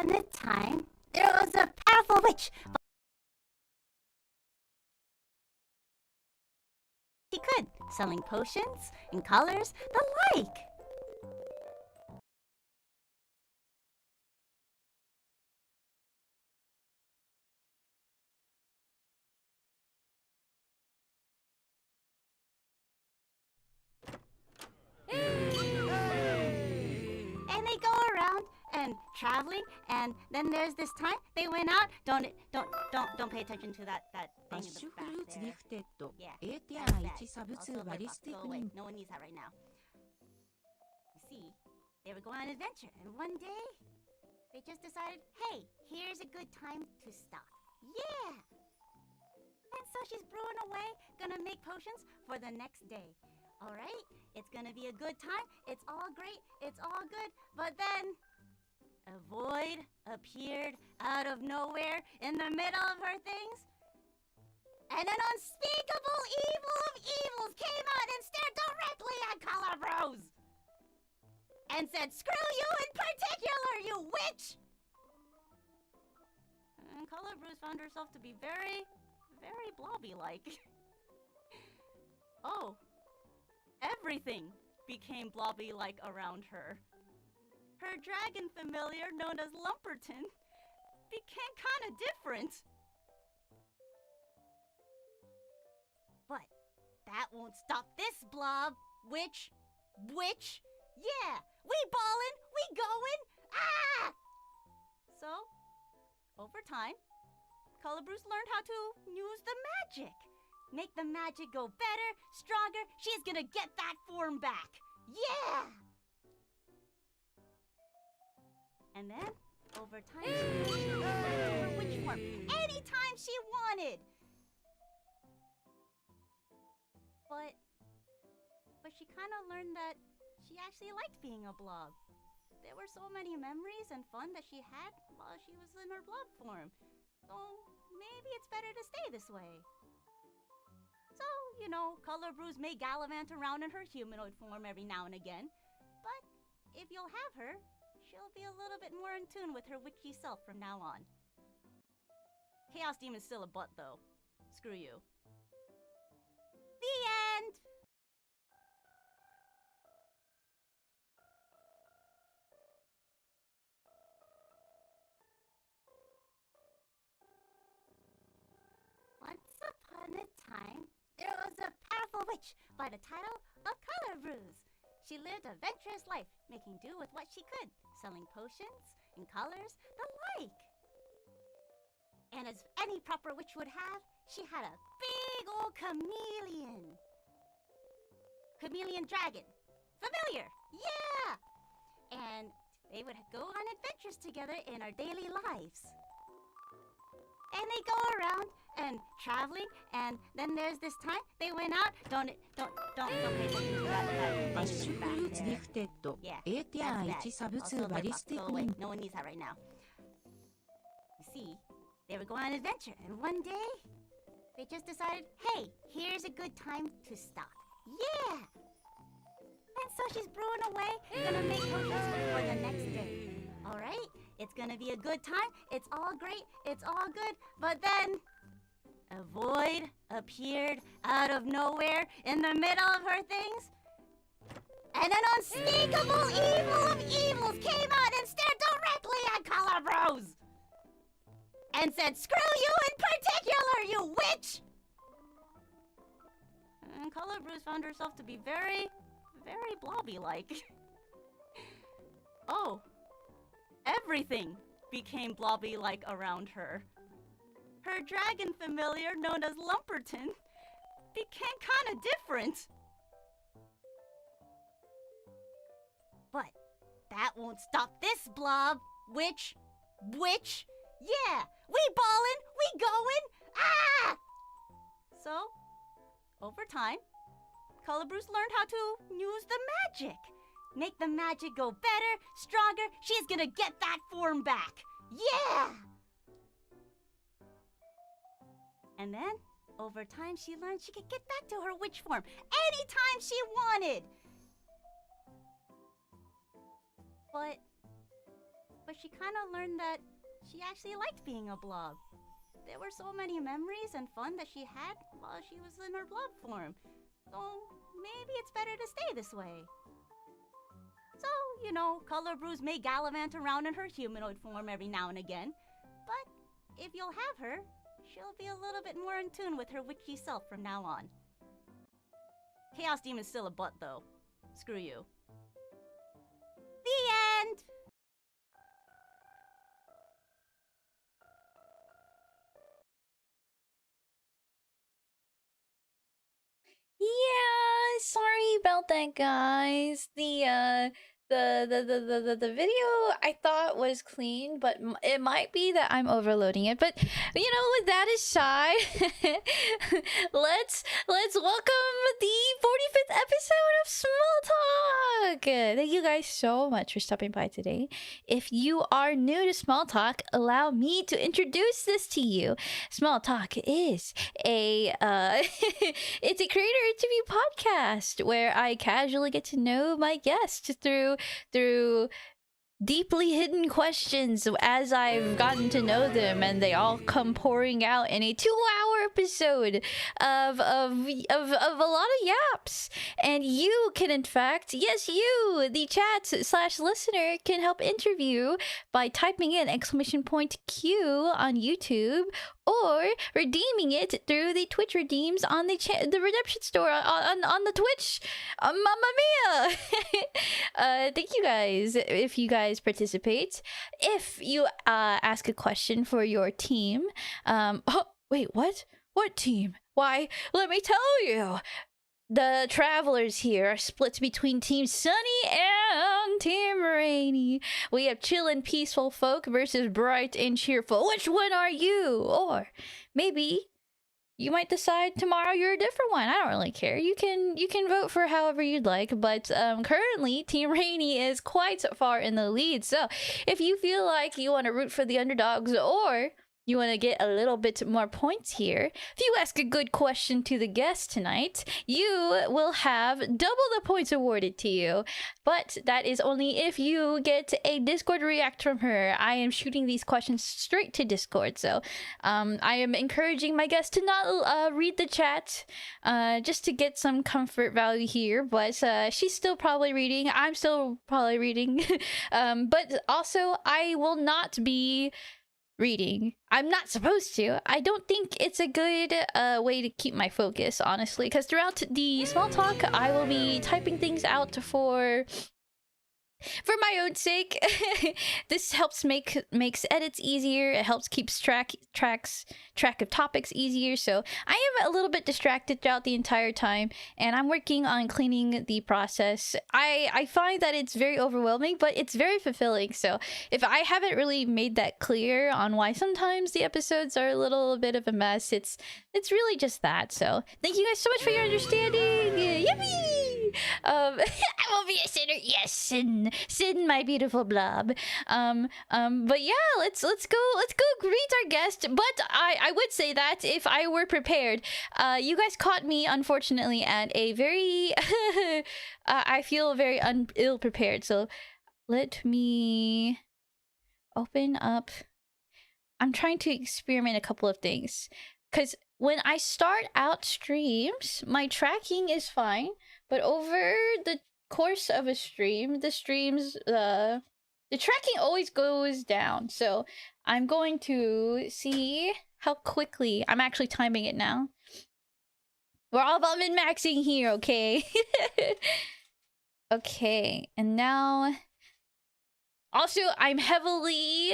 upon a time, there was a powerful witch. She could, selling potions and colors, the like. And they go around and traveling, and then there's this time they went out. Don't pay attention to that thing in the back Fruits there. gifted Yeah, 0.1 差 Also, 物割り let's スティッ go ク away. に No one needs that right now. You see, they were going on an adventure, and one day they just decided, hey, here's a good time to stop. Yeah. And so she's brewing away, gonna make potions for the next day. All right, it's gonna be a good time. It's all great. It's all good. But then a void appeared out of nowhere in the middle of her things. And an unspeakable evil of evils came out and stared directly at Color Bros. And said, screw you in particular, you witch! And Color Bros found herself to be very, very blobby-like. Oh. Everything became blobby-like around her. Her dragon familiar, known as Lumperton, became kind of different. But that won't stop this blob, witch. Yeah, we ballin', we goin', ah! So, over time, Color Bruce learned how to use the magic. Make the magic go better, stronger. She's gonna get that form back. Yeah! And then, over time, she learned her witch form anytime she wanted. But she kind of learned that she actually liked being a blob. There were so many memories and fun that she had while she was in her blob form. So maybe it's better to stay this way. So, you know, Color Bruise may gallivant around in her humanoid form every now and again. But if you'll have her, she'll be a little bit more in tune with her witchy self from now on. Chaos Demon's still a butt, though. Screw you. The end! Once upon a time, there was a powerful witch by the title of Color Bruise. She lived a venturous life, making do with what she could, selling potions and colors, the like. And as any proper witch would have, she had a big old chameleon. Chameleon dragon. Familiar, yeah! And they would go on adventures together in our daily lives. And they go around and traveling, and then there's this time they went out. Don't pay attention to that マッシ thing ュ in フ the ルー back ツ there. ギフテッド Yeah, 0.1 差物 Also, 割り let's スティッ go ク away. に No one needs that right now. You see, they were going on an adventure, and one day they just decided, hey, here's a good time to stop. Yeah! And so she's brewing away, gonna make potions for the next day. All right, it's gonna be a good time. It's all great. It's all good. But then a void appeared out of nowhere in the middle of her things. And an unspeakable evil of evils came out and stared directly at Color Bros. And said, screw you in particular, you witch! And Color Bros found herself to be very, very blobby-like. Oh. Everything became blobby-like around her. Her dragon familiar, known as Lumperton, became kind of different. But that won't stop this blob, witch. Yeah, we ballin', we goin', ah! So, over time, Color Bruce learned how to use the magic. Make the magic go better, stronger. She's gonna get that form back. Yeah! And then, over time, she learned she could get back to her witch form anytime she wanted. But but she kind of learned that she actually liked being a blob. There were so many memories and fun that she had while she was in her blob form. So maybe it's better to stay this way. So, you know, Color Bruise may gallivant around in her humanoid form every now and again, but if you'll have her, she'll be a little bit more in tune with her witchy self from now on. Chaos Demon's still a butt, though. Screw you. The end! Yeah, sorry about that, guys. The video I thought was clean, but it might be that I'm overloading it. But you know, with that aside, let's welcome the 45th episode of Small Talk. Thank you guys so much for stopping by today. If you are new to Small Talk, allow me to introduce this to you. Small Talk is a it's a creator interview podcast where I casually get to know my guests through deeply hidden questions as I've gotten to know them, and they all come pouring out in a 2-hour episode of a lot of yaps. And you can, in fact, yes, you, the chat/listener, can help interview by typing in !Q on YouTube, or redeeming it through the Twitch redeems on the redemption store on the Twitch. Mamma mia! Thank you guys if you guys participate. If you ask a question for your team, oh wait, what team? Why, let me tell you. The travelers here are split between Team Sunny and Team Rainy. We have chill and peaceful folk versus bright and cheerful. Which one are you? Or maybe you might decide tomorrow you're a different one. I don't really care. You can vote for however you'd like. But currently, Team Rainy is quite far in the lead. So if you feel like you want to root for the underdogs, or you want to get a little bit more points here, if you ask a good question to the guest tonight, you will have double the points awarded to you. But that is only if you get a Discord react from her. I am shooting these questions straight to Discord, so I am encouraging my guests to not read the chat, just to get some comfort value here. But she's still probably reading. I'm still probably reading. But also, I will not be reading. I'm not supposed to. I don't think it's a good way to keep my focus, honestly, because throughout the small talk I will be typing things out for my own sake. This helps makes edits easier. It helps keeps track of topics easier. So I am a little bit distracted throughout the entire time, and I'm working on cleaning the process. I find that it's very overwhelming, but it's very fulfilling. So if I haven't really made that clear on why sometimes the episodes are a little bit of a mess, it's really just that. So thank you guys so much for your understanding. Yippee! I will be a sinner. Yes, sin, my beautiful blob. But yeah, let's go greet our guest. But I would say that if I were prepared, you guys caught me, unfortunately, at a very I feel very ill prepared. So let me open up. I'm trying to experiment a couple of things, because when I start out streams, my tracking is fine, but over the course of a stream, the tracking always goes down. So I'm going to see how quickly I'm actually timing it now. We're all about min-maxing here, okay? Okay, and now also I'm heavily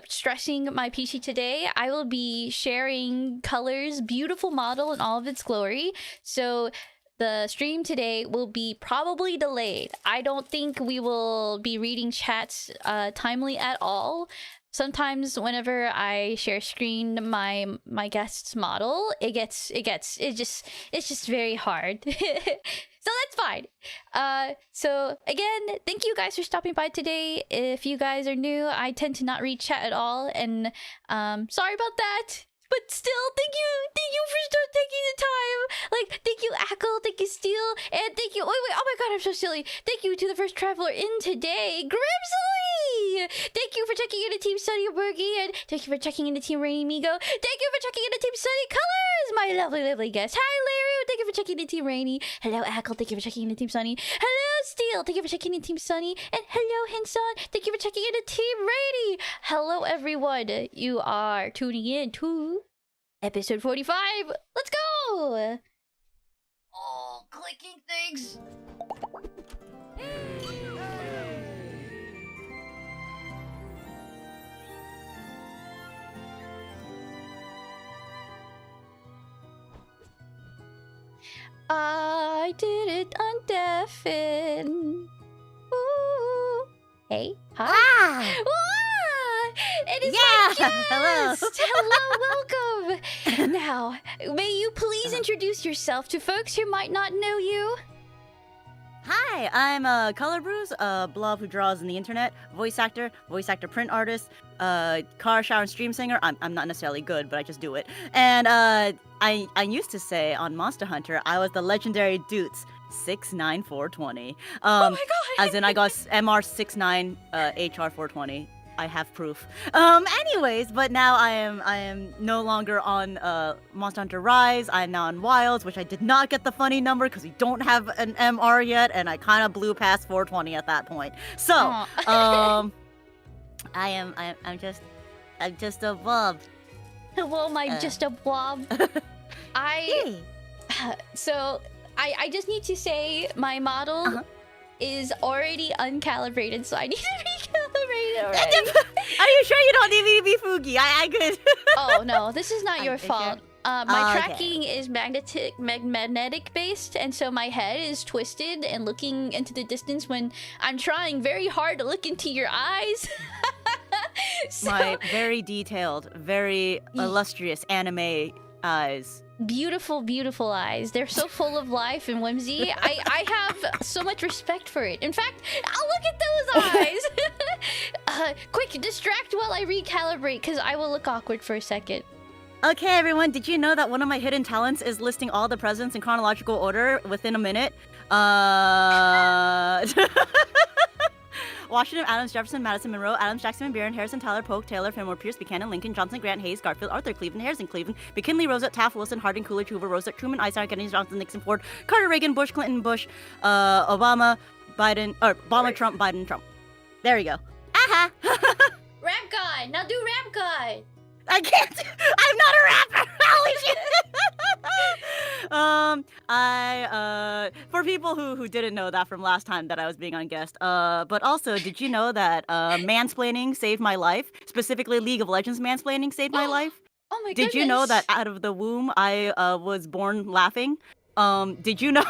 stressing my PC today. I will be sharing Color's beautiful model in all of its glory. So the stream today will be probably delayed. I don't think we will be reading chats timely at all. Sometimes whenever I share screen my guest's model, it's just very hard. So that's fine. So again, thank you guys for stopping by today. If you guys are new, I tend to not read chat at all, and sorry about that. But still, thank you for taking the time. Like, thank you, Ackle, thank you, Steel, and thank you. Wait, oh my god, I'm so silly. Thank you to the first traveler in today, Grimsley. Thank you for checking into Team Sunny Bergie, and thank you for checking into Team Rainy Migo. Thank you for checking into Team Sunny Colors, my lovely guest. Hi, Larry. Thank you for checking into Team Rainy. Hello, Ackle. Thank you for checking into Team Sunny. Hello, Steel. Thank you for checking into Team Sunny. And hello, Hinson. Thank you for checking into Team Rainy. Hello, everyone. You are tuning in to episode 45. Let's go. Oh, clicking things. I did it on deafen. Ooh. Hey. Hi. Ah! It is Yeah, my guest. hello. Hello, welcome. Now, may you please introduce yourself to folks who might not know you? Hi, I'm Color Brews, BLOB who draws on the internet, voice actor print artist, car, shower, and stream singer. I'm not necessarily good, but I just do it. And I used to say on Monster Hunter, I was the legendary Doots 69420. Oh my god! As in, I got MR69 HR420. I have proof. Anyways, but now I am no longer on Monster Hunter Rise. I'm now on Wilds, which I did not get the funny number because we don't have an MR yet, and I kind of blew past 420 at that point. So, I'm just a blob. Hello, my just a blob. Hey. So I just need to say my model is already uncalibrated, so I need to recalibrate it already. Are you sure you don't need me to be Fugi? I could. Oh no, this is not your Sure? fault. My Okay. tracking is magnetic based, and so my head is twisted and looking into the distance when I'm trying very hard to look into your eyes. So, My very detailed, very illustrious anime eyes. beautiful eyes. They're so full of life and whimsy. I have so much respect for it. In fact, look at those eyes. Quick, distract while I recalibrate, because I will look awkward for a second. Okay, everyone, did you know that one of my hidden talents is listing all the presidents in chronological order within a minute? Washington, Adams, Jefferson, Madison, Monroe, Adams, Jackson, Barron, Harrison, Tyler, Polk, Taylor, Fillmore, Pierce, Buchanan, Lincoln, Johnson, Grant, Hayes, Garfield, Arthur, Cleveland, Harrison, Cleveland, McKinley, Roosevelt, Taft, Wilson, Harding, Coolidge, Hoover, Roosevelt, Truman, Eisenhower, Kennedy, Johnson, Nixon, Ford, Carter, Reagan, Bush, Clinton, Bush, Obama, Biden, or Obama, Trump, Biden, Trump. There we go. Aha! Rap God! Now do rap God! I can't. I'm not a rapper. Holy shit. For people who didn't know that from last time that I was being on guest, but also, did you know that mansplaining saved my life? Specifically, League of Legends mansplaining saved my life. Oh my Did you know goodness. that out of the womb I was born laughing? Did you know?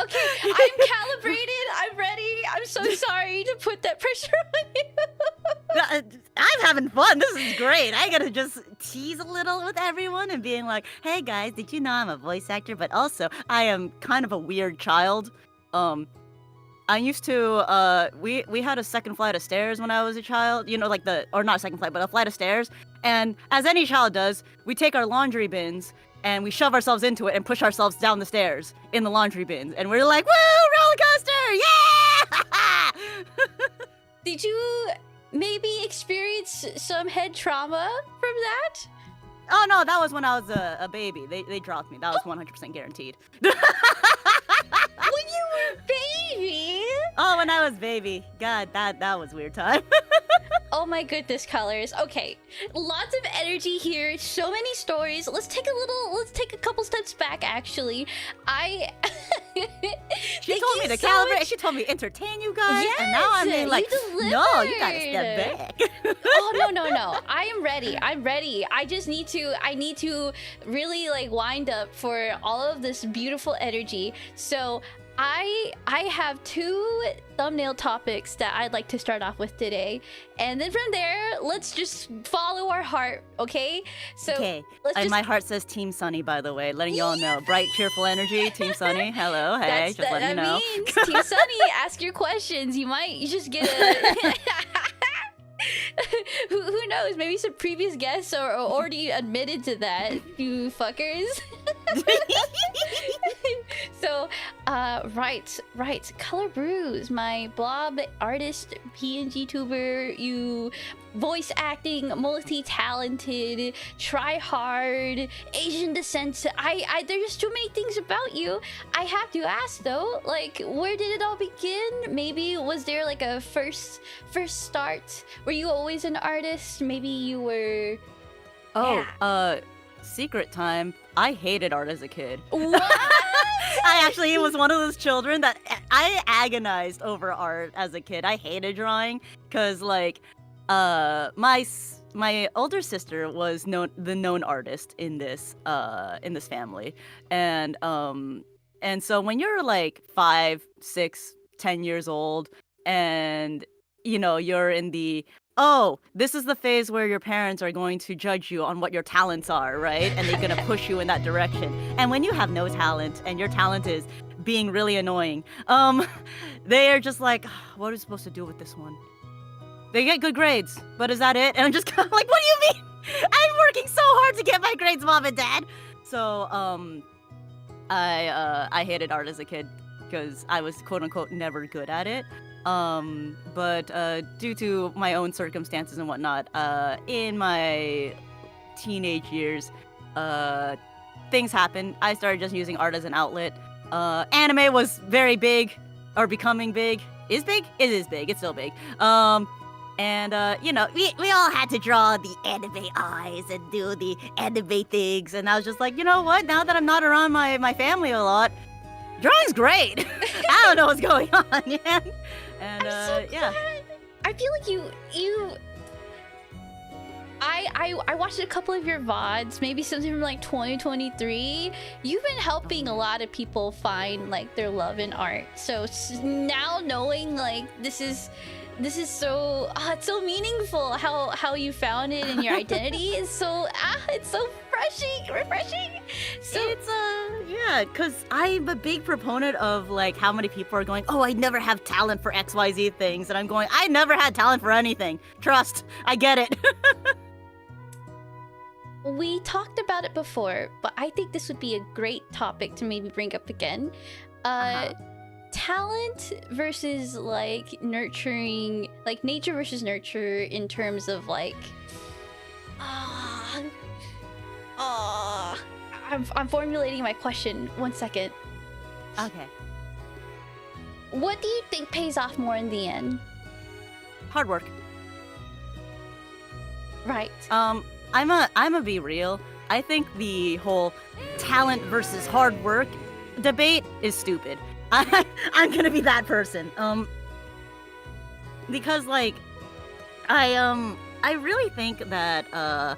Okay, I'm calibrated. I'm ready. I'm so sorry to put that pressure on you. I'm having fun. This is great. I gotta just tease a little with everyone and being like, hey guys, did you know I'm a voice actor? But also, I am kind of a weird child. I used to, we had a second flight of stairs when I was a child, you know, like or not a second flight, but a flight of stairs. And as any child does, we take our laundry bins and we shove ourselves into it and push ourselves down the stairs in the laundry bins. And we're like, woo, roller coaster, yeah! Did you maybe experience some head trauma from that? Oh no, that was when I was a baby. They dropped me. That was 100% guaranteed. When you were a baby? Oh, when I was baby. God, that was weird time. Oh my goodness, Colors. Okay, lots of energy here. So many stories. Let's take a couple steps back. Actually, She told me to calibrate. She told me to entertain you guys. Yes, and now I'm being like, you no, you gotta delivered. step back. Oh no. I am ready. I'm ready. I need to really like wind up for all of this beautiful energy. So I have two thumbnail topics that I'd like to start off with today. And then from there, let's just follow our heart, okay? So Okay, let's and just my heart says Team Sunny, by the way, letting y'all know. Bright, cheerful energy, Team Sunny. Hello, hey, just letting you know. means Team Sunny, ask your questions. You just get a who knows? Maybe some previous guests are already admitted to that, you fuckers. So, Right. Color Brews, my blob artist, PNG tuber, you voice acting, multi-talented, try hard, Asian descent. There's just too many things about you. I have to ask though, like, where did it all begin? Maybe was there like a first start? Were you always an artist? Maybe you were. Secret time. I hated art as a kid. What? I actually was one of those children that I agonized over art as a kid. I hated drawing because, like, my older sister was the known artist in this family, and so when you're like 5, 6, 10 years old, and you know you're in the this is the phase where your parents are going to judge you on what your talents are, right? And they're gonna push you in that direction. And when you have no talent and your talent is being really annoying, they are just like, what are we supposed to do with this one? They get good grades, but is that it? And I'm just kind of like, what do you mean? I'm working so hard to get my grades, Mom and Dad. So, I hated art as a kid because I was quote unquote never good at it. But due to my own circumstances and whatnot, in my teenage years, things happened. I started just using art as an outlet. Anime was very big, or becoming big. Is big? It is big. It's still big. And you know, we all had to draw the anime eyes and do the anime things. And I was just like, you know what? Now that I'm not around my family a lot, drawing's great. I don't know what's going on, man. And I'm so yeah. glad. I feel like you. I watched a couple of your VODs, maybe something from like 2023. You've been helping a lot of people find like their love in art. So now knowing like this is so it's so meaningful how you found it and your identity is so it's so refreshing. So It's yeah, because I'm a big proponent of like how many people are going, oh, I never have talent for XYZ things, and I'm going, I never had talent for anything. Trust, I get it. we talked about it before, but I think this would be a great topic to maybe bring up again. Talent versus like nurturing, like nature versus nurture in terms of like I'm formulating my question. 1 second. Okay. What do you think pays off more in the end? Hard work. Right. I'm a be real. I think the whole talent versus hard work debate is stupid. I'm gonna be that person. Because like, I really think that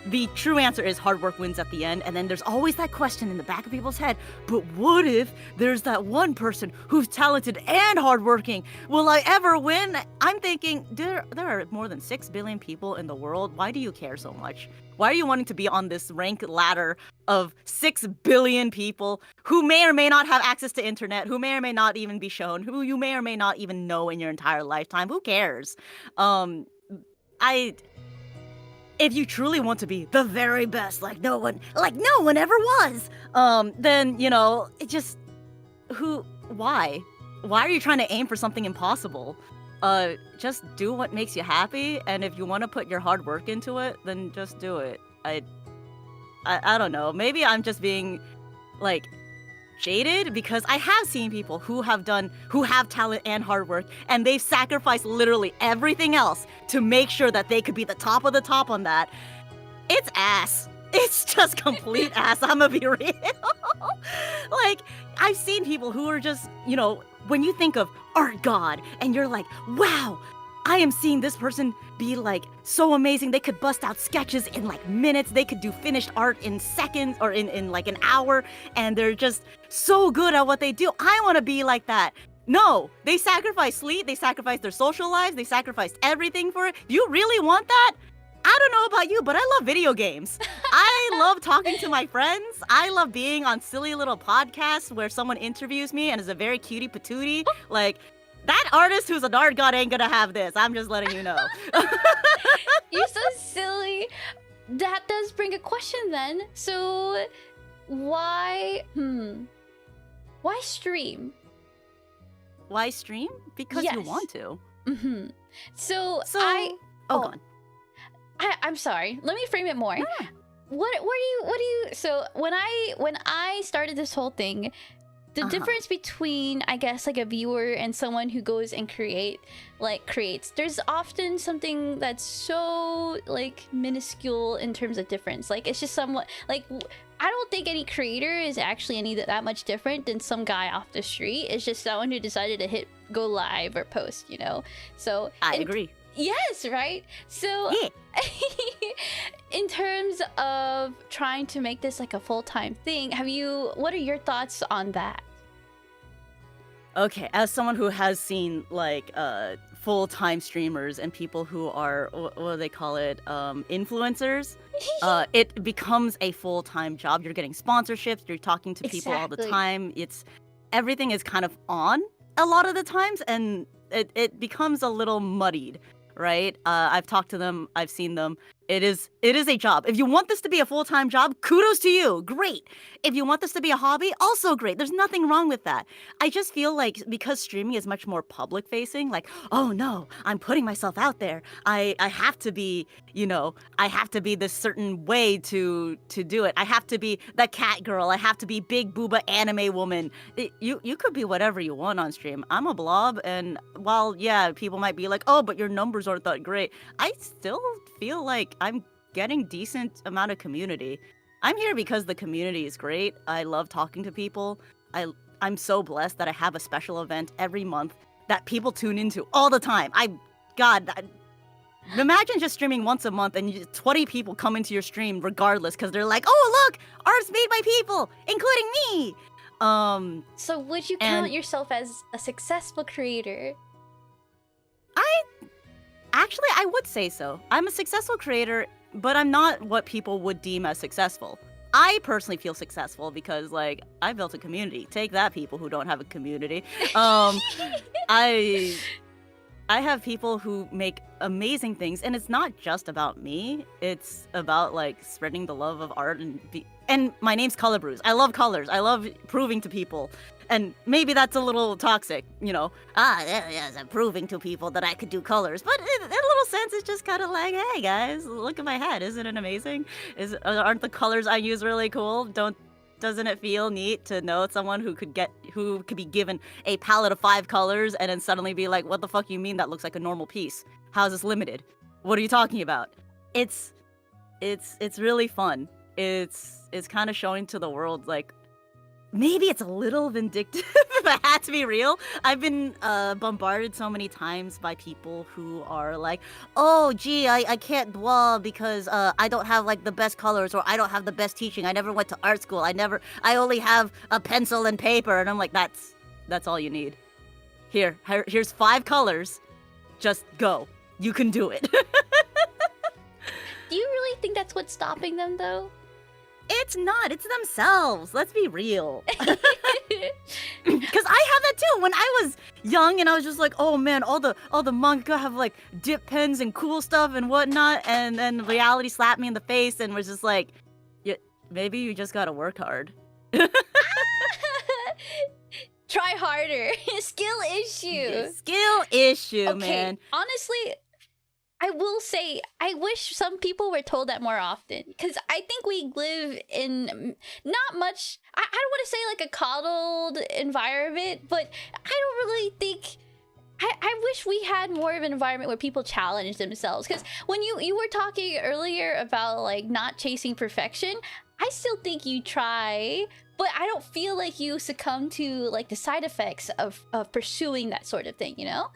the true answer is hard work wins at the end, and then there's always that question in the back of people's head, but what if there's that one person who's talented and hardworking? Will I ever win? I'm thinking, there are more than 6 billion people in the world. Why do you care so much? Why are you wanting to be on this rank ladder of 6 billion people who may or may not have access to internet, who may or may not even be shown, who you may or may not even know in your entire lifetime? Who cares? If you truly want to be the very best, like no one ever was, then, you know, it just, why? Why are you trying to aim for something impossible? Just do what makes you happy, and if you want to put your hard work into it, then just do it. I don't know, maybe I'm just being, like, jaded, because I have seen people who have talent and hard work, and they've sacrificed literally everything else to make sure that they could be the top of the top on that. It's ass. It's just complete ass. I'm gonna be real. Like, I've seen people who are just, you know, when you think of art god, and you're like, wow, I am seeing this person be like so amazing. They could bust out sketches in like minutes. They could do finished art in seconds or in like an hour, and they're just so good at what they do. I want to be like that. No, they sacrificed sleep, they sacrificed their social lives, they sacrificed everything for it. You really want that? I don't know about you, but I love video games. I love talking to my friends. I love being on silly little podcasts where someone interviews me and is a very cutie patootie. Like, that artist who's an art god ain't gonna have this. I'm just letting you know. You're so silly. That does bring a question then. So, why? Why stream? Why stream? Because you Yes. want to. Mm-hmm. So So, I go on. I'm sorry. Let me frame it more. No. What do you so when I started this whole thing, the difference between, I guess, like a viewer and someone who goes and creates, there's often something that's so like minuscule in terms of difference. Like it's just somewhat like I don't think any creator is actually any that much different than some guy off the street. It's just someone who decided to go live or post, you know. So I agree. Yes, right? So Yeah. in terms of trying to make this like a full-time thing, what are your thoughts on that? Okay, as someone who has seen like full-time streamers and people who are what do they call it, influencers, it becomes a full-time job. You're getting sponsorships, you're talking to people all the Exactly. time. Everything is kind of on a lot of the times, and it becomes a little muddied, right? I've talked to them, I've seen them. It is a job. If you want this to be a full-time job, kudos to you. Great. If you want this to be a hobby, also great. There's nothing wrong with that. I just feel like because streaming is much more public-facing, like, oh no, I'm putting myself out there. I have to be, I have to be this certain way to do it. I have to be the cat girl. I have to be big booba anime woman. You could be whatever you want on stream. I'm a blob, and while, yeah, people might be like, oh, but your numbers aren't that great, I still feel like I'm getting decent amount of community. I'm here because the community is great. I love talking to people. I'm so blessed that I have a special event every month that people tune into all the time. Imagine just streaming once a month and 20 people come into your stream regardless because they're like, oh, look, art's made by people, including me. So would you count yourself as a successful creator? I would say so. I'm a successful creator, but I'm not what people would deem as successful. I personally feel successful because, like, I built a community. Take that, people who don't have a community. I have people who make amazing things, and it's not just about me. It's about, like, spreading the love of art and my name's Color Brews. I love colors. I love proving to people. And maybe that's a little toxic, yes, I'm proving to people that I could do colors. But in a little sense, it's just kind of like, hey, guys, look at my head. Isn't it amazing? Aren't the colors I use really cool? Doesn't it feel neat to know someone who could be given a palette of 5 colors and then suddenly be like, what the fuck you mean that looks like a normal piece? How is this limited? What are you talking about? It's really fun. It's kind of showing to the world, like, maybe it's a little vindictive if I had to be real. I've been bombarded so many times by people who are like, oh, gee, I can't draw because I don't have, like, the best colors, or I don't have the best teaching. I never went to art school. I only have a pencil and paper. And I'm like, that's all you need. Here's 5 colors. Just go. You can do it. Do you really think that's what's stopping them, though? It's not. It's themselves. Let's be real. Because I have that too. When I was young and I was just like, oh man, all the manga have like dip pens and cool stuff and whatnot, and then reality slapped me in the face and was just like, yeah, maybe you just gotta work hard. Try harder. Skill issue. Skill issue, Okay, man. honestly, I will say, I wish some people were told that more often. Because I think we live in not much, I don't want to say like a coddled environment, but I don't really think, I wish we had more of an environment where people challenge themselves. Because when you were talking earlier about like not chasing perfection, I still think you try, but I don't feel like you succumb to like the side effects of pursuing that sort of thing, you know?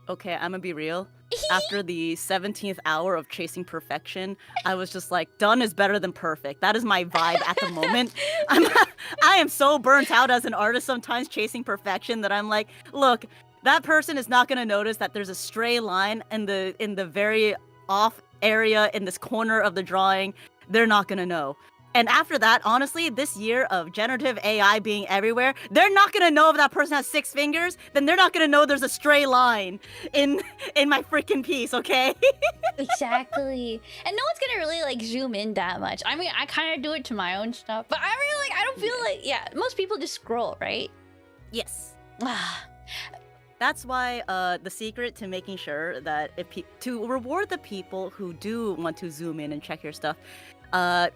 Okay, I'm gonna be real. After the 17th hour of chasing perfection, I was just like, done is better than perfect. That is my vibe at the moment. I am so burnt out as an artist sometimes chasing perfection that I'm like, look, that person is not gonna notice that there's a stray line in the very off area in this corner of the drawing. They're not gonna know. And after that, honestly, this year of generative AI being everywhere, they're not gonna know if that person has 6 fingers. Then they're not gonna know there's a stray line in my freaking piece. Okay? Exactly. And no one's gonna really like zoom in that much. I mean, I kind of do it to my own stuff, but I really like. I don't feel like. Yeah, most people just scroll, right? Yes. That's why the secret to making sure that to reward the people who do want to zoom in and check your stuff,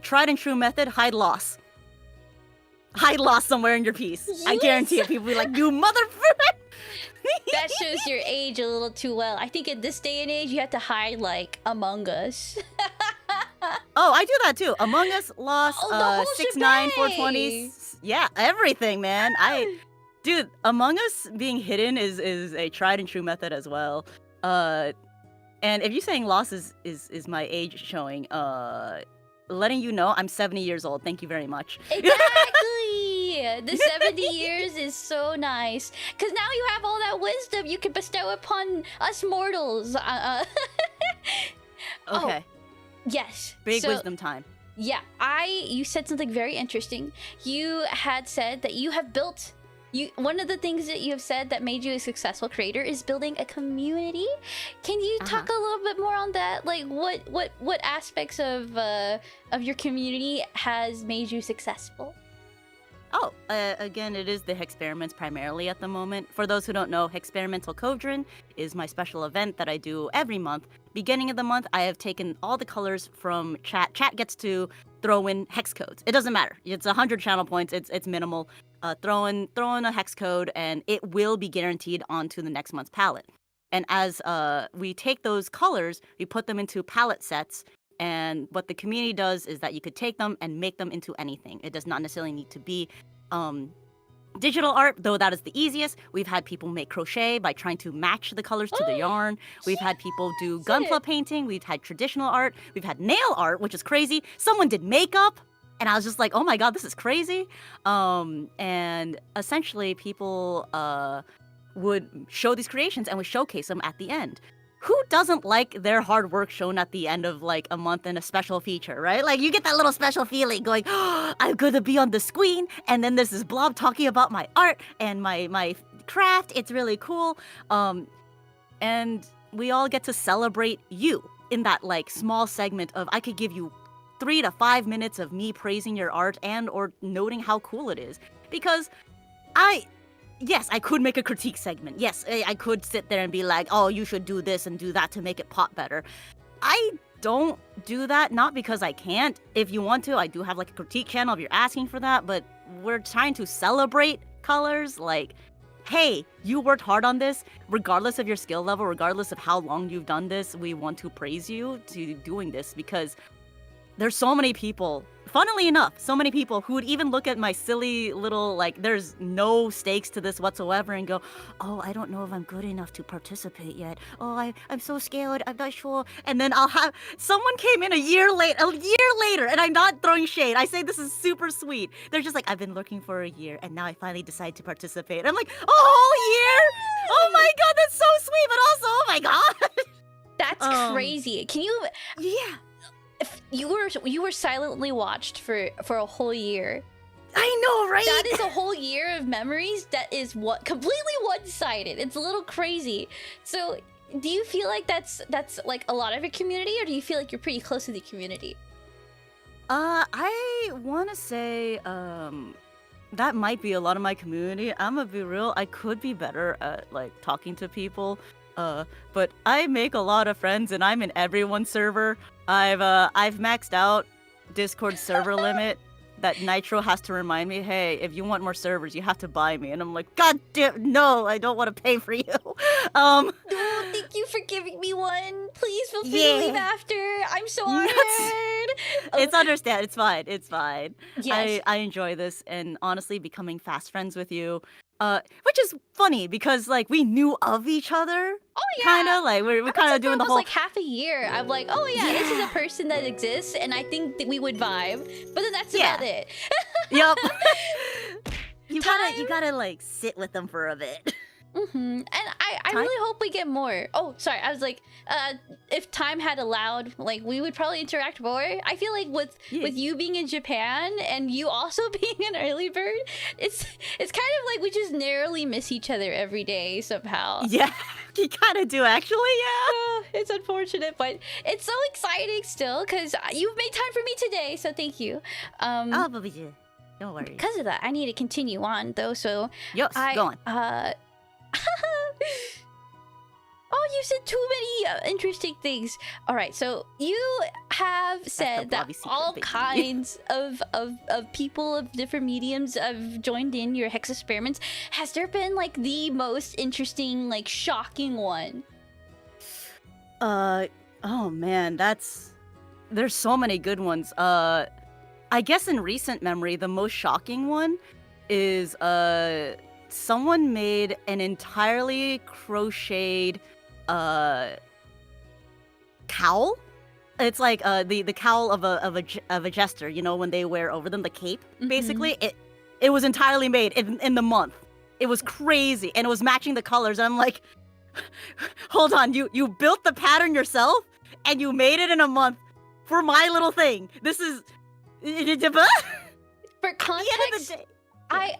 tried and true method: hide loss. Hide loss somewhere in your piece. I guarantee it. People will be like, "You motherfucker!" That shows your age a little too well. I think in this day and age, you have to hide like Among Us. Oh, I do that too. Among Us, Lost, Oh, the whole 6ix9ine, shebang! 420. Yeah, everything, man. Dude, Among Us being hidden is a tried and true method as well. And if you're saying Lost is my age showing, letting you know I'm 70 years old. Thank you very much. Exactly. The 70 years is so nice because now you have all that wisdom you can bestow upon us mortals. Okay. Yes. Big So, wisdom time. Yeah, you said something very interesting. You had said that you have built. One of the things that you have said that made you a successful creator is building a community. Can you talk a little bit more on that? Like, what aspects of your community has made you successful? Oh, again, it is the Hexperiments primarily at the moment. For those who don't know, Hexperimental Codron is my special event that I do every month. Beginning of the month, I have taken all the colors from chat. Chat gets to throw in hex codes. It doesn't matter. It's 100 channel points. It's minimal. Throw in a hex code, and it will be guaranteed onto the next month's palette. And as we take those colors, we put them into palette sets. And what the community does is that you could take them and make them into anything. It does not necessarily need to be digital art, though that is the easiest. We've had people make crochet by trying to match the colors to the yarn. We've had people do gunpla painting. We've had traditional art. We've had nail art, which is crazy. Someone did makeup. And I was just like, oh my god, this is crazy. And essentially, people would show these creations and would showcase them at the end. Who doesn't like their hard work shown at the end of like a month in a special feature, right? Like you get that little special feeling going, oh, I'm gonna be on the screen, and then there's this blob talking about my art and my craft. It's really cool. And we all get to celebrate you in that like small segment of I could give you 3 to 5 minutes of me praising your art and or noting how cool it is. Because yes, I could make a critique segment. Yes, I could sit there and be like, oh, you should do this and do that to make it pop better. I don't do that, not because I can't. If you want to, I do have like a critique channel if you're asking for that, but we're trying to celebrate colors. Like, hey, you worked hard on this. Regardless of your skill level, regardless of how long you've done this, we want to praise you to doing this because there's so many people, funnily enough, so many people who would even look at my silly little, like, there's no stakes to this whatsoever and go, oh, I don't know if I'm good enough to participate yet. Oh, I'm so scared. I'm not sure. And then I'll have, someone came in a year later, and I'm not throwing shade. I say this is super sweet. They're just like, I've been looking for a year, and now I finally decide to participate. I'm like, a whole year? Oh my god, that's so sweet, but also, oh my god. That's crazy. Can you... Yeah. If you were silently watched for a whole year. I know, right? That is a whole year of memories that is what completely one-sided. It's a little crazy. So, do you feel like that's like a lot of your community, or do you feel like you're pretty close to the community? I want to say that might be a lot of my community. I'm gonna be real. I could be better at like talking to people. But I make a lot of friends, and I'm in everyone's server. I've maxed out Discord server limit. That Nitro has to remind me, hey, if you want more servers, you have to buy me. And I'm like, god damn, no, I don't want to pay for you. No, thank you for giving me one. Please feel free to leave after. I'm so honored. It's understand. It's fine. It's fine. Yes. I enjoy this, and honestly, becoming fast friends with you. Which is funny because like we knew of each other. Oh yeah. Kind of like we're kind of doing the whole like half a year. I'm like, oh yeah, this is a person that exists, and I think that we would vibe. But then that's about it. Yep. You gotta like sit with them for a bit. And I Time? really hope we get more. Oh, sorry. I was like, if time had allowed, like we would probably interact more. I feel like with you being in Japan and you also being an early bird, it's kind of like we just narrowly miss each other every day somehow. Yeah, you kind of do actually. Yeah. It's unfortunate, but it's so exciting still because you've made time for me today, so thank you. Oh, but don't worry. Because of that, I need to continue on though. So Yes, go on. Oh, you said too many interesting things. All right, so you have said that blobby secret, all baby. kinds of people of different mediums have joined in your hex experiments. Has there been like the most interesting, like shocking one? Oh man, there's so many good ones. I guess in recent memory, the most shocking one is someone made an entirely crocheted cowl. It's like the cowl of a jester, you know, when they wear over them the cape. Basically, it was entirely made in the month. It was crazy, and it was matching the colors. And I'm like, hold on, you built the pattern yourself, and you made it in a month for my little thing. This is For context, I'm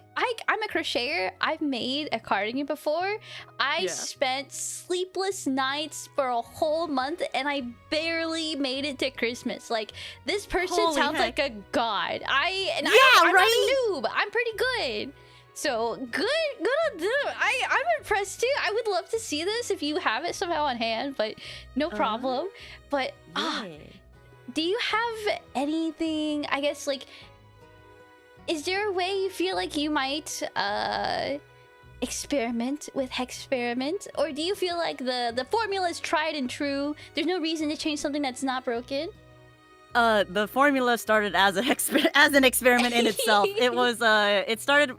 a crocheter. I've made a cardigan before. I spent sleepless nights for a whole month, and I barely made it to Christmas. Like, this person Holy sounds heck. like a god. I'm right? not a noob. I'm pretty good. So good on them. I'm impressed too. I would love to see this if you have it somehow on hand, but no problem. But do you have anything? I guess like. Is there a way you feel like you might experiment with Hexperiment? Or do you feel like the formula is tried and true? There's no reason to change something that's not broken? The formula started as an experiment in itself. It started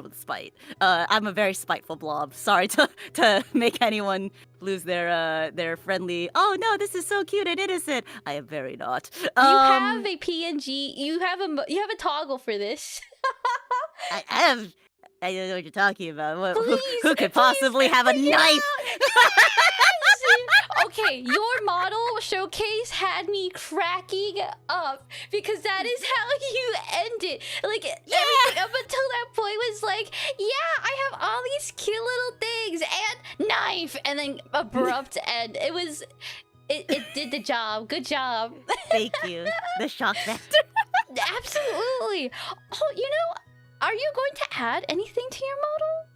with spite. I'm a very spiteful blob. Sorry to make anyone lose their friendly. Oh no, this is so cute and innocent. I am very not. You have a PNG. You have a toggle for this. I have. I don't know what you're talking about. Please, Who could possibly have a knife? Okay, your model showcase had me cracking up because that is how you end it. Like, everything up until that point was like, yeah, I have all these cute little things and knife, and then abrupt end. It did the job. Good job. Thank you. The shock factor. Absolutely. Oh, you know, are you going to add anything to your model?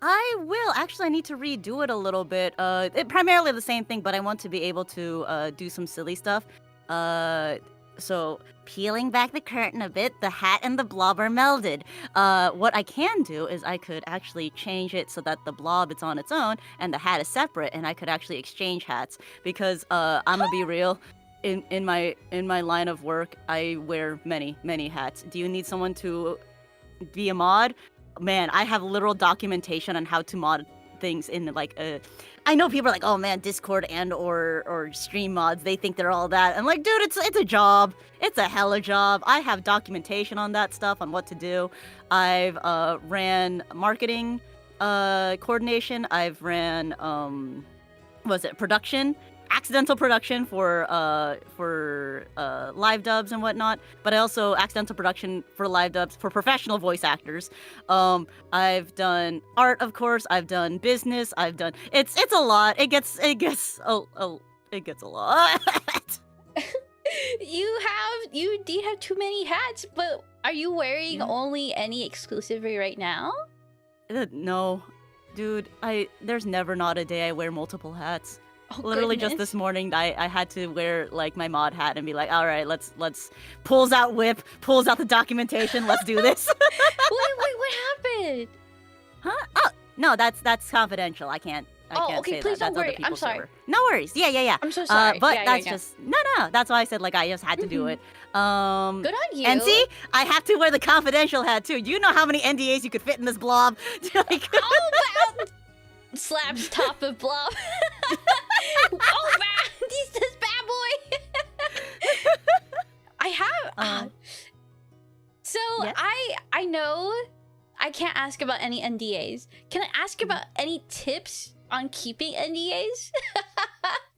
I will. Actually, I need to redo it a little bit. Primarily the same thing, but I want to be able to do some silly stuff. So peeling back the curtain a bit, the hat and the blob are melded. What I can do is I could actually change it so that the blob is on its own and the hat is separate, and I could actually exchange hats because I'm gonna be real. In my line of work, I wear many hats. Do you need someone to be a mod? Man, I have literal documentation on how to mod things in like I know people are like, oh man, Discord and or stream mods, they think they're all that. I'm like, dude, it's a job. It's a hella job. I have documentation on that stuff, on what to do. I've ran marketing coordination. I've ran production, accidental production for live dubs and whatnot, but I also accidental production for live dubs for professional voice actors. I've done art, of course. I've done business. I've done it's a lot. It gets a lot. You indeed have too many hats, but are you wearing only any exclusively right now? No, dude. There's never not a day I wear multiple hats. Oh, Literally goodness. just this morning, I had to wear like my mod hat and be like, all right, let's pulls out whip, pulls out the documentation, let's do this. Wait, what happened? Huh? Oh no, that's confidential. I can't Okay, say please that. don't That's other worry. I'm people's sorry. server. No worries. Yeah. I'm so sorry. But Yeah, that's yeah. just no. That's why I said like I just had to do it. Good on you. And see, I have to wear the confidential hat too. You know how many NDAs you could fit in this blob? Like, Slaps top of blob. Oh man, he's this bad boy. I have. So Yes? I know I can't ask about any NDAs. Can I ask about any tips on keeping NDAs?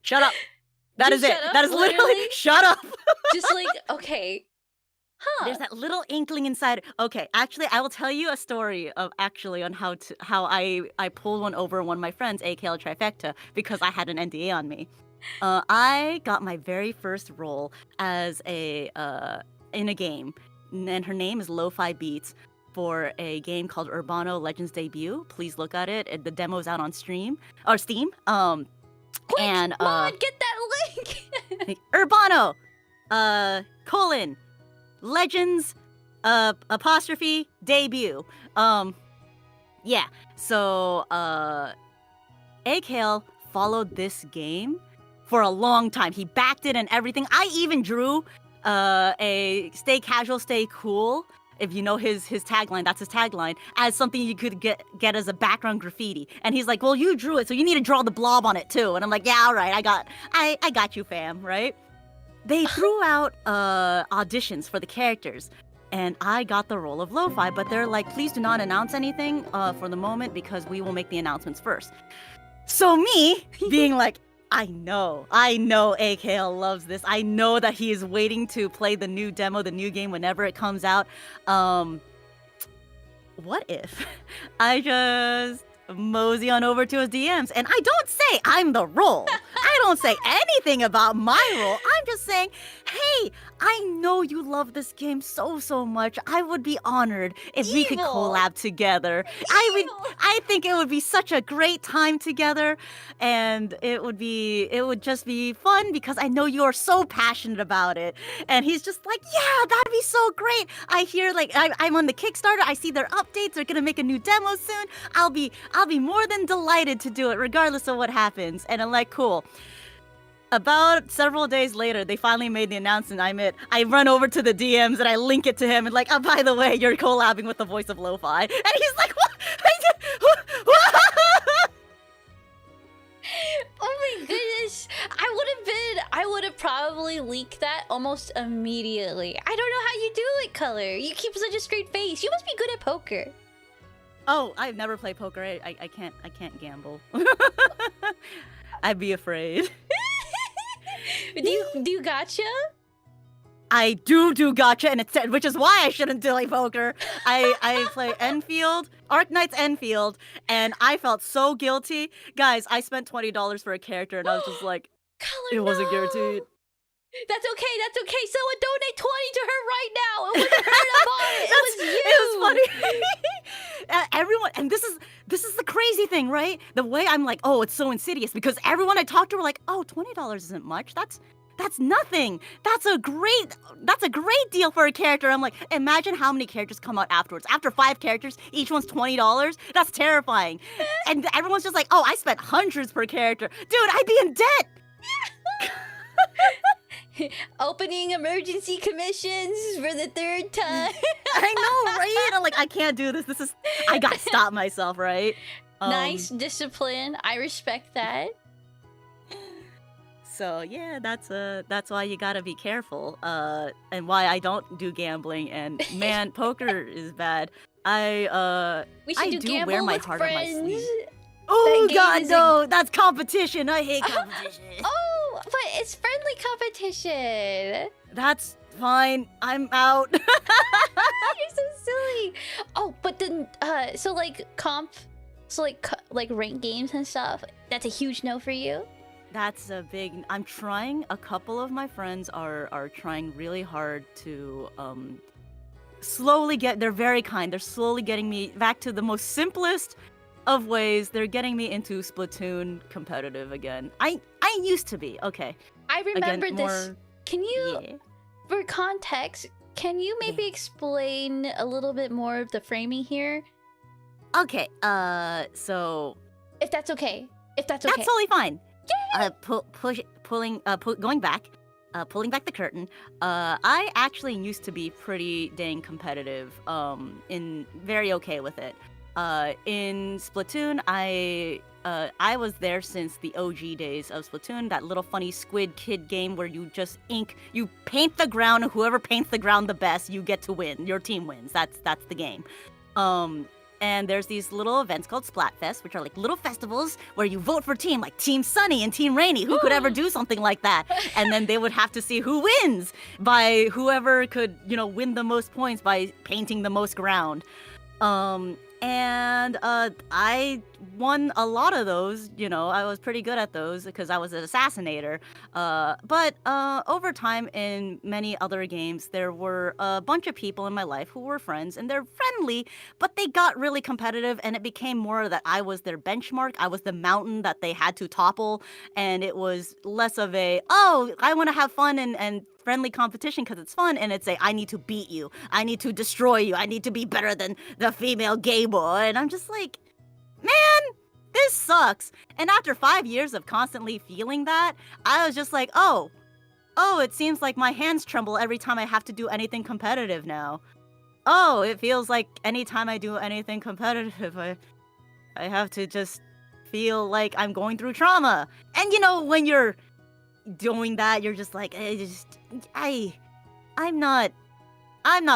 Shut up. That is Just it. shut up, That is literally literally? shut up. Just like, okay. Huh. There's that little inkling inside. Okay, actually, I will tell you a story of actually on how I pulled one over one of my friends, AKL Trifecta, because I had an NDA on me. I got my very first role as in a game, and her name is Lo-Fi Beats for a game called Urbano Legends Debut. Please look at it. The demo's out on Steam. Quick, And Mod, get that link. Urbano, colon, Legends, apostrophe, debut. Yeah. So, AKL followed this game for a long time. He backed it and everything. I even drew a stay casual, stay cool. If you know his tagline, that's his tagline, as something you could get as a background graffiti. And he's like, well, you drew it, so you need to draw the blob on it too. And I'm like, yeah, all right, I got you, fam, right? They threw out auditions for the characters, and I got the role of Lo-Fi, but they're like, please do not announce anything for the moment because we will make the announcements first. So me, being like, I know AKL loves this. I know that he is waiting to play the new demo, the new game, whenever it comes out. What if I just mosey on over to his DMs and I don't say I'm the role. I don't say anything about my role. I'm just saying, hey, I know you love this game so much. I would be honored if we could collab together. I think it would be such a great time together, and it would just be fun because I know you are so passionate about it. And he's just like, yeah, that'd be so great. I hear like I'm on the Kickstarter. I see their updates. They're gonna make a new demo soon. I'll be more than delighted to do it regardless of what happens. And I'm like, cool. About several days later, they finally made the announcement. I run over to the DMs and I link it to him and like, oh, by the way, you're collabing with the voice of Lo-Fi. And he's like, what? Oh my goodness. I would have probably leaked that almost immediately. I don't know how you do it, Color. You keep such a straight face. You must be good at poker. Oh, I've never played poker. I can't gamble. I'd be afraid. Do you gotcha? I do gotcha, and which is why I shouldn't delay poker. I play Enfield, Arknight's Enfield, and I felt so guilty. Guys, I spent $20 for a character, and I was just like, Color, it wasn't no. guaranteed. That's okay. Someone donate 20 to her right now. It wasn't her that bought it. It was you. It was funny. Everyone, and this is the crazy thing, right? The way I'm like, oh, it's so insidious because everyone I talked to were like, oh, $20 isn't much. That's nothing. That's a great deal for a character. I'm like, imagine how many characters come out afterwards. After 5 characters, each one's $20. That's terrifying. And everyone's just like, oh, I spent hundreds per character. Dude, I'd be in debt. Opening emergency commissions for the 3rd time. I know, right? I'm like, I can't do this. I gotta stop myself, right? Nice discipline. I respect that. So yeah, that's why you gotta be careful. And why I don't do gambling. And man, poker is bad. We should I do do gamble wear my with heart on my friends. sleeve. Oh That God, game is no! That's competition. I hate competition. Oh, but it's friendly competition. That's fine. I'm out. You're so silly. Oh, but then, so like like rank games and stuff. That's a huge no for you. That's a big. I'm trying. A couple of my friends are trying really hard to slowly get. They're very kind. They're slowly getting me back to the most simplest of ways. They're getting me into Splatoon competitive again. I used to be. Okay. I remember Again, this. more- Can you, Yeah. for context, can you maybe explain a little bit more of the framing here? Okay. So If that's okay. that's totally fine. Going back, pulling back the curtain. I actually used to be pretty dang competitive. Very okay with it. In Splatoon, I was there since the OG days of Splatoon, that little funny squid kid game where you just you paint the ground, and whoever paints the ground the best, you get to win. Your team wins. That's the game. And there's these little events called Splatfest, which are like little festivals where you vote for team, like Team Sunny and Team Rainy. Who could ever do something like that? And then they would have to see who wins by whoever could, win the most points by painting the most ground. And I won a lot of those. I was pretty good at those because I was an assassinator. But over time in many other games, there were a bunch of people in my life who were friends, and they're friendly, but they got really competitive, and it became more that I was their benchmark. I was the mountain that they had to topple, and it was less of a, oh, I want to have fun and friendly competition because it's fun, and it's I need to beat you, I need to destroy you, I need to be better than the female gay boy. And I'm just like, man, this sucks. And after 5 years of constantly feeling that, I was just like, oh, it seems like my hands tremble every time I have to do anything competitive now. Oh, it feels like anytime I do anything competitive, I have to just feel like I'm going through trauma. And when you're doing that, you're just like, I'm not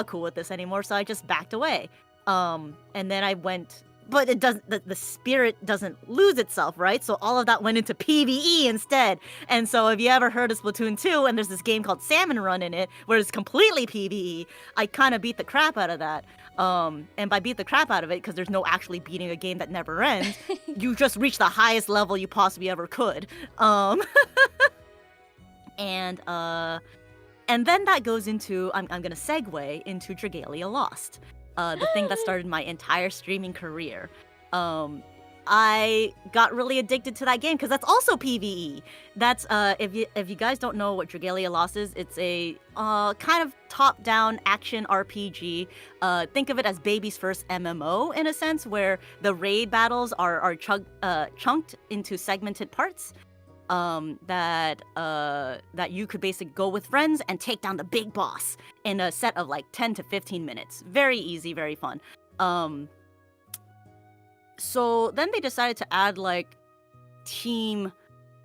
cool with this anymore, so I just backed away. And then I went, but it doesn't, the spirit doesn't lose itself, right? So all of that went into PvE instead. And so if you ever heard of Splatoon 2, and there's this game called Salmon Run in it, where it's completely PvE, I kind of beat the crap out of that. And by beat the crap out of it, because there's no actually beating a game that never ends, you just reach the highest level you possibly ever could. And then that goes into, I'm gonna segue into Dragalia Lost, the thing that started my entire streaming career. I got really addicted to that game because that's also PvE. That's if you guys don't know what Dragalia Lost is, it's a kind of top-down action RPG. Think of it as baby's first MMO in a sense, where the raid battles are chunked into segmented parts. That you could basically go with friends and take down the big boss in a set of like 10 to 15 minutes. Very easy, very fun. So then they decided to add like team,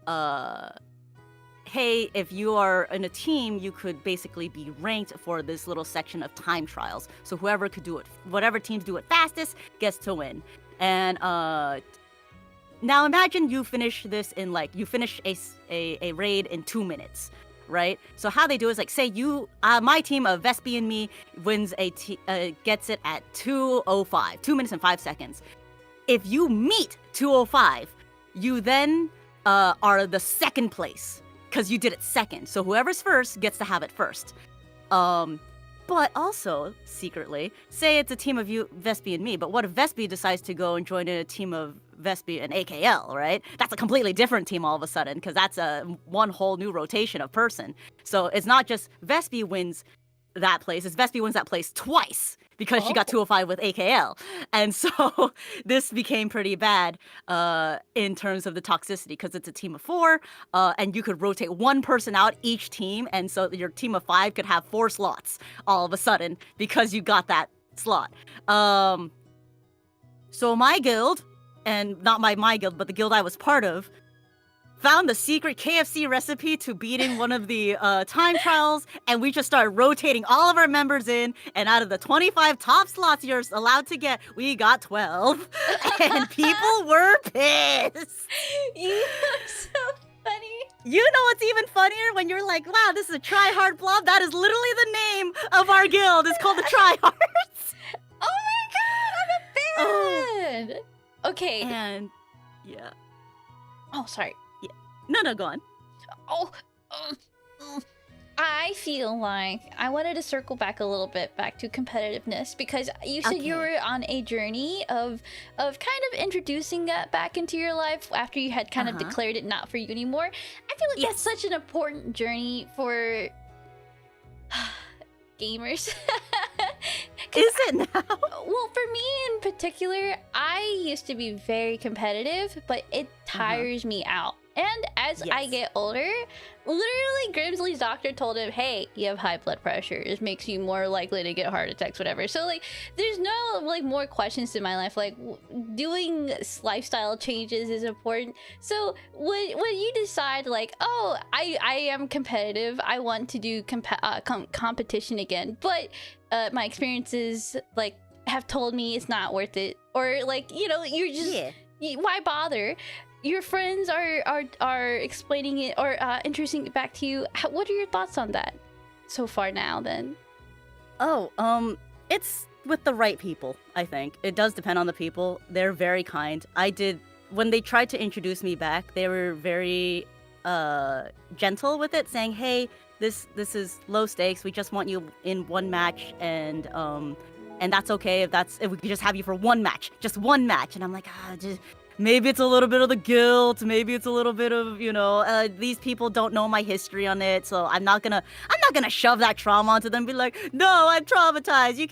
hey, if you are in a team, you could basically be ranked for this little section of time trials. So whoever could do it, whatever teams do it fastest gets to win. And now imagine you finish this in you finish a raid in 2 minutes, right? So how they do is say my team of Vespy and me wins gets it at 2:05, 2 minutes and 5 seconds. If you meet 2:05, you then are the second place because you did it second. So whoever's first gets to have it first. But also, secretly, say it's a team of you, Vespy and me, but what if Vespy decides to go and join in a team of Vespy and AKL, right? That's a completely different team all of a sudden, because that's one whole new rotation of person. So it's not just Vespy wins that place, it's Vespy wins that place twice, because she got 205 with AKL. And so this became pretty bad in terms of the toxicity, because it's a team of 4, and you could rotate one person out each team, and so your team of 5 could have 4 slots all of a sudden, because you got that slot. So my guild, and not my guild, but the guild I was part of, found the secret KFC recipe to beating one of the time trials, and we just started rotating all of our members in, and out of the 25 top slots you're allowed to get, we got 12, and people were pissed. You are so funny. You know what's even funnier? When you're like, wow, this is a try-hard blob, that is literally the name of our guild. It's called the Tryhards. Oh my god, I'm a fan! Okay. And, yeah. Oh, sorry. No, go on. I feel like I wanted to circle back a little bit back to competitiveness, because you said you were on a journey of kind of introducing that back into your life after you had kind of declared it not for you anymore. I feel like that's such an important journey for gamers. Is it now? Well, for me in particular, I used to be very competitive, but it tires me out. And as I get older, literally Grimsley's doctor told him, hey, you have high blood pressure. It makes you more likely to get heart attacks, whatever. So there's no more questions in my life. Doing lifestyle changes is important. So when you decide oh, I am competitive, I want to do competition again, but my experiences have told me it's not worth it, or like, you know, you're just why bother? Your friends are explaining it or introducing it back to you. What are your thoughts on that so far now? Then, it's with the right people. I think it does depend on the people. They're very kind. When they tried to introduce me back, they were very gentle with it, saying, "Hey, this is low stakes. We just want you in one match, and that's okay if we could just have you for one match, just one match." And I'm like, maybe it's a little bit of the guilt, maybe it's a little bit of, you know, these people don't know my history on it, so I'm not gonna shove that trauma onto them and be like, "No, I'm traumatized. You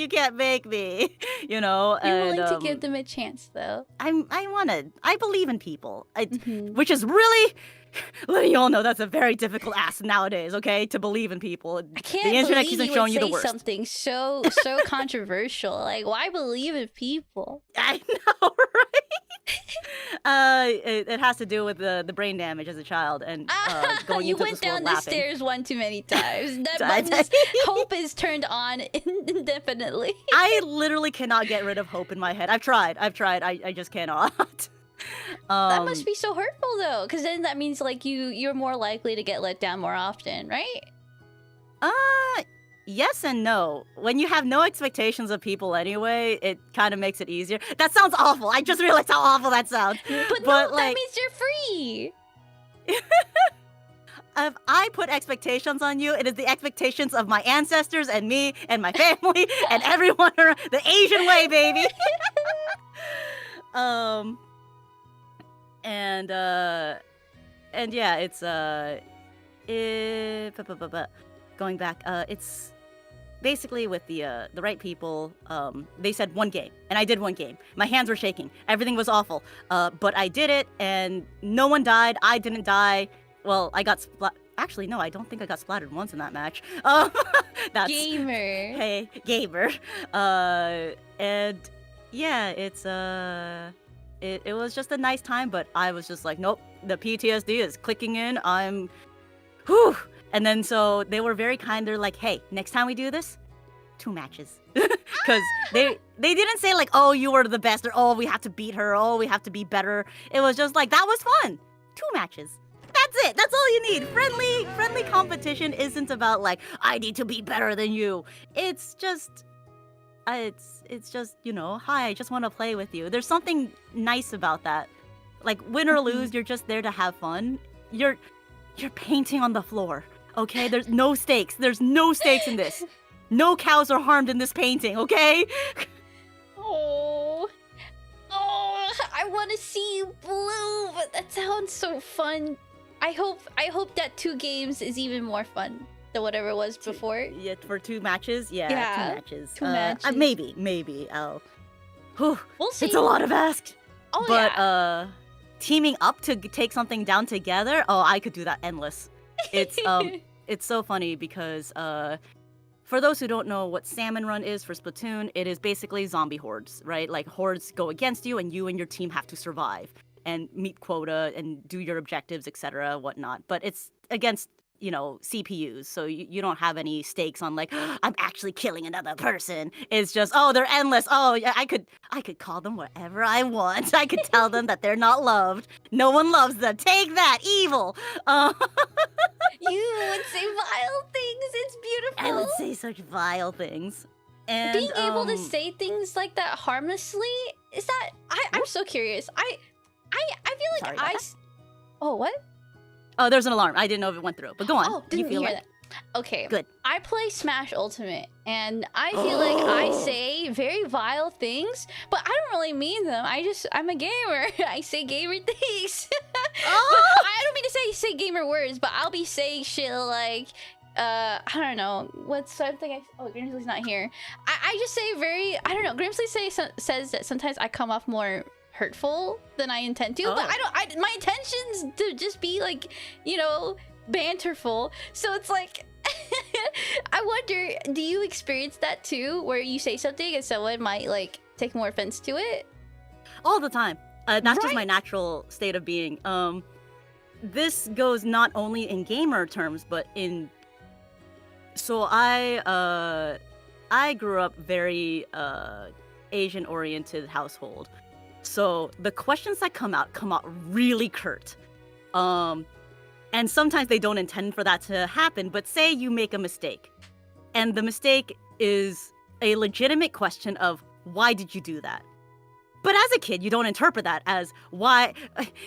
can't make me." You know. You're willing to give them a chance, though. I believe in people, which is really, letting you all know, that's a very difficult ask nowadays. Okay, to believe in people. I can't the internet believe keeps showing you the worst. Something so controversial. Like, why believe in people? I know, right? It has to do with the brain damage as a child and going you into went the school down the laughing. stairs one too many times. That button hope is turned on indefinitely. I literally cannot get rid of hope in my head. I've tried. I just cannot. That must be so hurtful, though, because then that means like you're more likely to get let down more often, right? Yes and no. When you have no expectations of people anyway, it kind of makes it easier. That sounds awful. I just realized how awful that sounds. But no, like, that means you're free. If I put expectations on you, it is the expectations of my ancestors and me and my family and everyone around. The Asian way, baby. And yeah, it's going back, it's basically with the right people. They said one game, and I did one game. My hands were shaking. Everything was awful. But I did it, and no one died. I didn't die. Well, I got actually, no, I don't think I got splattered once in that match. That's gamer. Hey, gamer. And yeah, it's it was just a nice time, but I was just like, nope, the PTSD is clicking in. Whew. And then so they were very kind. They're like, hey, next time we do this, 2 matches. Because they didn't say like, oh, you were the best, or oh, we have to beat her, oh, we have to be better. It was just like, that was fun. 2 matches. That's it. That's all you need. Friendly competition isn't about like, I need to be better than you. It's just you know, hi, I just want to play with you. There's something nice about that. Like, win or lose, you're just there to have fun. You're painting on the floor. Okay, there's no stakes. There's no stakes in this. No cows are harmed in this painting, okay? Oh, I want to see you bloom. That sounds so fun. I hope that 2 games is even more fun than whatever it was before. Yeah, for 2 matches? Yeah, 2 matches. 2 matches. Maybe I'll... Whew, we'll see. It's a lot of ask. Oh, but, yeah. Teaming up to take something down together, oh, I could do that endless. It's so funny because for those who don't know what Salmon Run is for Splatoon, it is basically zombie hordes, right? Like, hordes go against you and your team have to survive and meet quota and do your objectives, etc., whatnot. But it's against, you know, CPUs, so you don't have any stakes on like, I'm actually killing another person. It's just, oh, they're endless. Oh, yeah, I could call them whatever I want. I could tell them that they're not loved. No one loves them. Take that, evil. You would say vile things. It's beautiful. I would say such vile things. And being able to say things like that harmlessly, is that I'm so curious. I feel like Oh, what? Oh, there's an alarm. I didn't know if it went through. But go on. Oh, Do you feel hear like... that. Okay. Good. I play Smash Ultimate, and I feel like I say very vile things, but I don't really mean them. I'm a gamer. I say gamer things. But I don't mean to say gamer words, but I'll be saying shit like, I don't know. What's something Grimsley's not here. I just say very, I don't know. Grimsley says that sometimes I come off more hurtful than I intend to, but my intentions to just be like, you know, banterful. So it's like, I wonder, do you experience that too, where you say something and someone might like take more offense to it? All the time. That's just my natural state of being. This goes not only in gamer terms, but in... So I I grew up very Asian-oriented household. So the questions that come out really curt. And sometimes they don't intend for that to happen, but say you make a mistake. And the mistake is a legitimate question of, why did you do that? But as a kid, you don't interpret that as, why?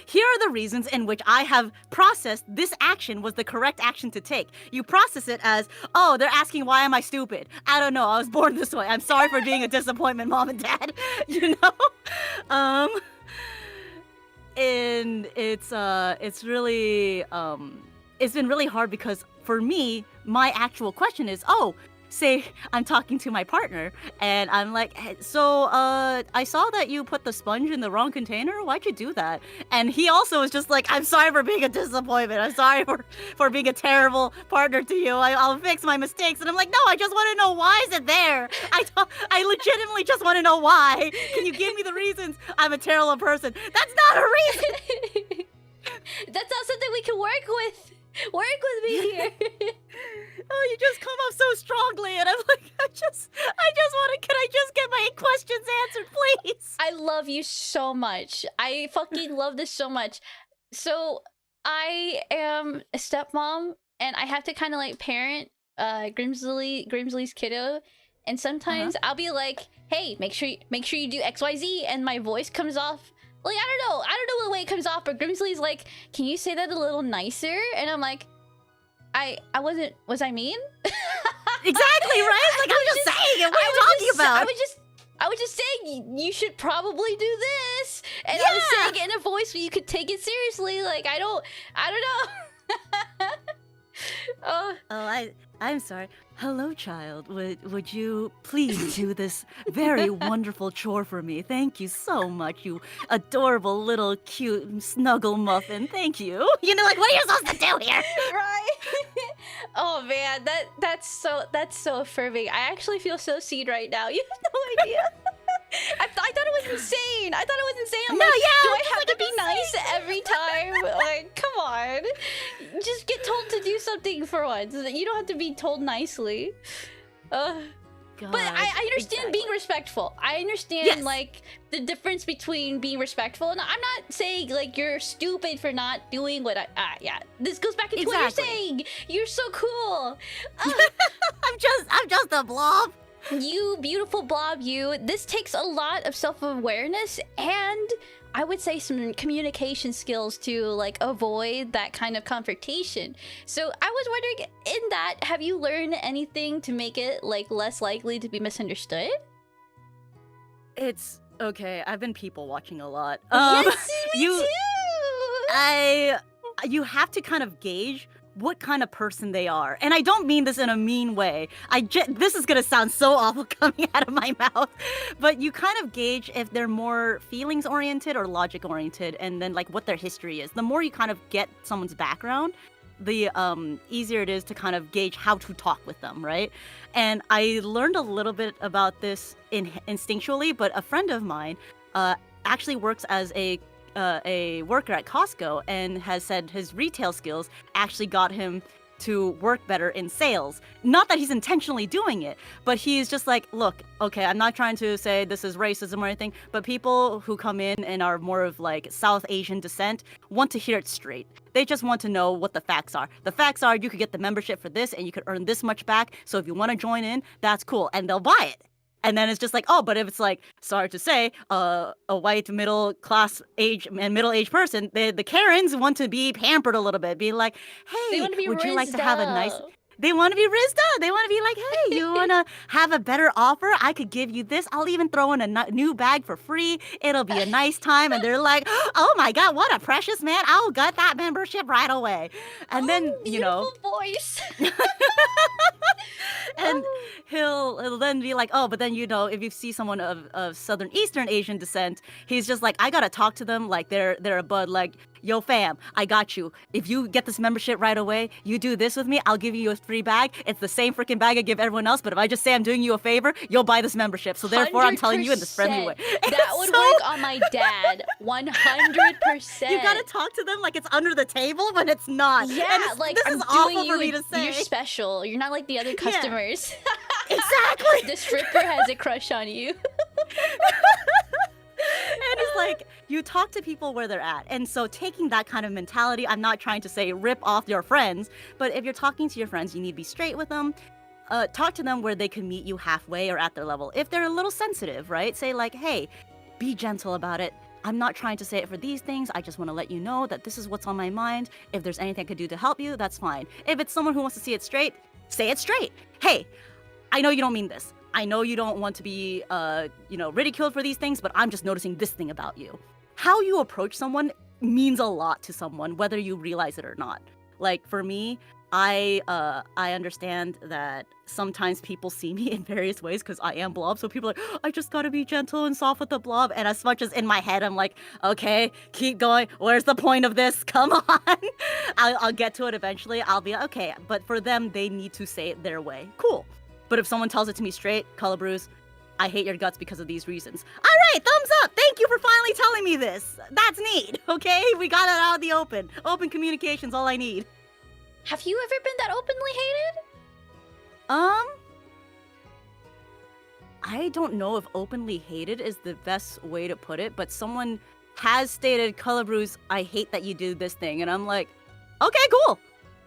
Here are the reasons in which I have processed this action was the correct action to take. You process it as, oh, they're asking, why am I stupid? I don't know, I was born this way. I'm sorry for being a disappointment, mom and dad. You know? And it's really, it's been really hard because for me, my actual question is, oh, say I'm talking to my partner and I'm like, hey, so I saw that you put the sponge in the wrong container. Why'd you do that? And he also is just like, I'm sorry for being a disappointment. I'm sorry for being a terrible partner to you. I'll fix my mistakes. And I'm like, no, I just want to know, why is it there? I legitimately just want to know why. Can you give me the reasons? I'm a terrible person. That's not a reason. That's not something we can work with. Work with me here. Oh, you just come up so strongly, and I'm like, I just want to, can I just get my questions answered, please? I love you so much. I fucking love this so much. So, I am a stepmom, and I have to kind of like parent Grimsley's kiddo, and sometimes I'll be like, hey, make sure you do XYZ, and my voice comes off. Like, I don't know the way it comes off, but Grimsley's like, can you say that a little nicer? And I'm like, was I mean? Exactly, right? Like, I'm just saying it. What are you talking about? I was just saying, you should probably do this. And I was saying it in a voice where you could take it seriously. Like, I don't know. I'm sorry. Hello, child. Would you please do this very wonderful chore for me? Thank you so much, you adorable little cute snuggle muffin. Thank you. You know, like, what are you supposed to do here? Right? Oh man, that's so affirming. I actually feel so seen right now. You have no idea. I thought it was insane. I'm No, like, yeah, do I have to be nice every time? Like, come on. Just get told to do something for once. You don't have to be told nicely. God, but I understand being respectful. I understand, like, the difference between being respectful. And I'm not saying, like, you're stupid for not doing what this goes back into what you're saying. You're so cool. I'm just a blob. You beautiful blob, you. This takes a lot of self-awareness and I would say some communication skills to like avoid that kind of confrontation. So I was wondering, in that, have you learned anything to make it like less likely to be misunderstood? It's okay. I've been people watching a lot. Yes, me too. You have to kind of gauge what kind of person they are. And I don't mean this in a mean way. This is gonna sound so awful coming out of my mouth, but you kind of gauge if they're more feelings oriented or logic oriented, and then like what their history is. The more you kind of get someone's background, the easier it is to kind of gauge how to talk with them, right? And I learned a little bit about this instinctually, but a friend of mine actually works as a worker at Costco and has said his retail skills actually got him to work better in sales. Not that he's intentionally doing it, but he's just like, look, okay, I'm not trying to say this is racism or anything, but people who come in and are more of like South Asian descent want to hear it straight. They just want to know what the facts are. The facts are you could get the membership for this and you could earn this much back. So if you want to join in, that's cool. And they'll buy it. And then it's just like, oh, but if it's like, sorry to say, a white middle-class age and middle-aged person, the Karens want to be pampered a little bit, be like, hey, would you like to have a nice... They want to be rizzed up. They want to be like, hey, you want to have a better offer? I could give you this. I'll even throw in a new bag for free. It'll be a nice time. And they're like, oh my God, what a precious man. I'll get that membership right away. And then, you know. Voice. And he'll then be like, oh, but then, you know, if you see someone of Southern Eastern Asian descent, he's just like, I got to talk to them like they're a bud. Like, yo, fam, I got you. If you get this membership right away, you do this with me, I'll give you a free bag. It's the same freaking bag I give everyone else, but if I just say I'm doing you a favor, you'll buy this membership. So therefore, I'm telling you in this friendly way. That would work on my dad, 100%. You gotta talk to them like it's under the table when it's not. Yeah, and like this I'm is doing awful for me to say. You're special. You're not like the other customers. Exactly. The stripper has a crush on you. And it's like, you talk to people where they're at. And so taking that kind of mentality, I'm not trying to say rip off your friends, but if you're talking to your friends, you need to be straight with them. Talk to them where they can meet you halfway or at their level. If they're a little sensitive, right? Say like, hey, be gentle about it. I'm not trying to say it for these things. I just want to let you know that this is what's on my mind. If there's anything I could do to help you, that's fine. If it's someone who wants to see it straight, say it straight. Hey, I know you don't mean this. I know you don't want to be, ridiculed for these things, but I'm just noticing this thing about you. How you approach someone means a lot to someone, whether you realize it or not. Like for me, I understand that sometimes people see me in various ways because I am blob. So people are like, I just gotta be gentle and soft with the blob. And as much as in my head, I'm like, okay, keep going. Where's the point of this? Come on. I'll get to it eventually. I'll be okay. But for them, they need to say it their way. Cool. But if someone tells it to me straight, Color Brews, I hate your guts because of these reasons. All right, thumbs up. Thank you for finally telling me this. That's neat. Okay, we got it out in the open. Open communication's all I need. Have you ever been that openly hated? I don't know if openly hated is the best way to put it, but someone has stated, Color Brews, I hate that you do this thing. And I'm like, okay, cool.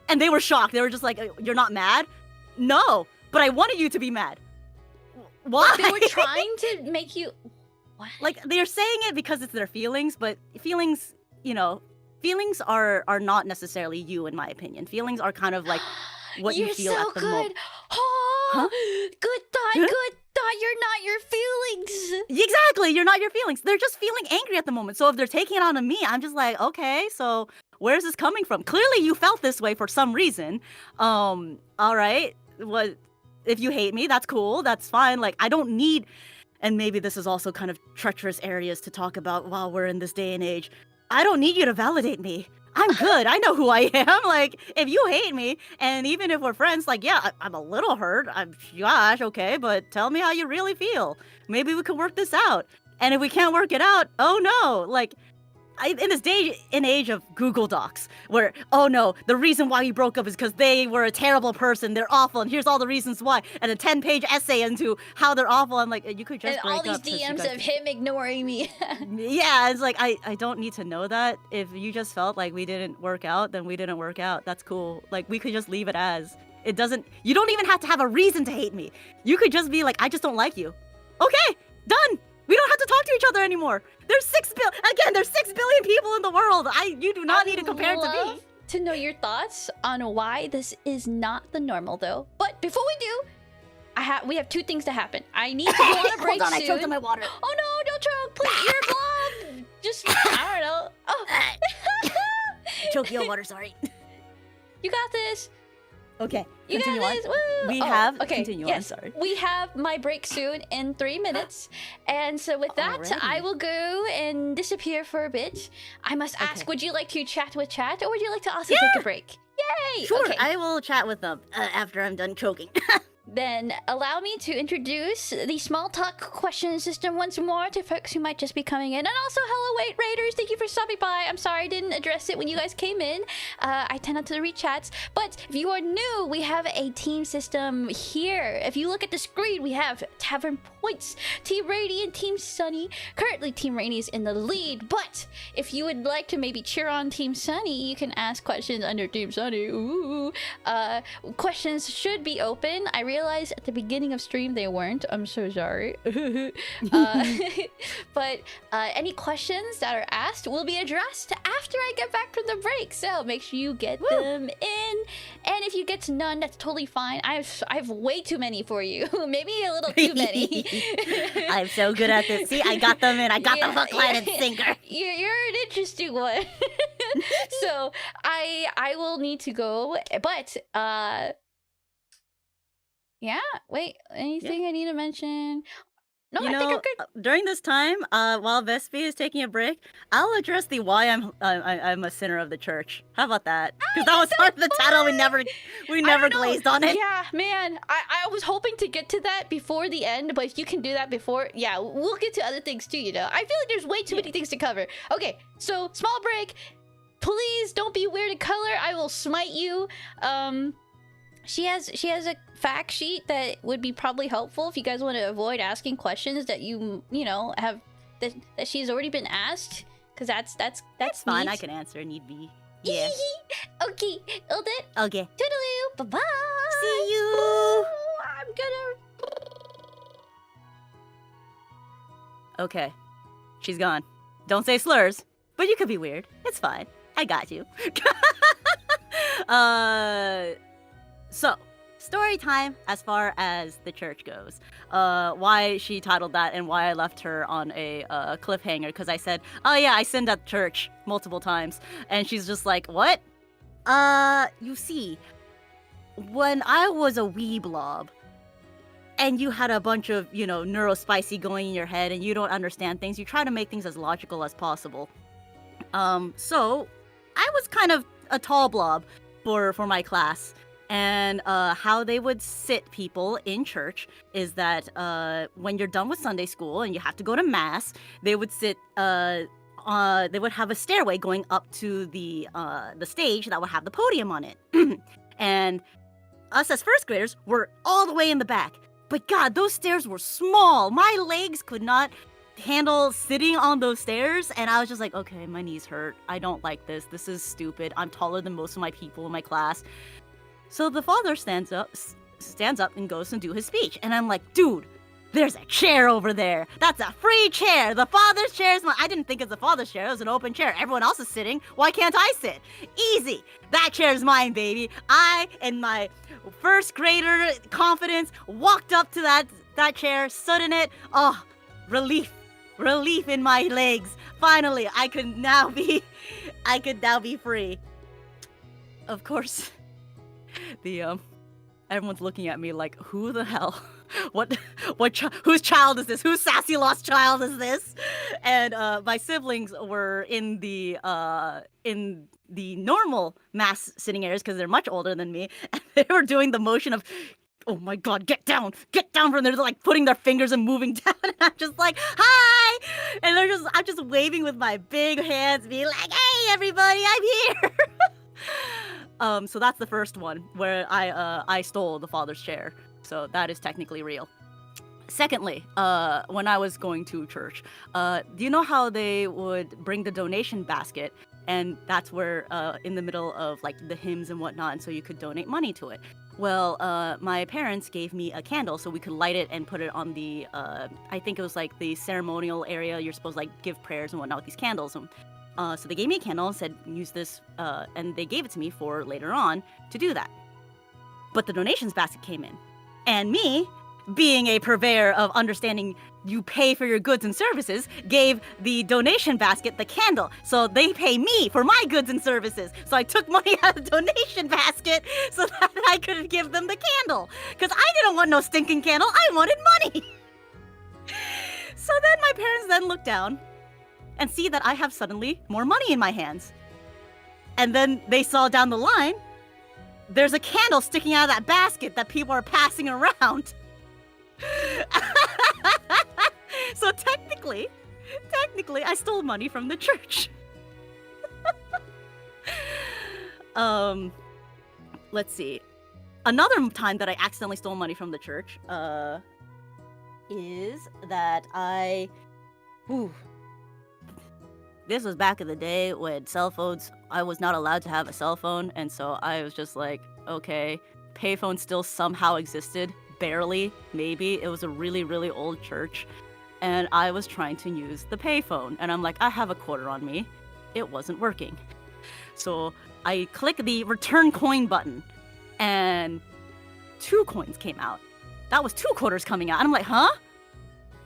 And they were shocked. They were just like, you're not mad? No, but I wanted you to be mad. Why? They were trying to make you... What? Like, they're saying it because it's their feelings, but feelings, feelings are not necessarily you, in my opinion. Feelings are kind of like what you feel so at the good. moment. Oh, Huh? Good thought, Huh? good thought. You're not your feelings. Exactly, you're not your feelings. They're just feeling angry at the moment. So if they're taking it on to me, I'm just like, okay, so where's this coming from? Clearly you felt this way for some reason. All right, what if you hate me? That's cool, that's fine. Like, I don't need, and maybe this is also kind of treacherous areas to talk about while we're in this day and age. I don't need you to validate me. I'm good. I know who I am. Like, if you hate me, and even if we're friends, like, yeah, I'm a little hurt. Gosh, okay, but tell me how you really feel. Maybe we can work this out. And if we can't work it out, oh no. Like, in this day and age of Google Docs, where, oh no, the reason why we broke up is because they were a terrible person, they're awful, and here's all the reasons why, and a 10-page essay into how they're awful. I'm like, you could just And break all these up 'cause you DMs guys- of him ignoring me. Yeah, it's like, I don't need to know that. If you just felt like we didn't work out, then we didn't work out. That's cool. Like, we could just leave it as. It doesn't, you don't even have to have a reason to hate me. You could just be like, I just don't like you. Okay, done. We don't have to talk to each other anymore. There's 6 billion people in the world. You do not need to compare it to me. To know your thoughts on why this is not the normal, though. But before we do, we have 2 things to happen. I need to go on a break Hold on, soon. I choked on my water. Oh no, don't choke, please. You're a blob. Just, I don't know. Oh, Choke your water, sorry. you got this. Okay, You continue got on. this. Woo. We Oh, have, okay. continue on, Yes. sorry. We have my break soon in 3 minutes. And so with that, Already? I will go and disappear for a bit. I must ask, Okay. would you like to chat with chat, or would you like to also take a break? Yay! Sure, Okay. I will chat with them after I'm done choking. Then allow me to introduce the SmolTalk question system once more to folks who might just be coming in. And also, hello, Raiders. Thank you for stopping by. I'm sorry I didn't address it when you guys came in. I tend not to read chats. But if you are new, we have a team system here. If you look at the screen, we have Tavern Points, Team Rainy, and Team Sunny. Currently, Team Rainy is in the lead. But if you would like to maybe cheer on Team Sunny, you can ask questions under Team Sunny. Ooh. Questions should be open. I realized at the beginning of stream they weren't. I'm so sorry. But any questions that are asked will be addressed after I get back from the break. So make sure you get them in. And if you get to none, that's totally fine. I have way too many for you. Maybe a little too many. I'm so good at this. See, I got them in. I got the hook, line, and sinker. You're an interesting one. So I will need to go. But yeah, wait, anything I need to mention? No, I think I'm good. During this time, while Vespy is taking a break, I'll address the why I'm a sinner of the church. How about that? Because that was part of the title. We never I don't know. glazed on it. Yeah, man. I was hoping to get to that before the end, but if you can do that before, yeah, we'll get to other things too, you know. I feel like there's way too many things to cover. Okay, so small break. Please don't be weird in color. I will smite you. She has a fact sheet that would be probably helpful if you guys want to avoid asking questions that you know have that she's already been asked, because that's Fine, neat. I can answer need be. Yeah. Okay, hold it. Okay. Toodaloo. Bye bye. See you. I'm gonna. Okay. She's gone. Don't say slurs, but you could be weird. It's fine. I got you. So, story time as far as the church goes. Why she titled that and why I left her on a cliffhanger, because I said, oh yeah, I sinned at church multiple times. And she's just like, what? You see, when I was a wee blob, and you had a bunch of, neurospicy going in your head and you don't understand things, you try to make things as logical as possible. So I was kind of a tall blob for my class. And how they would sit people in church is that when you're done with Sunday school and you have to go to mass, they would sit. They would have a stairway going up to the stage that would have the podium on it. And us as first graders were all the way in the back. But God, those stairs were small. My legs could not handle sitting on those stairs, and I was just like, okay, my knees hurt. I don't like this. This is stupid. I'm taller than most of my people in my class. So the father stands up and goes and do his speech. And I'm like, dude, there's a chair over there. That's a free chair. The father's chair is mine. I didn't think it's the father's chair. It was an open chair. Everyone else is sitting. Why can't I sit? Easy. That chair's mine, baby. I, in my first grader confidence, walked up to that chair, stood in it. Oh, relief. Relief in my legs. Finally, I could now be free. Of course, everyone's looking at me like, who the hell? Whose child is this? Whose sassy lost child is this? And my siblings were in the normal mass sitting areas because they're much older than me, and they were doing the motion of, oh my God, get down from there. They're like putting their fingers and moving down. And I'm just like, hi. And I'm just waving with my big hands, being like, hey, everybody, I'm here. So that's the first one where I stole the father's chair. So that is technically real. Secondly, when I was going to church, do you know how they would bring the donation basket? And that's where, in the middle of like the hymns and whatnot, and so you could donate money to it. Well, my parents gave me a candle so we could light it and put it on the, I think it was like the ceremonial area. You're supposed to like give prayers and whatnot with these candles. And, so they gave me a candle and said, use this, and they gave it to me for later on to do that. But the donations basket came in. And me, being a purveyor of understanding you pay for your goods and services, gave the donation basket the candle. So they pay me for my goods and services. So I took money out of the donation basket so that I could give them the candle. Because I didn't want no stinking candle. I wanted money. So then my parents then look down and see that I have suddenly more money in my hands. And then they saw down the line, there's a candle sticking out of that basket that people are passing around. So technically, I stole money from the church. Let's see. Another time that I accidentally stole money from the church, is that this was back in the day when cell phones, I was not allowed to have a cell phone, and so I was just like, okay, payphone still somehow existed. Barely, maybe. It was a really, really old church. And I was trying to use the payphone. And I'm like, I have a quarter on me. It wasn't working. So I click the return coin button. And 2 coins came out. That was 2 quarters coming out. And I'm like, huh?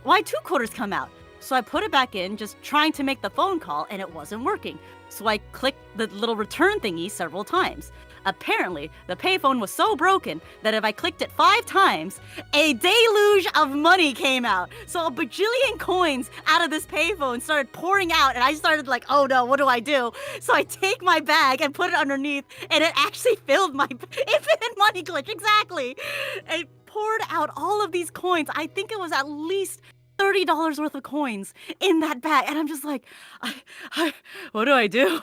Why 2 quarters come out? So I put it back in, just trying to make the phone call, and it wasn't working. So I clicked the little return thingy several times. Apparently, the payphone was so broken that if I clicked it 5 times, a deluge of money came out. So a bajillion coins out of this payphone started pouring out, and I started like, oh no, what do I do? So I take my bag and put it underneath, and it actually filled my infinite money glitch, exactly. It poured out all of these coins. I think it was at least $30 worth of coins in that bag. And I'm just like, what do I do?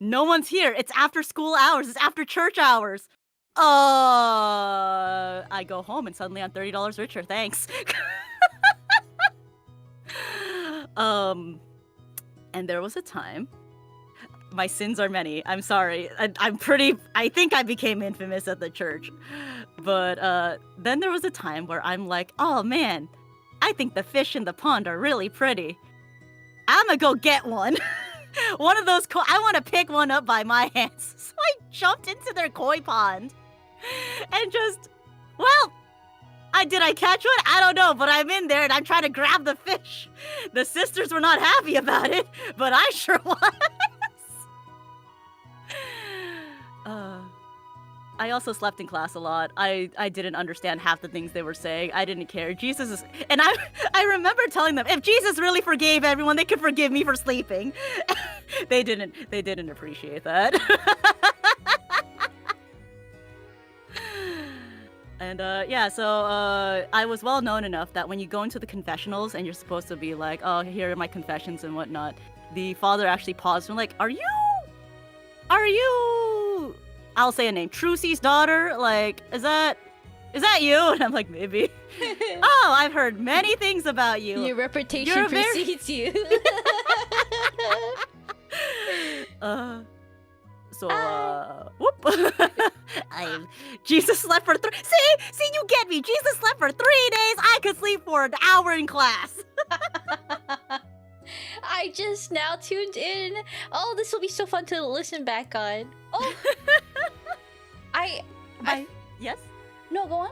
No one's here. It's after school hours. It's after church hours. I go home and suddenly I'm $30 richer. Thanks. And there was a time. My sins are many. I'm sorry. I think I became infamous at the church. But then there was a time where I'm like, oh man, I think the fish in the pond are really pretty. I'm gonna go get one. One of those, I want to pick one up by my hands. So I jumped into their koi pond and just, well, did I catch one? I don't know, but I'm in there and I'm trying to grab the fish. The sisters were not happy about it, but I sure was. I also slept in class a lot. I didn't understand half the things they were saying. I didn't care. Jesus is, and I remember telling them, if Jesus really forgave everyone, they could forgive me for sleeping. They didn't appreciate that. And yeah, so I was well known enough that when you go into the confessionals and you're supposed to be like, oh, here are my confessions and whatnot, the father actually paused and like, are you, I'll say a name, Trucy's daughter? Like, is that you? And I'm like, maybe. Oh, I've heard many things about you. Your reputation precedes you. Whoop. Jesus slept for See, you get me. Jesus slept for 3 days. I could sleep for an hour in class. I just now tuned in. Oh, this will be so fun to listen back on. Oh, Yes? No, go on.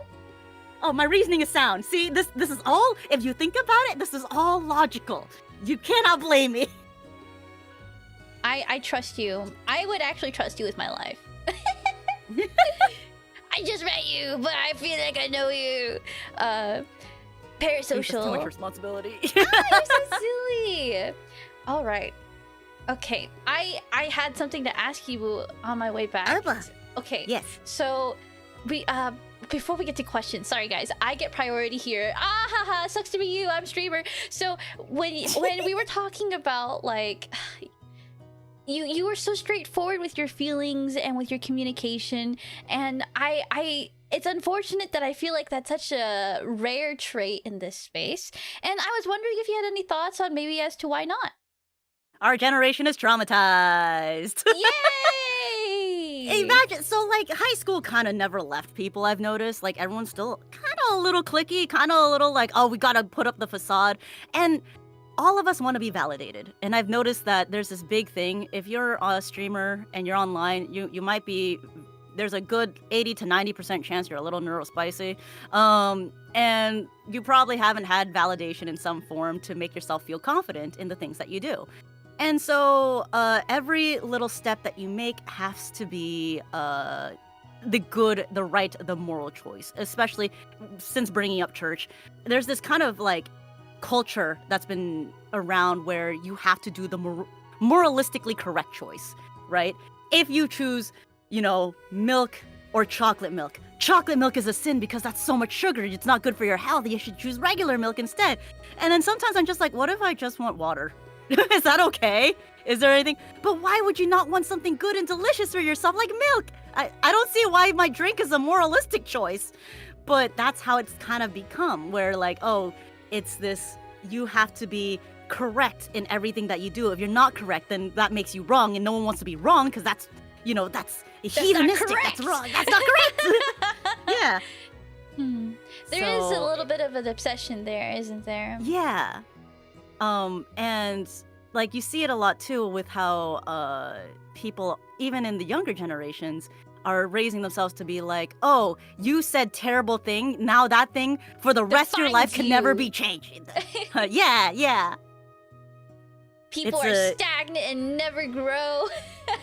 Oh, my reasoning is sound. See, this is all, if you think about it, this is all logical. You cannot blame me. I trust you. I would actually trust you with my life. I just met you, but I feel like I know you. Parasocial. Too much responsibility. You're so silly. All right. Okay. I had something to ask you on my way back. Okay. Yes. So we before we get to questions, sorry guys, I get priority here. Ah haha, sucks to be you. I'm streamer. So when we were talking about like you were so straightforward with your feelings and with your communication, and I it's unfortunate that I feel like that's such a rare trait in this space. And I was wondering if you had any thoughts on maybe as to why not. Our generation is traumatized. Yay! Imagine, so like high school kind of never left people, I've noticed. Like everyone's still kind of a little cliquey, kind of a little like, oh, we gotta put up the facade. And all of us want to be validated. And I've noticed that there's this big thing. If you're a streamer and you're online, you might be, there's a good 80 to 90% chance you're a little neurospicy. And you probably haven't had validation in some form to make yourself feel confident in the things that you do. And so every little step that you make has to be the good, the right, the moral choice, especially since bringing up church. There's this kind of like culture that's been around where you have to do the moralistically correct choice, right? If you choose, you know, milk or chocolate milk is a sin because that's so much sugar. It's not good for your health. You should choose regular milk instead. And then sometimes I'm just like, what if I just want water? Is that okay? Is there anything? But why would you not want something good and delicious for yourself like milk? I don't see why my drink is a moralistic choice. But that's how it's kind of become, where like, oh, it's this, you have to be correct in everything that you do. If you're not correct, then that makes you wrong, and no one wants to be wrong because that's, you know, that's heathenistic. That's wrong. That's not correct. Yeah. There is a little bit of an obsession there, isn't there? Yeah. And like you see it a lot too with how people, even in the younger generations, are raising themselves to be like, oh, you said terrible thing, now that thing for the rest of your life can never be changed. Yeah. People are stagnant and never grow.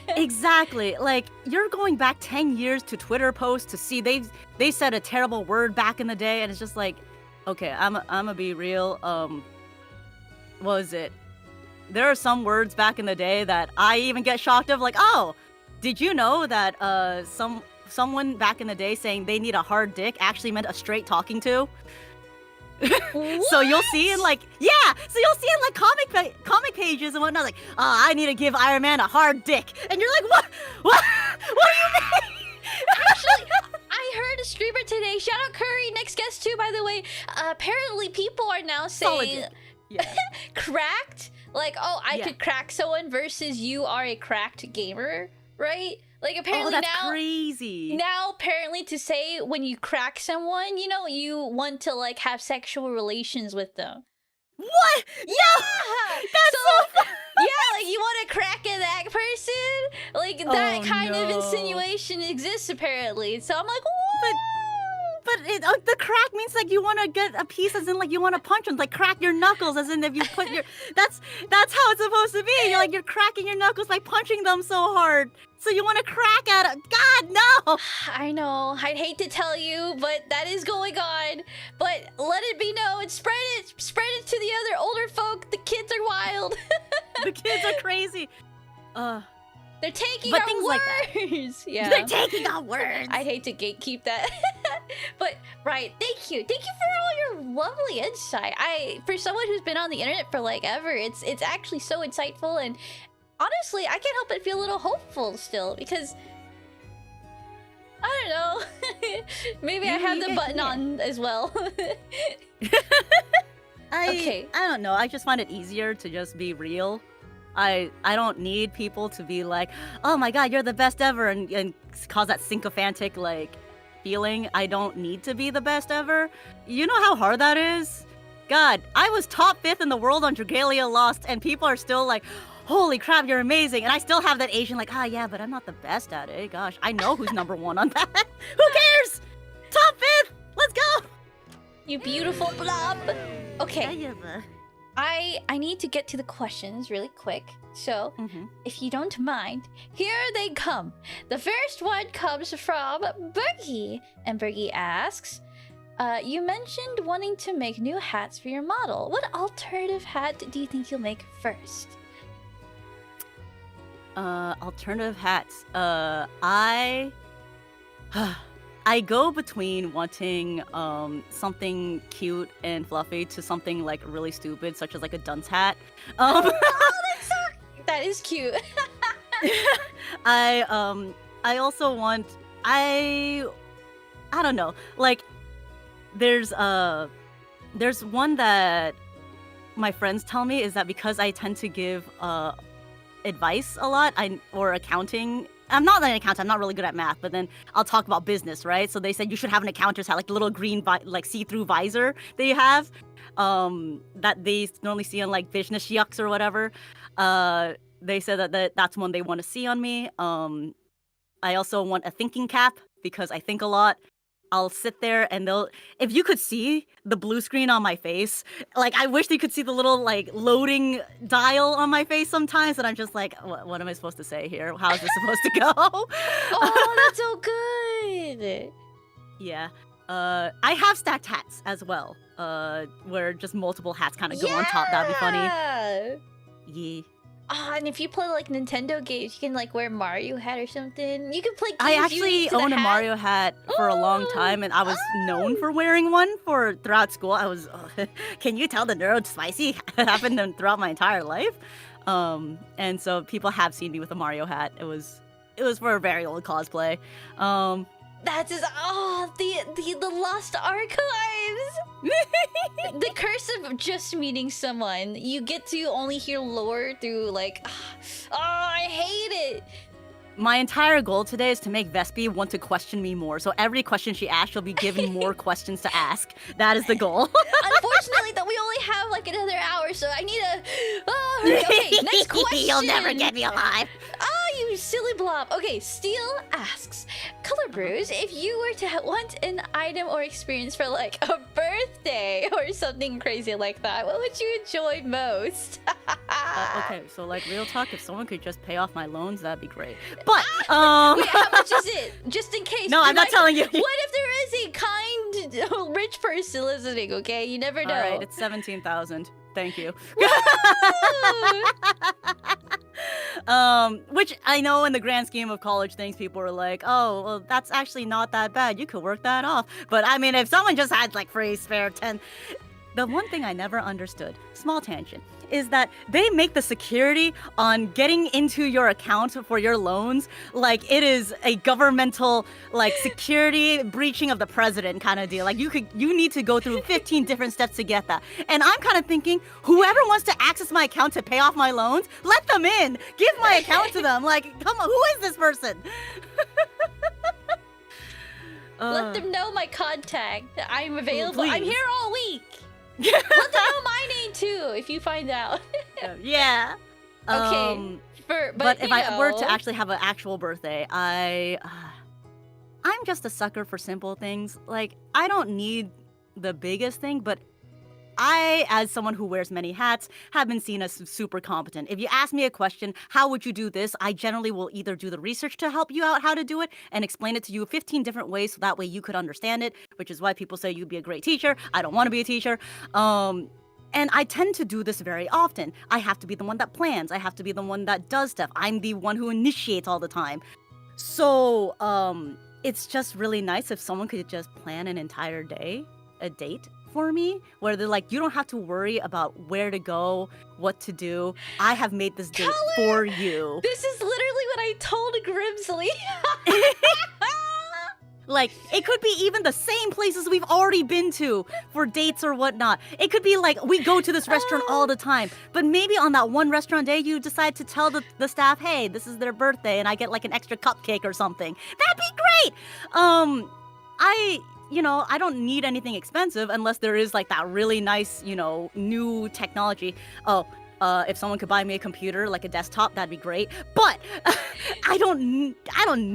Exactly. Like, you're going back 10 years to Twitter posts to see they said a terrible word back in the day, and it's just like, okay, I'm gonna be real. What was it? There are some words back in the day that I even get shocked of, like, oh, did you know that someone back in the day saying they need a hard dick actually meant a straight talking to? So you'll see in like, comic pages and whatnot, like, I need to give Iron Man a hard dick, and you're like, what do you mean? Actually, the streamer today. Shout out Curry, next guest too, by the way. Apparently, people are now saying cracked. Like, oh, I could crack someone versus you are a cracked gamer, right? Like, apparently that's now, crazy. Now, apparently, to say when you crack someone, you know, you want to like have sexual relations with them. What? Yeah, that's so fun. yeah, like you want to crack at that person, like that kind of insinuation exists apparently. So I'm like, what? But the crack means like you want to get a piece, as in like you want to punch them, like crack your knuckles, as in if you put your that's how it's supposed to be. You're like you're cracking your knuckles by punching them so hard. So you want to crack at it? God no! I know. I'd hate to tell you, but that is going on. But let it be known. Spread it to the other older folk. The kids are wild. The kids are crazy. They're taking but our things words. like that. Yeah. They're taking our words. I hate to gatekeep that. But right, thank you for all your lovely insight. For someone who's been on the internet for like ever, it's actually so insightful, and honestly, I can't help but feel a little hopeful still, because I don't know. Maybe I have the button on as well. I don't know. I just find it easier to just be real. I don't need people to be like, oh my god, you're the best ever, and cause that sycophantic like feeling. I don't need to be the best ever. You know how hard that is? God, I was top 5th in the world on Dragalia Lost, and people are still like, holy crap, you're amazing. And I still have that Asian like, yeah, but I'm not the best at it. Gosh, I know who's number 1 on that. Who cares? Top 5th! Let's go! You beautiful blob. Okay. I need to get to the questions really quick. So, if you don't mind, here they come. The first one comes from Bergie. And Bergie asks, you mentioned wanting to make new hats for your model. What alternative hat do you think you'll make first? Alternative hats. I go between wanting something cute and fluffy to something like really stupid, such as like a dunce hat. That is cute. I also want I don't know, like there's one that my friends tell me is that because I tend to give advice a lot, or accounting. I'm not an accountant, I'm not really good at math, but then I'll talk about business, right? So they said you should have an accountant hat, like the little green like see-through visor that you have, that they normally see on like business yucks or whatever. They said that's one they want to see on me. I also want a thinking cap because I think a lot. I'll sit there and if you could see the blue screen on my face, like I wish they could see the little like loading dial on my face sometimes, and I'm just like, what am I supposed to say here? How is this supposed to go? Oh, that's so good. Yeah. I have stacked hats as well, where just multiple hats kind of go on top. That'd be funny. Yeah. Oh, and if you play like Nintendo games, you can like wear Mario hat or something. You can play games. I actually own a Mario hat for a long time, and I was known for wearing one throughout school. I was, can you tell the nerd spicy happened throughout my entire life? And so people have seen me with a Mario hat. It was for a very old cosplay. That is the lost archives. The curse of just meeting someone. You get to only hear lore through like, I hate it. My entire goal today is to make Vespy want to question me more. So every question she asks, she'll be given more questions to ask. That is the goal. Unfortunately, that we only have like another hour, so I need a. Okay, next question. You'll never get me alive. Oh, you silly blob. Okay, Steel asks, Color Brews, if you were to want an item or experience for like a birthday or something crazy like that, what would you enjoy most? Okay, so like real talk, if someone could just pay off my loans, that'd be great. But wait, how much is it? Just in case. No, I'm not telling you. What if there is a kind, rich person listening? Okay, you never know. All right, it's 17,000. Thank you. Which I know in the grand scheme of college things, people are like, oh, well, that's actually not that bad. You could work that off. But I mean, if someone just had like free spare 10, The one thing I never understood, small tangent, is that they make the security on getting into your account for your loans like it is a governmental like security breaching of the president kind of deal. Like you need to go through 15 different steps to get that. And I'm kind of thinking, whoever wants to access my account to pay off my loans, let them in. Give my account to them. Like, come on, who is this person? Let them know my contact. I'm available. Please. I'm here all week. Let them know my name too if you find out. Yeah. Okay. But if I were to know. actually have an actual birthday, I'm just a sucker for simple things. Like, I don't need the biggest thing, but I, as someone who wears many hats, have been seen as super competent. If you ask me a question, how would you do this? I generally will either do the research to help you out how to do it and explain it to you 15 different ways so that way you could understand it, which is why people say you'd be a great teacher. I don't want to be a teacher. And I tend to do this very often. I have to be the one that plans. I have to be the one that does stuff. I'm the one who initiates all the time. So, it's just really nice if someone could just plan an entire day, a date for me, where they're like, you don't have to worry about where to go, what to do. I have made this date for you. This is literally what I told Grimsley. Like, it could be even the same places we've already been to for dates or whatnot. It could be like, we go to this restaurant all the time, but maybe on that one restaurant day, you decide to tell the staff, hey, this is their birthday, and I get like an extra cupcake or something. That'd be great! I don't need anything expensive unless there is like that really nice, new technology. If someone could buy me a computer, like a desktop, that'd be great. But I don't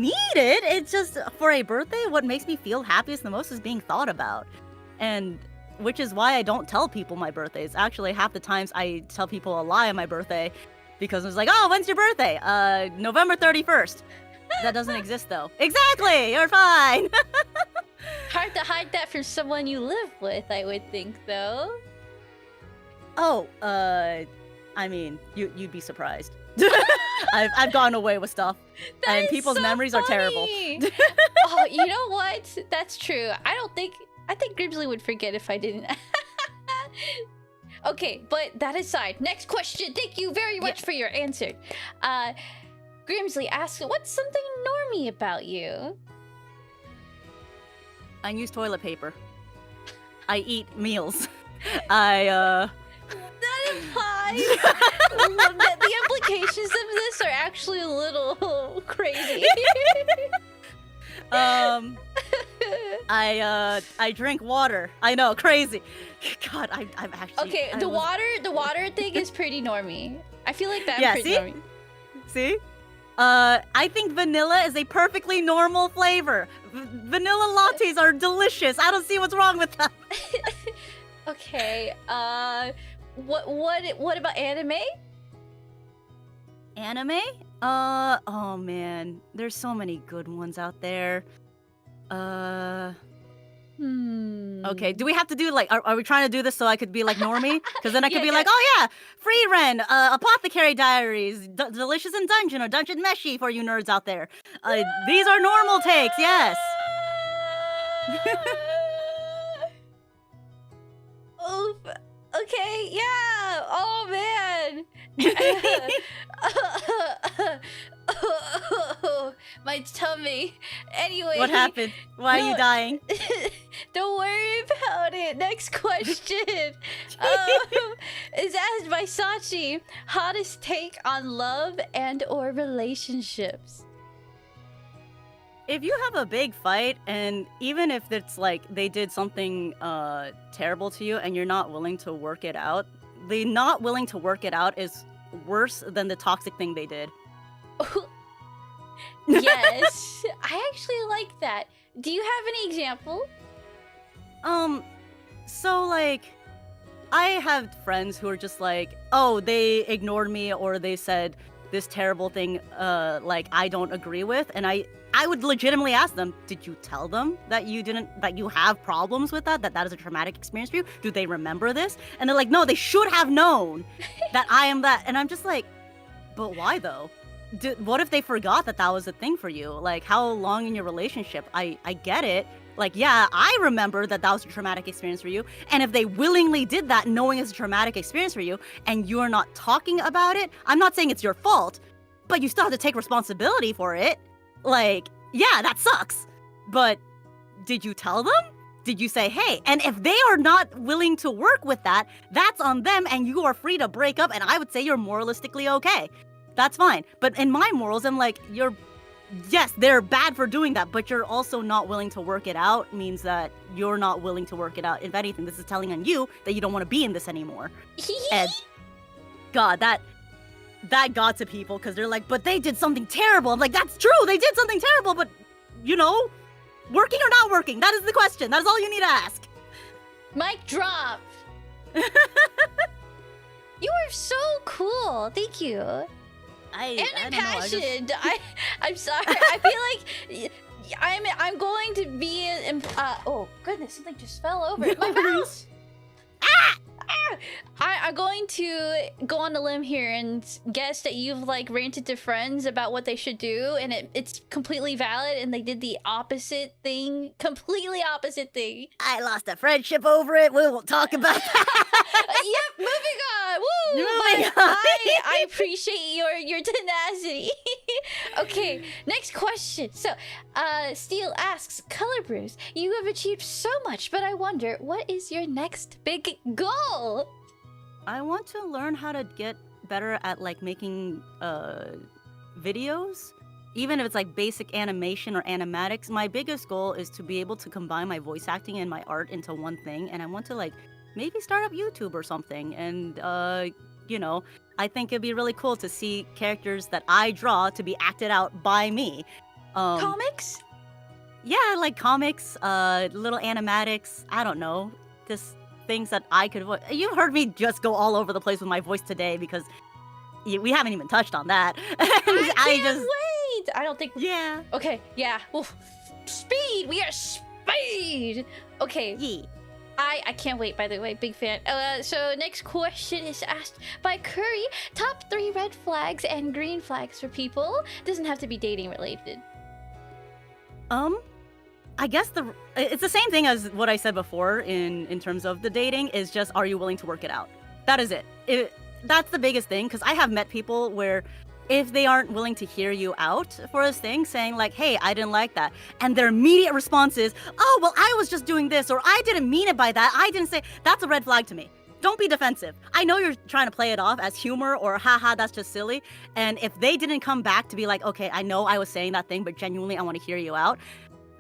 need it. It's just for a birthday, what makes me feel happiest the most is being thought about. And which is why I don't tell people my birthdays. Actually, half the times I tell people a lie on my birthday because it's like, oh, when's your birthday? November 31st. That doesn't exist though. Exactly, you're fine. Hard to hide that from someone you live with, I would think, though. I mean, you'd be surprised. I've gone away with stuff, and people's so memories are terrible. Oh, you know what? That's true. I think Grimsley would forget if I didn't. Okay, but that aside, next question. Thank you very much for your answer. Grimsley asks, what's something normie about you? I use toilet paper. I eat meals. That implies the implications of this are actually a little crazy. I drink water. I know, crazy. God, I'm actually Okay, the water thing is pretty normie. I feel like that's pretty normie. See? I think vanilla is a perfectly normal flavor. Vanilla lattes are delicious. I don't see what's wrong with them. Okay, what about anime? Anime? Oh man, there's so many good ones out there. Okay, do we have to do like, are we trying to do this so I could be like normie? Because then I could be like, oh yeah, Free Ren, Apothecary Diaries, Delicious in Dungeon, or Dungeon Meshi for you nerds out there. These are normal takes, yes. Oh, okay, yeah. Oh man. My tummy. Anyway. What happened? Why are you dying? Don't worry about it. Next question. Is asked by Sachi. Hottest take on love and or relationships? If you have a big fight, and even if it's like they did something terrible to you and you're not willing to work it out, the not willing to work it out is worse than the toxic thing they did. Yes, I actually like that. Do you have any example? So like, I have friends who are just like, oh, they ignored me or they said this terrible thing, like I don't agree with, and I would legitimately ask them, did you tell them that you have problems with that is a traumatic experience for you? Do they remember this? And they're like, no, they should have known that I am that. And I'm just like, but why though? What if they forgot that was a thing for you? Like, how long in your relationship? I get it. Like, yeah, I remember that was a traumatic experience for you. And if they willingly did that, knowing it's a traumatic experience for you, and you're not talking about it, I'm not saying it's your fault, but you still have to take responsibility for it. Like, yeah, that sucks. But did you tell them? Did you say, hey? And if they are not willing to work with that, that's on them, and you are free to break up, and I would say you're moralistically okay. That's fine. But in my morals, I'm like, yes, they're bad for doing that, but you're also not willing to work it out means that you're not willing to work it out. If anything, this is telling on you that you don't want to be in this anymore. And God, that got to people because they're like, but they did something terrible. I'm like, that's true, they did something terrible, but you know, working or not working, that is the question. That is all you need to ask. Mic drop. You are so cool. Thank you. And impassioned. I'm sorry. I feel like I'm going to be. Oh goodness! Something just fell over. My mouse. I'm going to go on a limb here and guess that you've like ranted to friends about what they should do, and it's completely valid, and they did the opposite thing, completely opposite thing. I lost a friendship over it. We won't talk about that. Yep, moving on. Woo! I appreciate your tenacity. Okay, next question. So, Steel asks, Color Brews, you have achieved so much, but I wonder, what is your next big goal? I want to learn how to get better at like making videos. Even if it's like basic animation or animatics, my biggest goal is to be able to combine my voice acting and my art into one thing, and I want to like maybe start up YouTube or something. And you know, I think it'd be really cool to see characters that I draw to be acted out by me. Comics? Yeah, like comics, little animatics, I don't know, just things that I could you heard me just go all over the place with my voice today because we haven't even touched on that. I can't wait! I don't think... Yeah. Okay, yeah. Oof. Speed! We are speed! Okay. Yeah. I can't wait, by the way. Big fan. So next question is asked by Curry. Top 3 red flags and green flags for people. Doesn't have to be dating related. I guess it's the same thing as what I said before in terms of the dating is just, are you willing to work it out? That is it. That's the biggest thing, because I have met people where if they aren't willing to hear you out for this thing, saying like, hey, I didn't like that, and their immediate response is, oh, well, I was just doing this, or I didn't mean it by that, I didn't say, that's a red flag to me. Don't be defensive. I know you're trying to play it off as humor or haha, that's just silly. And if they didn't come back to be like, okay, I know I was saying that thing, but genuinely I want to hear you out,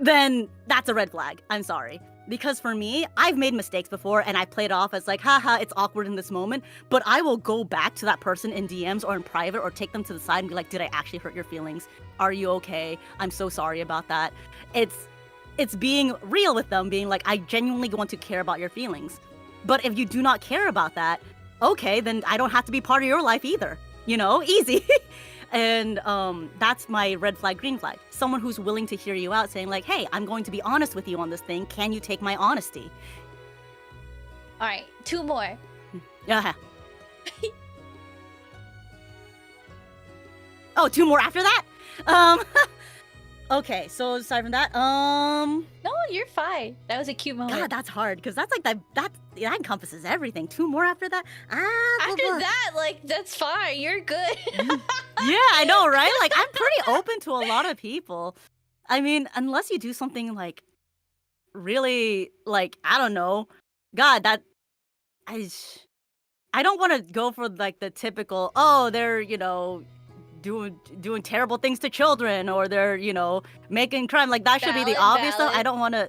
then that's a red flag. I'm sorry. Because for me, I've made mistakes before and I played it off as like, haha, it's awkward in this moment, but I will go back to that person in DMs or in private or take them to the side and be like, did I actually hurt your feelings? Are you okay? I'm so sorry about that. It's being real with them, being like, I genuinely want to care about your feelings. But if you do not care about that, okay, then I don't have to be part of your life either. You know, easy. And that's my red flag, green flag. Someone who's willing to hear you out, saying like, hey, I'm going to be honest with you on this thing. Can you take my honesty? All right, 2 more. Yeah. Oh, 2 more after that? Okay, so aside from that, No, you're fine. That was a cute moment. God, that's hard, because that's like that encompasses everything. 2 more after that? After that, like, that's fine. You're good. Yeah, I know, right? Like, I'm pretty open to a lot of people. I mean, unless you do something like really, like, I don't know. God, that I don't want to go for like the typical, oh, they're, you know, doing terrible things to children, or they're, you know, making crime. Like, that should be the obvious stuff. I don't want to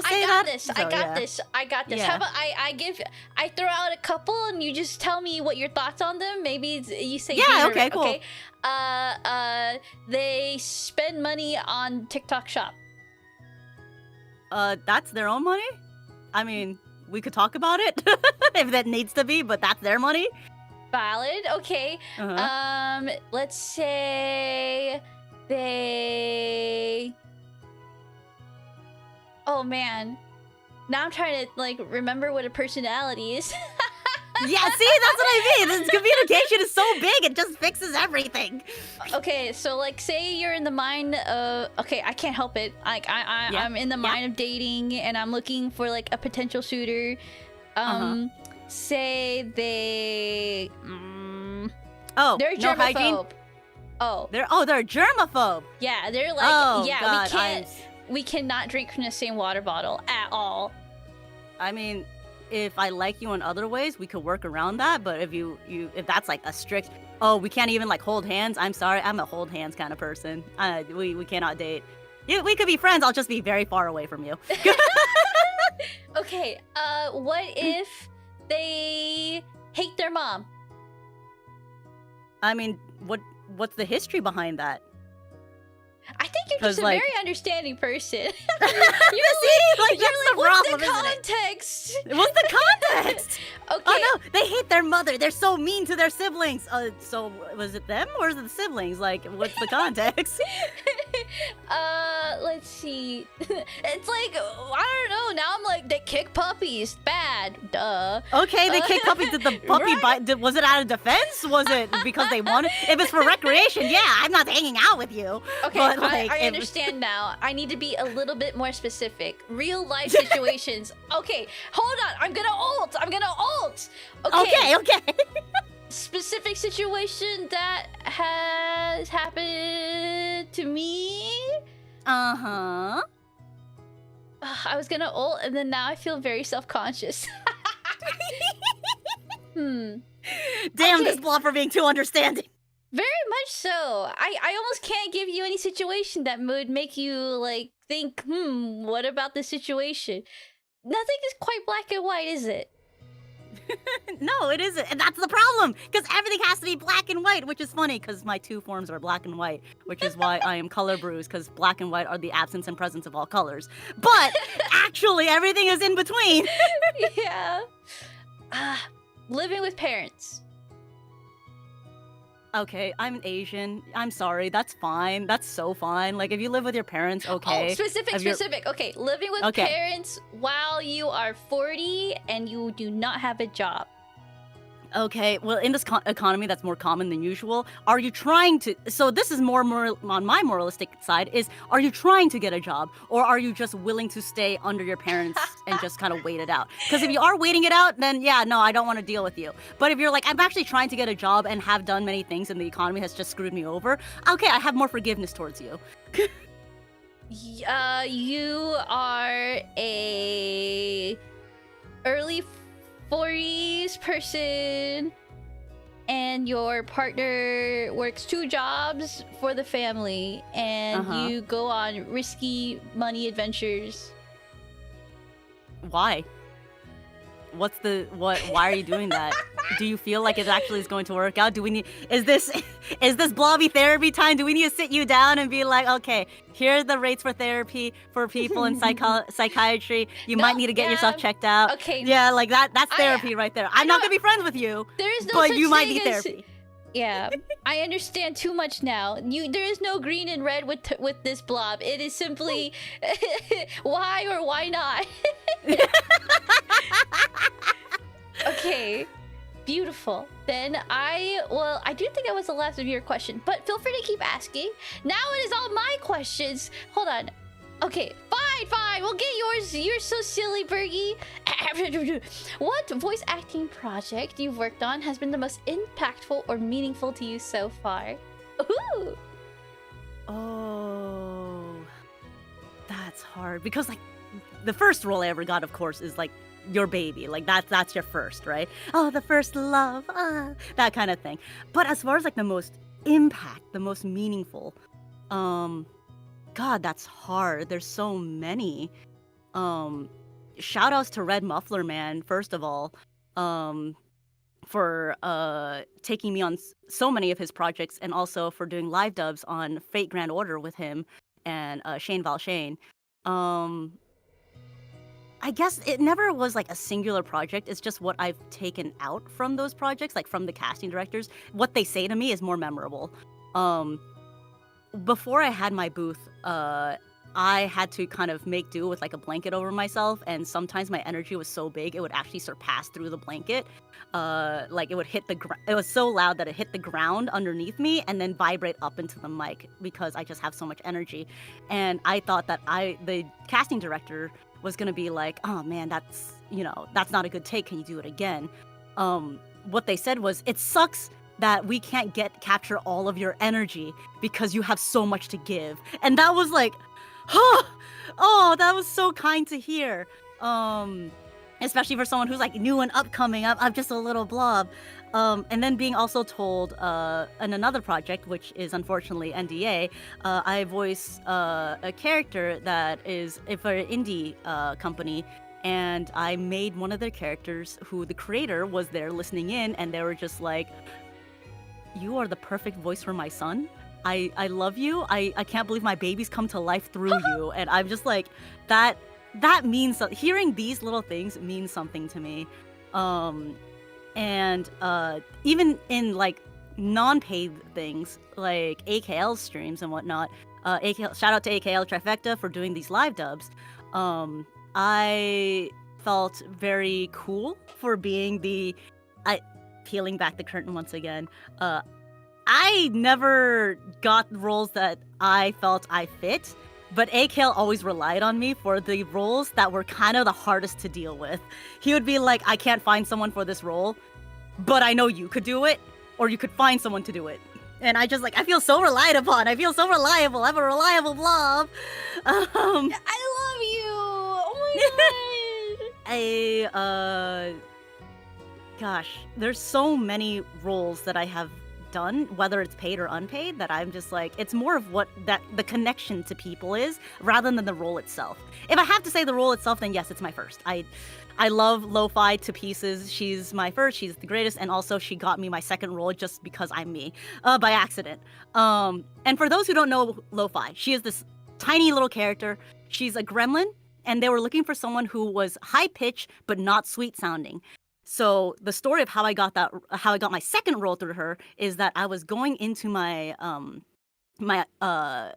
say that. I got this. Yeah. How about I throw out a couple and you just tell me what your thoughts on them. Maybe you say okay, cool. Okay. They spend money on TikTok Shop. That's their own money? I mean, we could talk about it if that needs to be, but that's their money. Valid. Okay. Let's say they... Oh man, now I'm trying to like remember what a personality is. Yeah, see, that's what I mean. This communication is so big, it just fixes everything. Okay, so like, say you're in the mind of. Okay, I can't help it. Like, Yeah. I'm in the mind of dating, and I'm looking for like a potential suitor. Say they. Oh, They're no hygiene. germaphobe. Oh, They're germaphobe. yeah, they're like, Oh, yeah, God, we cannot drink from the same water bottle at all. I mean, if I like you in other ways, we could work around that. But if if that's like a strict, oh, we can't even like hold hands. I'm sorry, I'm a hold hands kind of person. We cannot date. Yeah, we could be friends. I'll just be very far away from you. Okay, what if they hate their mom? I mean, what's the history behind that? I think you're just a like- very understanding person. See, like You're that's like, the what's problem, the isn't it? context? What's the context? Okay. Oh no, they hate their mother. They're so mean to their siblings. So was it them or is it the siblings? Like, what's the context? Let's see. It's like, I don't know. Now I'm like, they kick puppies. Bad. Duh. Okay, they kicked puppy. Did the puppy Right. bite? Was it out of defense? Was it because they wanted? If it's for recreation, yeah, I'm not hanging out with you. Okay, But, like, I if- understand now. I need to be a little bit more specific. Real life situations. Okay, hold on. I'm gonna ult. Okay. Okay. Specific situation that has happened to me. Uh-huh. I was gonna ult, and then now I feel very self-conscious. Damn, Okay. this blob for being too understanding. Very much so. I almost can't give you any situation that would make you like think, what about the situation? Nothing is quite black and white, is it? No, it isn't. And that's the problem. Because everything has to be black and white, which is funny because my two forms are black and white, which is why I am color bruised, because black and white are the absence and presence of all colors. But actually, everything is in between. Yeah. Living with parents. Okay, I'm an Asian. I'm sorry. That's fine. That's so fine. Like, if you live with your parents, okay. Oh, specific. Okay, living with Okay. parents while you are 40 and you do not have a job. Okay, well, in this economy that's more common than usual, are you trying to... So this is more on my moralistic side, is are you trying to get a job? Or are you just willing to stay under your parents and just kind of wait it out? Because if you are waiting it out, then yeah, no, I don't want to deal with you. But if you're like, I'm actually trying to get a job and have done many things and the economy has just screwed me over, okay, I have more forgiveness towards you. You are a early 40s person and your partner works 2 jobs for the family and you go on risky money adventures. Why? Why are you doing that? Do you feel like it actually is going to work out? Do we need, is this blobby therapy time? Do we need to sit you down and be like, okay, here are the rates for therapy for people in psychiatry. You might need to get yourself checked out. Okay. Yeah, like that's therapy right there. I'm not gonna be friends with you, There is no but such you might thing need as- therapy. Yeah, I understand too much now. There is no green and red with this blob. It is simply why or why not. Okay, beautiful. Then I do think that was the last of your question, but feel free to keep asking. Now it is all my questions. Hold on. Okay, fine. We'll get yours. You're so silly, Bergie. What voice acting project you've worked on has been the most impactful or meaningful to you so far? Ooh. Oh, that's hard because like the first role I ever got, of course, is like your baby. Like that's your first, right? Oh, the first love, that kind of thing. But as far as like the most impact, the most meaningful, God, that's hard. There's so many. Shout outs to Red Muffler Man, first of all, for taking me on so many of his projects, and also for doing live dubs on Fate Grand Order with him and Shane Valshane. I guess it never was like a singular project. It's just what I've taken out from those projects, like from the casting directors. What they say to me is more memorable. Before I had my booth, I had to kind of make do with like a blanket over myself, and sometimes my energy was so big it would actually surpass through the blanket. Like it would hit the ground. It was so loud that it hit the ground underneath me and then vibrate up into the mic because I just have so much energy. And I thought that the casting director was gonna be like, oh man, that's not a good take. Can you do it again? What they said was, it sucks that we can't capture all of your energy because you have so much to give. And that was like, oh, that was so kind to hear. Especially for someone who's like new and upcoming. I'm just a little blob. And then being also told in another project, which is unfortunately NDA, I voice a character that is for an indie company. And I made one of their characters who the creator was there listening in, and they were just like, you are the perfect voice for my son. I love you. I can't believe my baby's come to life through you. And I'm just like, that means hearing these little things means something to me. And even in like non-paid things like AKL streams and whatnot, shout out to AKL Trifecta for doing these live dubs. I felt very cool for being peeling back the curtain once again. I never got roles that I felt I fit, but AKL always relied on me for the roles that were kind of the hardest to deal with. He would be like, I can't find someone for this role, but I know you could do it, or you could find someone to do it. And I just like, I feel so relied upon. I feel so reliable. I'm a reliable blob. I love you. Oh my god. Gosh, there's so many roles that I have done, whether it's paid or unpaid, that I'm just like, it's more of what that the connection to people is rather than the role itself. If I have to say the role itself, then yes, it's my first. I love Lo-Fi to pieces. She's my first, she's the greatest, and also she got me my second role just because I'm me, by accident. And for those who don't know Lo-Fi, she is this tiny little character. She's a gremlin, and they were looking for someone who was high pitched but not sweet sounding. So the story of how I got my second role through her is that I was going into my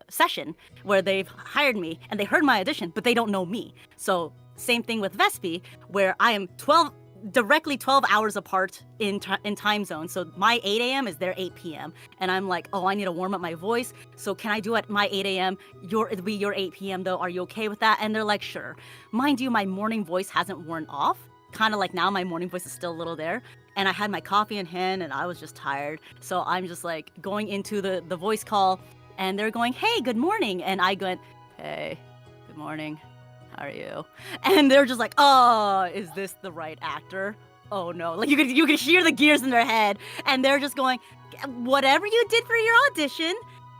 session where they've hired me, and they heard my audition, but they don't know me. So same thing with Vespy, where I am directly 12 hours apart in time zone. So my 8 a.m. is their 8 p.m. And I'm like, oh, I need to warm up my voice. So can I do it my 8 a.m.? It'll be your 8 p.m. though. Are you okay with that? And they're like, sure. Mind you, my morning voice hasn't worn off. Kind of like now my morning voice is still a little there. And I had my coffee in hand and I was just tired. So I'm just like going into the voice call, and they're going, hey, good morning. And I went, hey, good morning. How are you? And they're just like, oh, is this the right actor? Oh no. Like you could hear the gears in their head, and they're just going, whatever you did for your audition,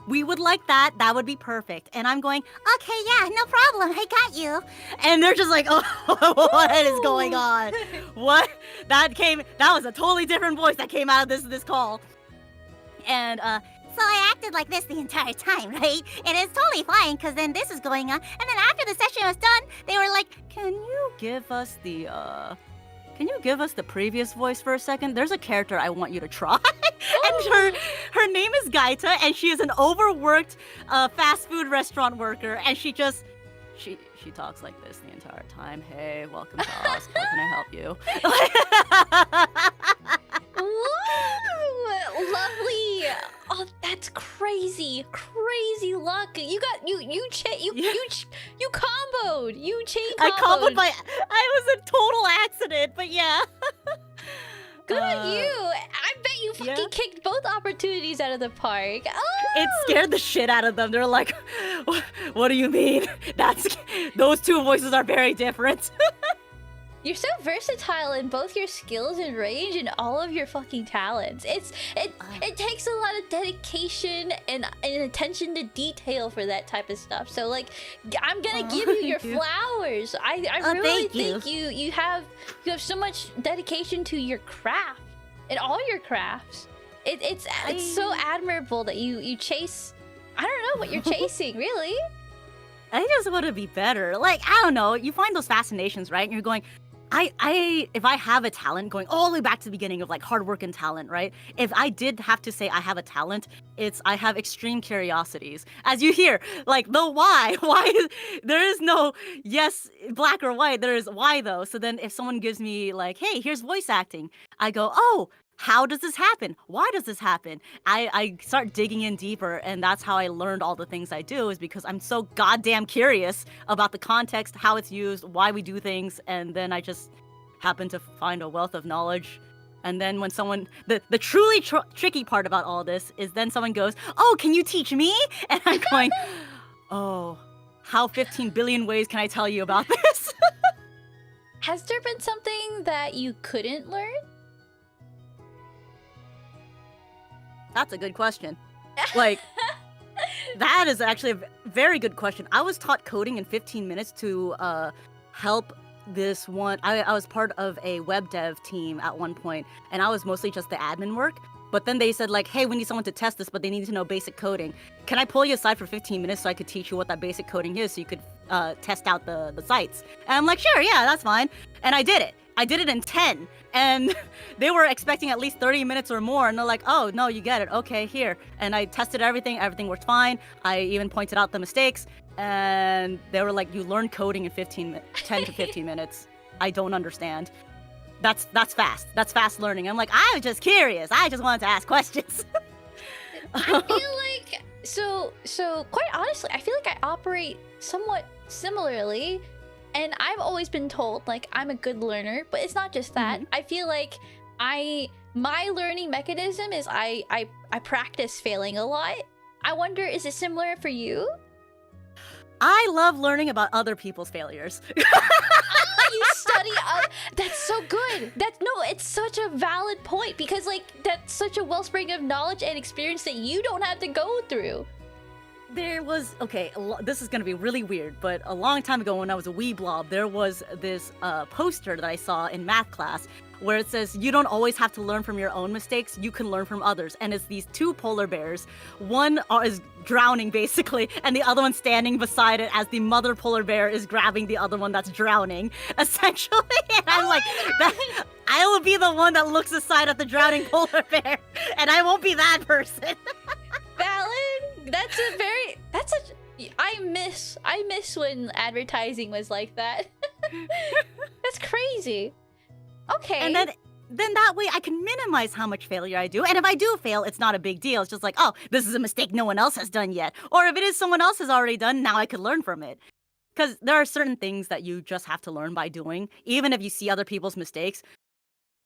we would like that. That would be perfect. And I'm going, okay, yeah, no problem. I got you. And they're just like, oh, what is going on? What? That was a totally different voice that came out of this call. And so I acted like this the entire time, right? And it's totally fine, because then this is going on. And then after the session was done, they were like, can you give us the previous voice for a second? There's a character I want you to try. And her name is Gaita, and she is an overworked fast food restaurant worker, and she talks like this the entire time. Hey, welcome to us. How can I help you? Whoa, lovely. Oh, that's crazy luck. You comboed. You chain comboed. I comboed I was a total accident, but yeah. Good on you. I bet you fucking kicked both opportunities out of the park. Oh! It scared the shit out of them. They're like, what do you mean? Those two voices are very different. You're so versatile in both your skills and range and all of your fucking talents. It takes a lot of dedication and attention to detail for that type of stuff. So like, I'm gonna give you your flowers. I really think you have so much dedication to your craft and all your crafts. It's so admirable that you chase. I don't know what you're chasing, really. I just want to be better. Like, I don't know. You find those fascinations, right? And you're going, if I have a talent, going all the way back to the beginning of like hard work and talent, right? If I did have to say I have a talent, it's I have extreme curiosities. As you hear, like the why, there is no yes, black or white. There is why though. So then if someone gives me like, hey, here's voice acting, I go, oh, how does this happen? Why does this happen? I start digging in deeper, and that's how I learned all the things I do, is because I'm so goddamn curious about the context, how it's used, why we do things, and then I just happen to find a wealth of knowledge. And then when someone, the truly tricky part about all this is then someone goes, oh, can you teach me? And I'm going, oh, how 15 billion ways can I tell you about this? Has there been something that you couldn't learn? That's a good question. Like, that is actually a very good question. I was taught coding in 15 minutes to help this one. I was part of a web dev team at one point, and I was mostly just the admin work. But then they said like, hey, we need someone to test this, but they need to know basic coding. Can I pull you aside for 15 minutes so I could teach you what that basic coding is so you could test out the sites? And I'm like, sure, yeah, that's fine. And I did it. I did it in 10, and they were expecting at least 30 minutes or more, and they're like, oh, no, you get it. Okay, here. And I tested everything worked fine. I even pointed out the mistakes, and they were like, you learned coding in 10 to 15 minutes. I don't understand. That's fast. That's fast learning. I'm like, I was just curious. I just wanted to ask questions. I feel like, so quite honestly, I feel like I operate somewhat similarly. And I've always been told, like, I'm a good learner, but it's not just that. I feel like my learning mechanism is I practice failing a lot. I wonder, is it similar for you? I love learning about other people's failures. You study that's so good. It's such a valid point, because like that's such a wellspring of knowledge and experience that you don't have to go through. There was, okay, this is gonna be really weird, but a long time ago when I was a wee blob, there was this poster that I saw in math class where it says, you don't always have to learn from your own mistakes, you can learn from others. And it's these two polar bears. One is drowning, basically, and the other one standing beside it as the mother polar bear is grabbing the other one that's drowning, essentially. And I'm like, I will be the one that looks aside at the drowning polar bear, and I won't be that person. Valid. I miss when advertising was like that. That's crazy. Okay. And then that way I can minimize how much failure I do. And if I do fail, it's not a big deal. It's just like, oh, this is a mistake no one else has done yet. Or if it is someone else has already done, now I could learn from it. Because there are certain things that you just have to learn by doing. Even if you see other people's mistakes,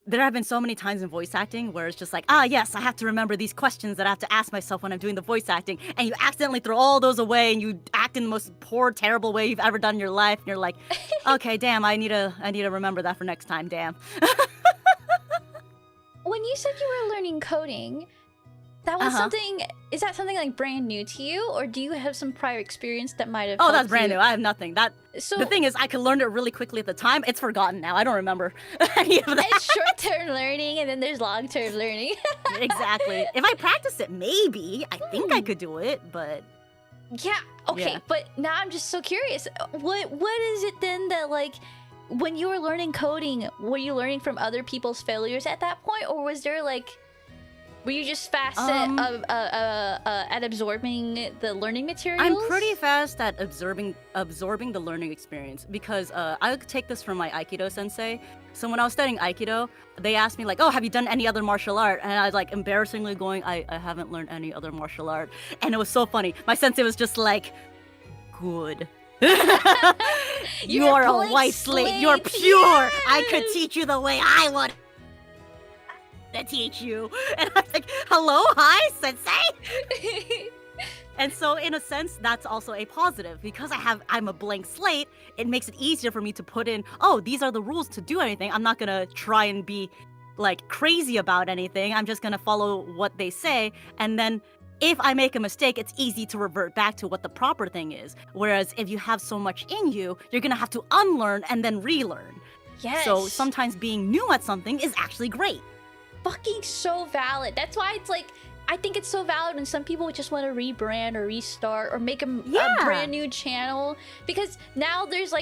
there have been so many times in voice acting where it's just like, yes, I have to remember these questions that I have to ask myself when I'm doing the voice acting, and you accidentally throw all those away and you act in the most poor, terrible way you've ever done in your life, and you're like, okay, damn, I need to remember that for next time, damn. When you said you were learning coding, that was something, is that something like brand new to you, or do you have some prior experience that might have that's brand new. I have nothing. The thing is, I could learn it really quickly at the time. It's forgotten now. I don't remember any of that. It's short-term learning, and then there's long-term learning. Exactly. If I practice it, maybe. I think I could do it, but... Yeah, okay, Yeah. But now I'm just so curious. What is it then that, like, when you were learning coding, were you learning from other people's failures at that point, or was there, like... Were you just fast at absorbing the learning materials? I'm pretty fast at absorbing the learning experience, because I take this from my Aikido sensei. So when I was studying Aikido, they asked me like, oh, have you done any other martial art? And I was like embarrassingly going, I haven't learned any other martial art. And it was so funny. My sensei was just like, good. You are a white slate. You're pure. Yes! I could teach you the way I would to teach you. And I was like, hello, hi, sensei. And so in a sense, that's also a positive, because I'm a blank slate. It makes it easier for me to put in, oh, these are the rules to do anything. I'm not gonna try and be like crazy about anything. I'm just gonna follow what they say. And then if I make a mistake, it's easy to revert back to what the proper thing is. Whereas if you have so much in you, you're gonna have to unlearn and then relearn. Yes. So sometimes being new at something is actually great. Fucking so valid. That's why it's like, I think it's so valid when some people just want to rebrand or restart or make a Yeah. brand new channel, because now there's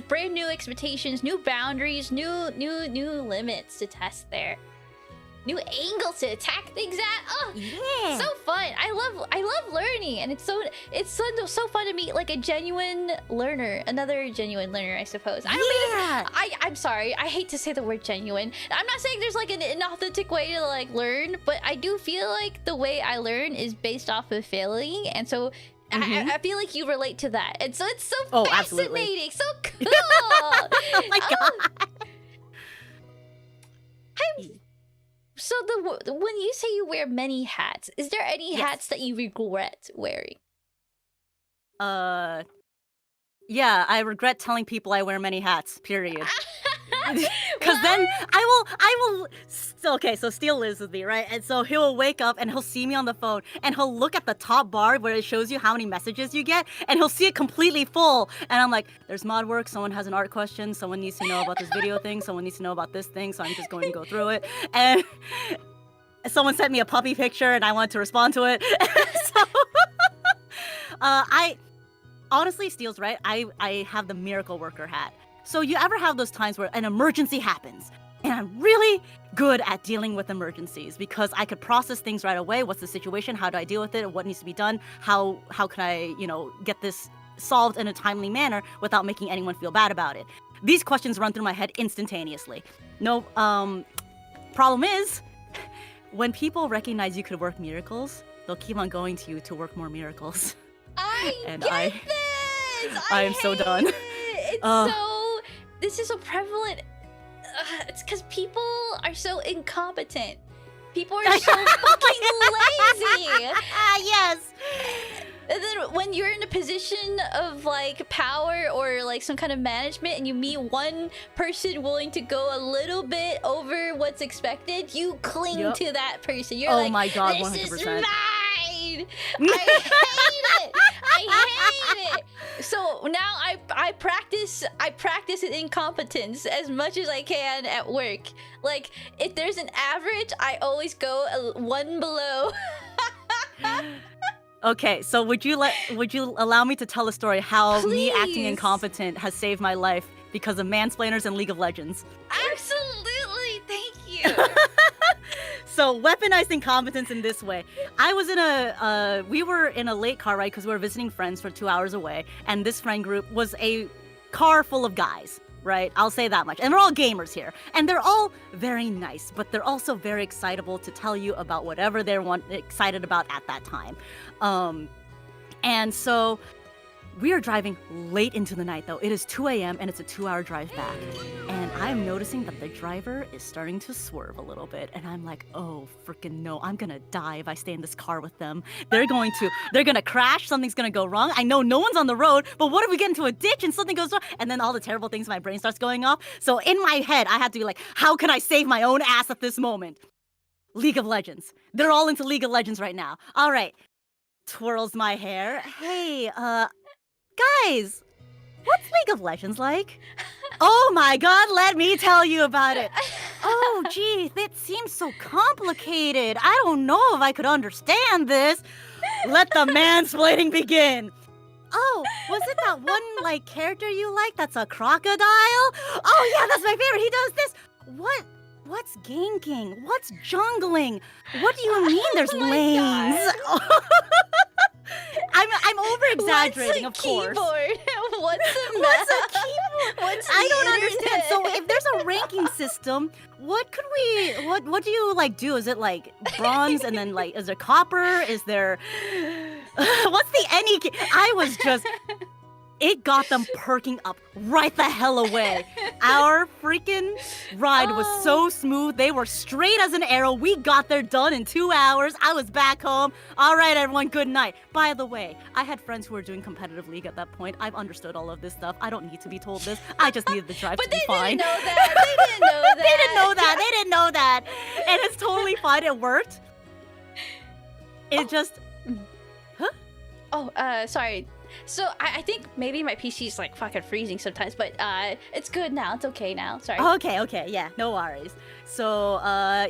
brand new expectations, new boundaries, new limits to test there, new angles to attack things at. Oh, Yeah. so fun. I love learning, and it's so fun to meet like a genuine learner, another genuine learner, I suppose. I'm sorry, I hate to say the word genuine. I'm not saying there's like an inauthentic way to like learn, but I do feel like the way I learn is based off of failing, and so I feel like you relate to that, and so it's so fascinating, absolutely. so cool. Oh my god. So when you say you wear many hats, is there any hats that you regret wearing? Yeah, I regret telling people I wear many hats, period. Because then I will. Okay, so Steel lives with me, right? And so he'll wake up and he'll see me on the phone and he'll look at the top bar where it shows you how many messages you get, and he'll see it completely full. And I'm like, there's mod work, someone has an art question, someone needs to know about this video thing, someone needs to know about this thing, so I'm just going to go through it. And someone sent me a puppy picture and I wanted to respond to it. So honestly, Steel's right. I have the miracle worker hat. So you ever have those times where an emergency happens? And I'm really good at dealing with emergencies because I could process things right away. What's the situation? How do I deal with it? What needs to be done? How can I, get this solved in a timely manner without making anyone feel bad about it? These questions run through my head instantaneously. No, problem is, when people recognize you could work miracles, they'll keep on going to you to work more miracles. I am so done. This is so prevalent. It's because people are so incompetent. People are so fucking lazy. Yes. And then when you're in a position of like power or like some kind of management, and you meet one person willing to go a little bit over what's expected, you cling to that person. You're like, my god, this 100%. is mine. I hate it. So now I practice incompetence as much as I can at work. Like if there's an average, I always go one below. Okay, so would you allow me to tell a story how me acting Please. incompetent has saved my life because of mansplainers and League of Legends? Absolutely, thank you. So weaponized incompetence in this way. We were in a late car ride because we were visiting friends for 2 hours away, and this friend group was a car full of guys, right? I'll say that much. And they're all gamers here. And they're all very nice, but they're also very excitable to tell you about whatever they're excited about at that time. And so we are driving late into the night though. It is 2 a.m. and it's a 2-hour drive back. And I'm noticing that the driver is starting to swerve a little bit. And I'm like, oh, freaking no, I'm gonna die if I stay in this car with them. They're gonna crash, something's gonna go wrong. I know no one's on the road, but what if we get into a ditch and something goes wrong? And then all the terrible things in my brain starts going off. So in my head, I have to be like, how can I save my own ass at this moment? League of Legends. They're all into League of Legends right now. All right. Twirls my hair. Hey, guys, what's League of Legends like? Oh my god, let me tell you about it. Oh, gee, it seems so complicated. I don't know if I could understand this. Let the mansplaining begin. Oh, was it that one, character you like that's a crocodile? Oh yeah, that's my favorite. He does this. What's ganking? What's jungling? What do you mean there's lanes? I'm over exaggerating, of course. Keyboard? What's a keyboard? What's I don't the understand. internet? So if there's a ranking system, what do you do? Is it bronze and then is there copper? Is there what's the any? I was just. It got them perking up right the hell away. Our freaking ride was so smooth. They were straight as an arrow. We got there done in 2 hours. I was back home. All right, everyone, good night. By the way, I had friends who were doing competitive League at that point. I've understood all of this stuff. I don't need to be told this. I just needed the drive to be fine. But they didn't know that. They didn't know that. They didn't know that. They didn't know that. And it's totally fine. It worked. It just... Sorry. So I think maybe my PC's like fucking freezing sometimes, but it's good now. It's okay now. Sorry. Okay, yeah, no worries. So,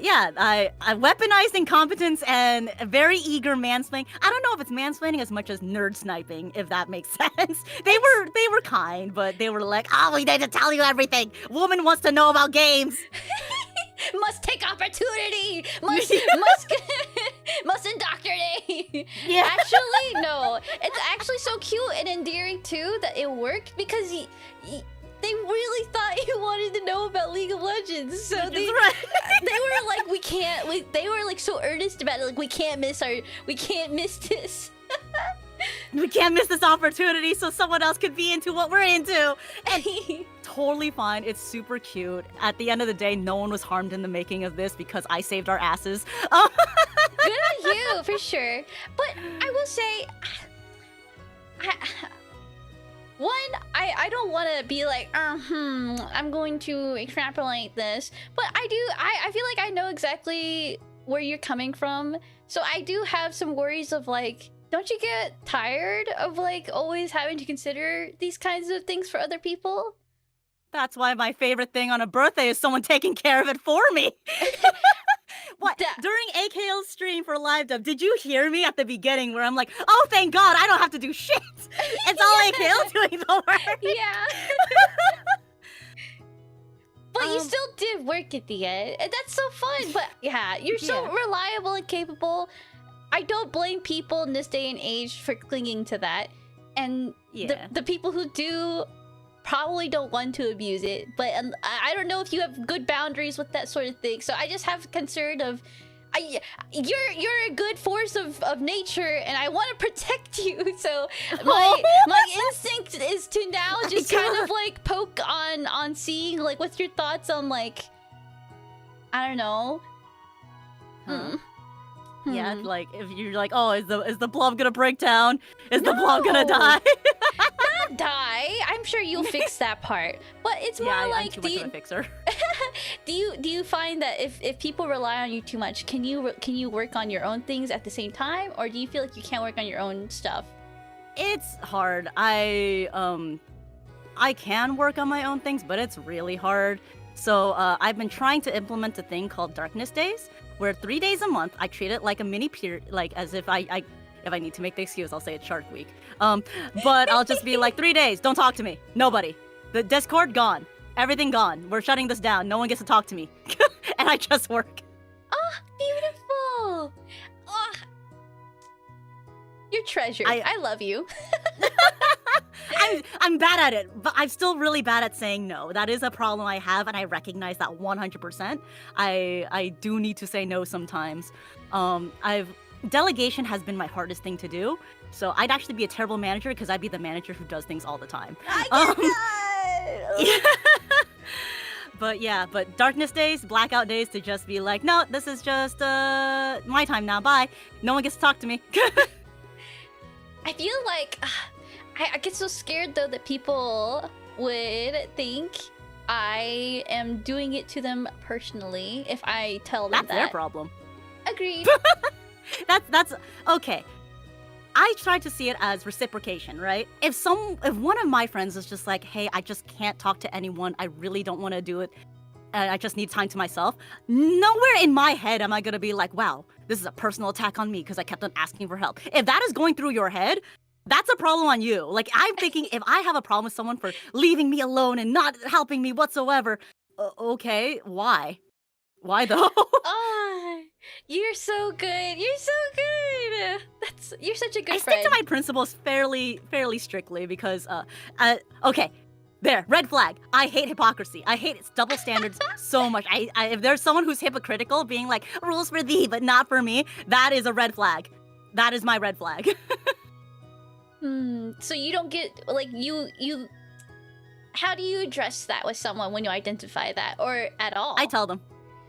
yeah, I weaponized incompetence and a very eager mansplaining. I don't know if it's mansplaining as much as nerd sniping, if that makes sense. They were kind, but they were like, oh, we need to tell you everything. Woman wants to know about games. Must take opportunity. Must must indoctrinate. Yeah. Actually, no. It's actually so cute and endearing too that it worked because they really thought you wanted to know about League of Legends. So they were like, they were like so earnest about it. Like we can't miss this. We can't miss this opportunity so someone else could be into what we're into. And totally fine. It's super cute. At the end of the day, no one was harmed in the making of this because I saved our asses. Good on you, for sure. But I will say, I don't want to be like, I'm going to extrapolate this. But I feel like I know exactly where you're coming from. So I do have some worries of like, don't you get tired of like always having to consider these kinds of things for other people? That's why my favorite thing on a birthday is someone taking care of it for me. What? During AKL's stream for live dub, did you hear me at the beginning where I'm like, oh, thank God, I don't have to do shit. It's all AKL doing the work. Yeah. But you still did work at the end. And that's so fun. But yeah, you're so reliable and capable. I don't blame people in this day and age for clinging to that. And the people who do probably don't want to abuse it. But I don't know if you have good boundaries with that sort of thing. So I just have concern of... you're a good force of nature, and I want to protect you. So my instinct is to now just kind of like poke on seeing like what's your thoughts on like, I don't know. Yeah, like if you're like, oh, is the blob gonna break down? Is the blob gonna die? Not die. I'm sure you'll fix that part. But it's more like, I'm too much of a fixer. do you find that if people rely on you too much, can you work on your own things at the same time, or do you feel like you can't work on your own stuff? It's hard. I can work on my own things, but it's really hard. So I've been trying to implement a thing called Darkness Days, where 3 days a month I treat it like a mini period, like as if if I need to make the excuse, I'll say it's Shark Week. But I'll just be like, 3 days, don't talk to me. Nobody. The Discord gone. Everything gone. We're shutting this down. No one gets to talk to me. And I just work. Oh, beautiful. Oh, you're treasured. I love you. I'm bad at it, but I'm still really bad at saying no. That is a problem I have, and I recognize that 100%. I do need to say no sometimes. Delegation has been my hardest thing to do, so I'd actually be a terrible manager because I'd be the manager who does things all the time. But Darkness Days, Blackout Days to just be like, no, this is just my time now, bye. No one gets to talk to me. I feel like... I get so scared though that people would think I am doing it to them personally if I tell them That's that. their problem. Agreed. That's okay. I try to see it as reciprocation, right? If one of my friends is just like, hey, I just can't talk to anyone, I really don't want to do it, and I just need time to myself, nowhere in my head am I gonna be like, wow, this is a personal attack on me because I kept on asking for help. If that is going through your head, that's a problem on you. Like, I'm thinking if I have a problem with someone for leaving me alone and not helping me whatsoever, okay, why? Why though? Oh, you're so good. You're so good. You're such a good friend. I stick to my principles fairly strictly because, okay, there, red flag. I hate hypocrisy. I hate its double standards so much. If there's someone who's hypocritical, being like, rules for thee, but not for me, that is a red flag. That is my red flag. So you don't get, like, you... How do you address that with someone when you identify that, or at all? I tell them.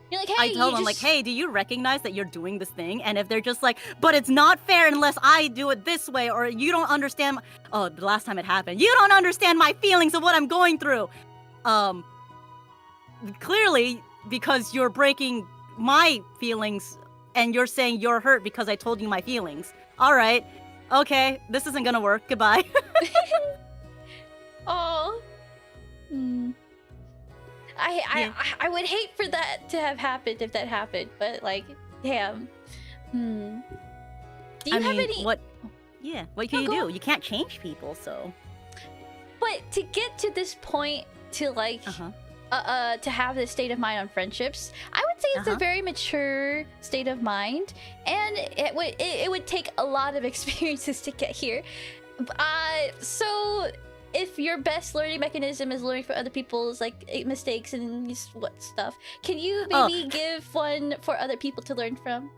You're like, hey, I tell them, like, hey, do you recognize that you're doing this thing? And if they're just like, but it's not fair unless I do it this way, or you don't understand... Oh, the last time it happened. You don't understand my feelings of what I'm going through. Clearly, because you're breaking my feelings, and you're saying you're hurt because I told you my feelings. All right. okay, this isn't gonna work. Goodbye. Oh. Hmm. I would hate for that to have happened if that happened, but like, damn. Hmm. Do you have any? What? Yeah. What can you go do? You can't change people, so. But to get to this point, to like, to have this state of mind on friendships, I would say it's a very mature state of mind, and it would take a lot of experiences to get here. So if your best learning mechanism is learning from other people's like mistakes and what stuff, can you maybe give one for other people to learn from?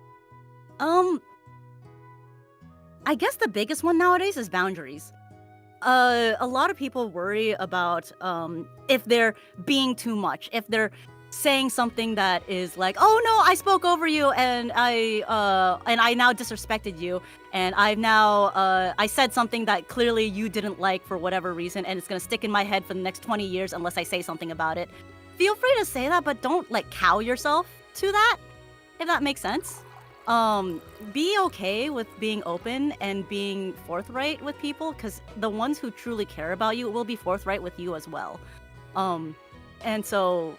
I guess the biggest one nowadays is boundaries. A lot of people worry about if they're being too much, if they're saying something that is like, oh no, I spoke over you and I now disrespected you, and I said something that clearly you didn't like for whatever reason, and it's gonna stick in my head for the next 20 years unless I say something about it. Feel free to say that, but don't like cow yourself to that, if that makes sense. Be okay with being open and being forthright with people, because the ones who truly care about you will be forthright with you as well. And so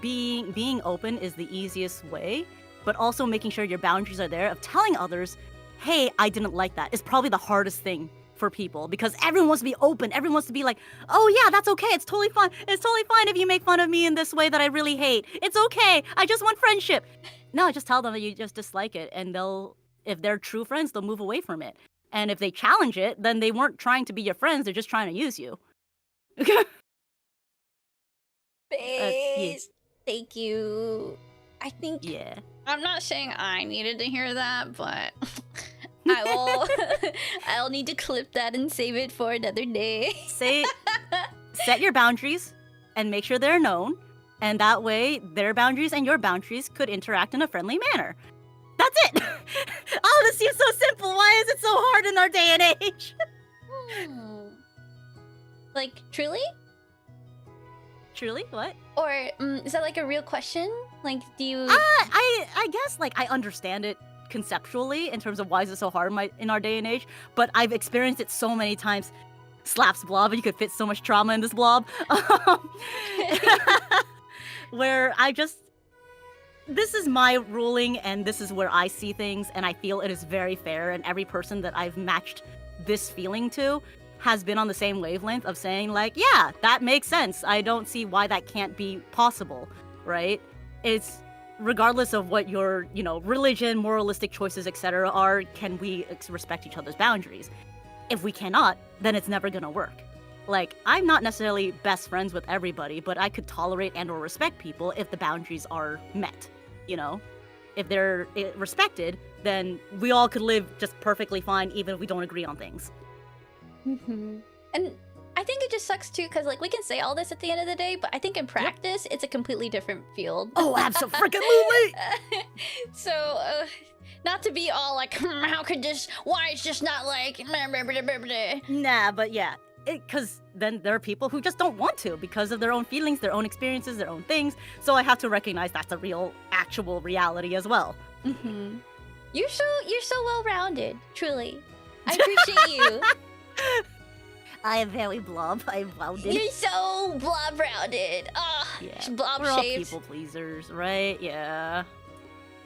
being open is the easiest way, but also making sure your boundaries are there of telling others, hey, I didn't like that, is probably the hardest thing for people, because everyone wants to be open. Everyone wants to be like, oh yeah, that's okay. It's totally fine. It's totally fine if you make fun of me in this way that I really hate. It's okay. I just want friendship. No, just tell them that you just dislike it, and if they're true friends, they'll move away from it. And if they challenge it, then they weren't trying to be your friends, they're just trying to use you. Please. Thank you. I think... Yeah. I'm not saying I needed to hear that, but... I'll need to clip that and save it for another day. Set your boundaries and make sure they're known. And that way, their boundaries and your boundaries could interact in a friendly manner. That's it! Oh, this seems so simple. Why is it so hard in our day and age? Like, truly? Truly? What? Or is that like a real question? Like, do you... I guess, like, I understand it conceptually in terms of why is it so hard in our day and age, but I've experienced it so many times. Slaps blob, and you could fit so much trauma in this blob. Where this is my ruling, and this is where I see things, and I feel it is very fair, and every person that I've matched this feeling to has been on the same wavelength of saying, like, yeah, that makes sense. I don't see why that can't be possible, right? It's regardless of what your, religion, moralistic choices, etc. are, can we respect each other's boundaries? If we cannot, then it's never gonna work. Like, I'm not necessarily best friends with everybody, but I could tolerate and or respect people if the boundaries are met, If they're respected, then we all could live just perfectly fine even if we don't agree on things. Mm-hmm. And I think it just sucks too, because like we can say all this at the end of the day, but I think in practice, it's a completely different field. Oh, absolutely! So, not to be all like, how could this, why it's just not like, nah, but yeah. Because then there are people who just don't want to because of their own feelings, their own experiences, their own things. So I have to recognize that's a real, actual reality as well. Mm-hmm. You're so well-rounded, truly. I appreciate you. I am very blob. I'm rounded. You're so blob-rounded. Yeah. Blob-shaped. We're all people pleasers, right? Yeah.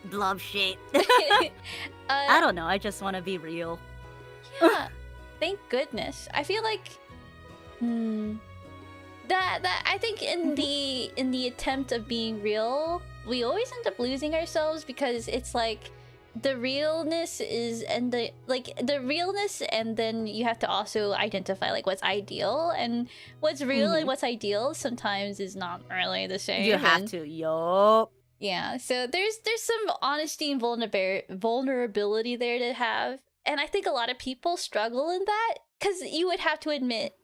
Blob-shaped. I don't know. I just want to be real. Yeah. Thank goodness. I feel like that I think in the attempt of being real, we always end up losing ourselves, because it's like the realness is the realness, and then you have to also identify like what's ideal, and what's real and what's ideal sometimes is not really the same. You have to, yup. Yeah, so there's some honesty and vulnerability there to have. And I think a lot of people struggle in that, because you would have to admit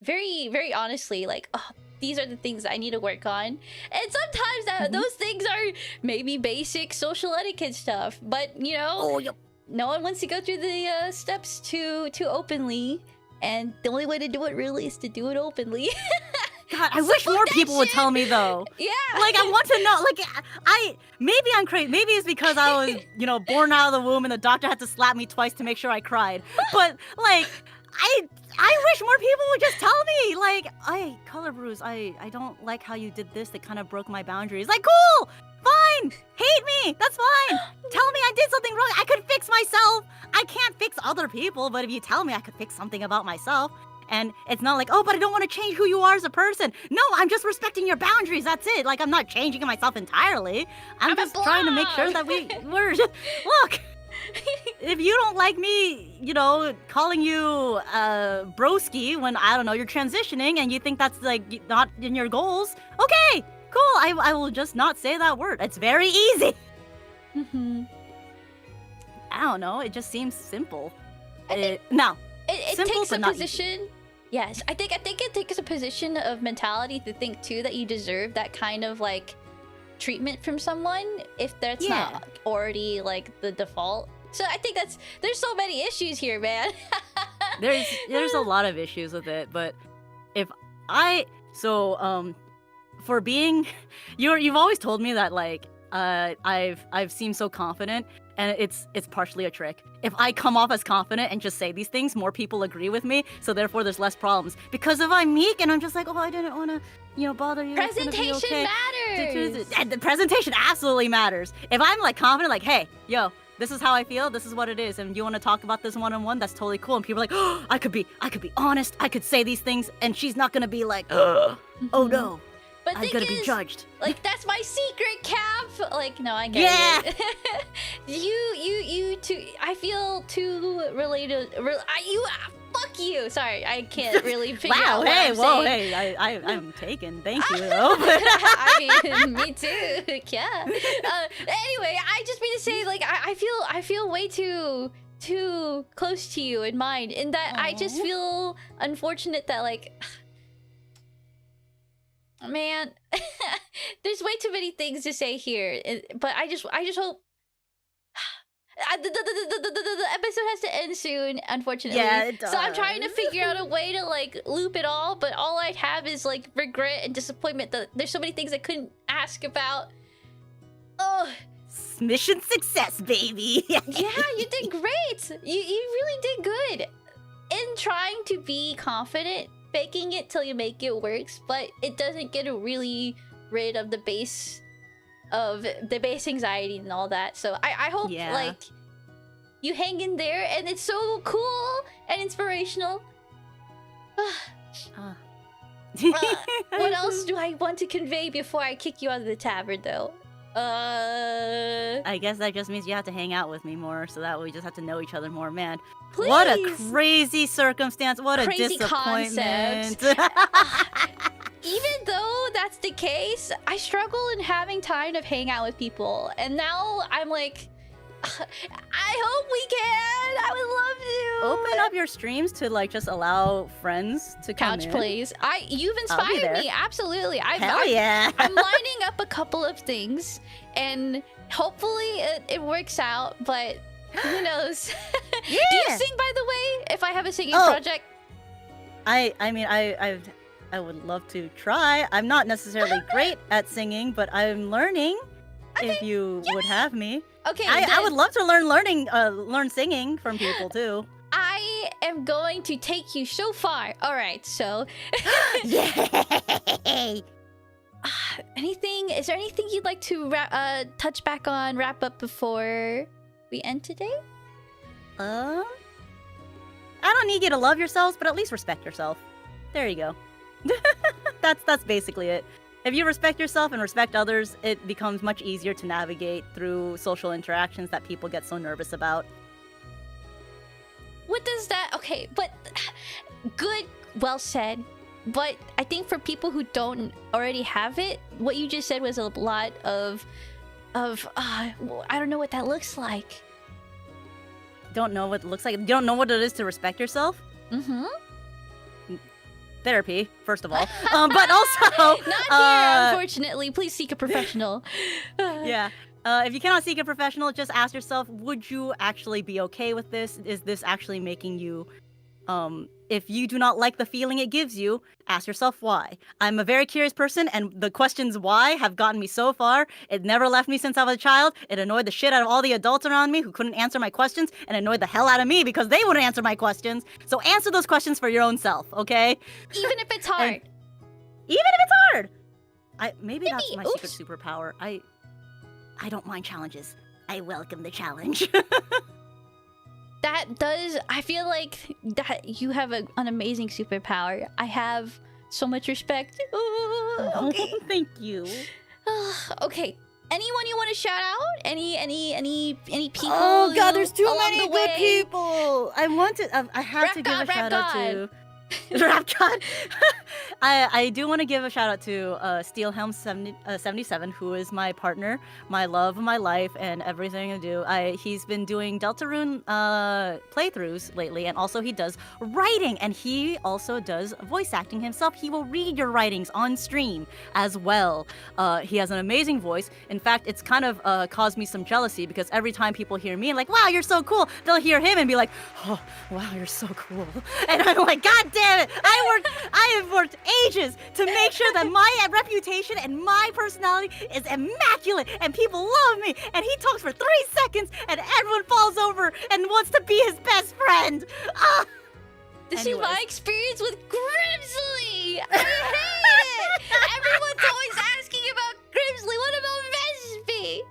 very, very honestly, like, oh, these are the things I need to work on. And sometimes those things are maybe basic social etiquette stuff, but, no one wants to go through the steps too openly. And the only way to do it really is to do it openly. God, I wish more people would tell me though. Yeah. Like, I want to know. Like, maybe I'm crazy. Maybe it's because I was, born out of the womb and the doctor had to slap me twice to make sure I cried. But like, I wish more people would just tell me. Like, Color Bruise, I don't like how you did this. That kind of broke my boundaries. Like, cool, fine, hate me. That's fine. Tell me I did something wrong. I could fix myself. I can't fix other people, but if you tell me I could fix something about myself. And it's not like, oh, but I don't want to change who you are as a person. No, I'm just respecting your boundaries. That's it. Like, I'm not changing myself entirely. I'm just trying to make sure that we're just, look, if you don't like me, calling you broski when, I don't know, you're transitioning and you think that's, like, not in your goals, okay, cool. I will just not say that word. It's very easy. Mm-hmm. I don't know. It just seems simple. It Simple, takes but a not position. Yes, I think it takes a position of mentality to think too that you deserve that kind of like treatment from someone if that's not already like the default. So I think there's so many issues here, man. there's a lot of issues with it, but for being you've always told me that like I've seemed so confident, and it's partially a trick. If I come off as confident and just say these things, more people agree with me, so therefore there's less problems. Because if I'm meek and I'm just like, oh, I didn't want to, bother you. Presentation okay. matters. And the presentation absolutely matters. If I'm like confident, like, hey, yo, this is how I feel, this is what it is, and you want to talk about this one-on-one, that's totally cool. And people are like, oh, I could be honest, I could say these things, and she's not gonna be like, oh no. But I'm gonna be judged. Like, that's my secret, Cap. Like, no, I get it. you too. I feel too related. Fuck you. Sorry, I can't really figure out what I'm saying. I'm taken. Thank you, though. I mean, me too. Yeah. Anyway, I just mean to say, like, I feel way too close to you in mind, in that I just feel unfortunate that, like, man, there's way too many things to say here, but I just hope the episode has to end soon, unfortunately. Yeah, it does. So I'm trying to figure out a way to like loop it all, but all I have is like regret and disappointment that there's so many things I couldn't ask about. Oh, mission success, baby. Yeah, you did great. You really did good in trying to be confident. Faking it till you make it works, but it doesn't get really rid of the base anxiety and all that. So I hope like you hang in there, and it's so cool and inspirational. What else do I want to convey before I kick you out of the tavern, though? I guess that just means you have to hang out with me more, so that we just have to know each other more, man. Please. What a crazy circumstance! What a Crazy disappointment! Even though that's the case, I struggle in having time to hang out with people, and now I'm like, I hope we can. I would love to open up your streams to like just allow friends to come couch in. plays. You've inspired me. Absolutely. Hell yeah! I'm lining up a couple of things, and hopefully it works out. But who knows? Yeah. Do you sing, by the way? If I have a singing project, I mean I would love to try. I'm not necessarily great at singing, but I'm learning. If you would have me. Okay, I would love to learn singing from people too. I am going to take you so far. All right, so Yay! Is there anything you'd like to touch back on, wrap up before we end today? I don't need you to love yourselves, but at least respect yourself. There you go. That's basically it. If you respect yourself and respect others, it becomes much easier to navigate through social interactions that people get so nervous about. What does that... Okay, but... Good, well said. But I think for people who don't already have it, what you just said was a lot of I don't know what that looks like. Don't know what it looks like? You don't know what it is to respect yourself? Mm-hmm. Therapy, first of all. But also... Not here, unfortunately. Please seek a professional. Yeah. If you cannot seek a professional, just ask yourself, would you actually be okay with this? Is this actually making you if you do not like the feeling it gives you, ask yourself why. I'm a very curious person, and the questions why have gotten me so far. It never left me since I was a child. It annoyed the shit out of all the adults around me who couldn't answer my questions, and annoyed the hell out of me because they wouldn't answer my questions. So answer those questions for your own self, okay? Even if it's hard. Even if it's hard! Maybe that's my secret superpower. I don't mind challenges. I welcome the challenge. That does... I feel like that you have an amazing superpower. I have so much respect. Okay, thank you. Okay. Anyone you want to shout out? Any people? Oh god, there's too along many the good way? people. I want to. I have to give a shout out to. Rap God. I do want to give a shout out to Steelhelm 77, who is my partner, my love of my life, and everything I do. He's been doing Deltarune playthroughs lately, and also he does writing, and he also does voice acting himself. He will read your writings on stream as well. He has an amazing voice. In fact, it's kind of caused me some jealousy because every time people hear me and like, wow, you're so cool, they'll hear him and be like, oh, wow, you're so cool. And I'm like, God damn it! I have worked ages to make sure that my reputation and my personality is immaculate, and people love me. And he talks for 3 seconds, and everyone falls over and wants to be his best friend. This Anyways. is my experience with Grimsley. I hate it. Everyone's always asking about Grimsley. What about Vespy?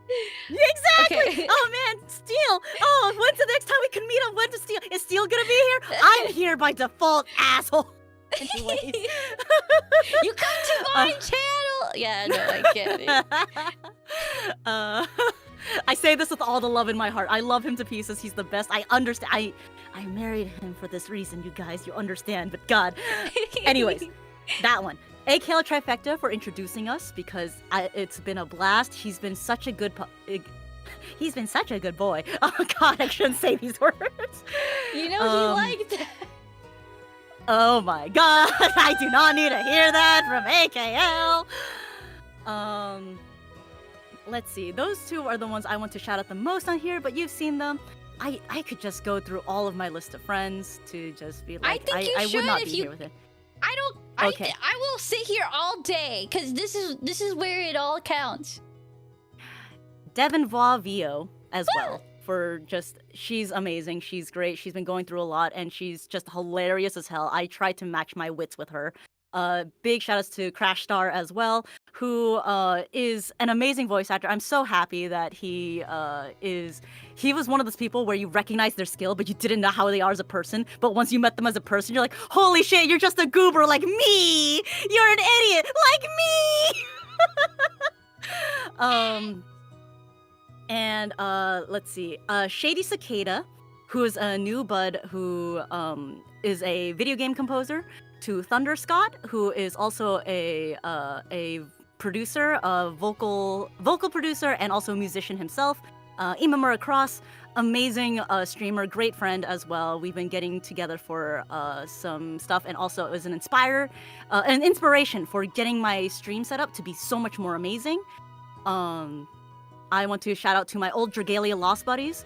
Exactly. Okay. Oh man, Steel. Oh, when's the next time we can meet up? When's Steel? Is Steel gonna be here? I'm here by default, asshole. Anyways. You come to my channel. Yeah, no, I get it. I say this with all the love in my heart. I love him to pieces. He's the best. I understand. I married him for this reason, you guys. You understand, but God. Anyways, that one. AKL Trifecta for introducing us because it's been a blast. He's been such a good he's been such a good boy. Oh God, I shouldn't say these words. You know he liked that. Oh my God, I do not need to hear that from AKL. Let's see. Those two are the ones I want to shout out the most on here, but you've seen them. I could just go through all of my list of friends to just be like, I think you should would not if be you... here with it. I don't. Okay. I will sit here all day because this is where it all counts. Devon Vio as well. For just, she's amazing. She's great. She's been going through a lot, and she's just hilarious as hell. I tried to match my wits with her. Big shout outs to Crash Star as well, who is an amazing voice actor. I'm so happy that he was one of those people where you recognize their skill, but you didn't know how they are as a person. But once you met them as a person, you're like, holy shit, you're just a goober like me! You're an idiot like me! And let's see. Shady Cicada, who is a new bud who is a video game composer. To Thunder Scott, who is also a producer, a vocal producer, and also a musician himself. Imamura Cross, amazing streamer, great friend as well. We've been getting together for some stuff, and also it was an inspiration for getting my stream set up to be so much more amazing. I want to shout out to my old Dragalia Lost buddies,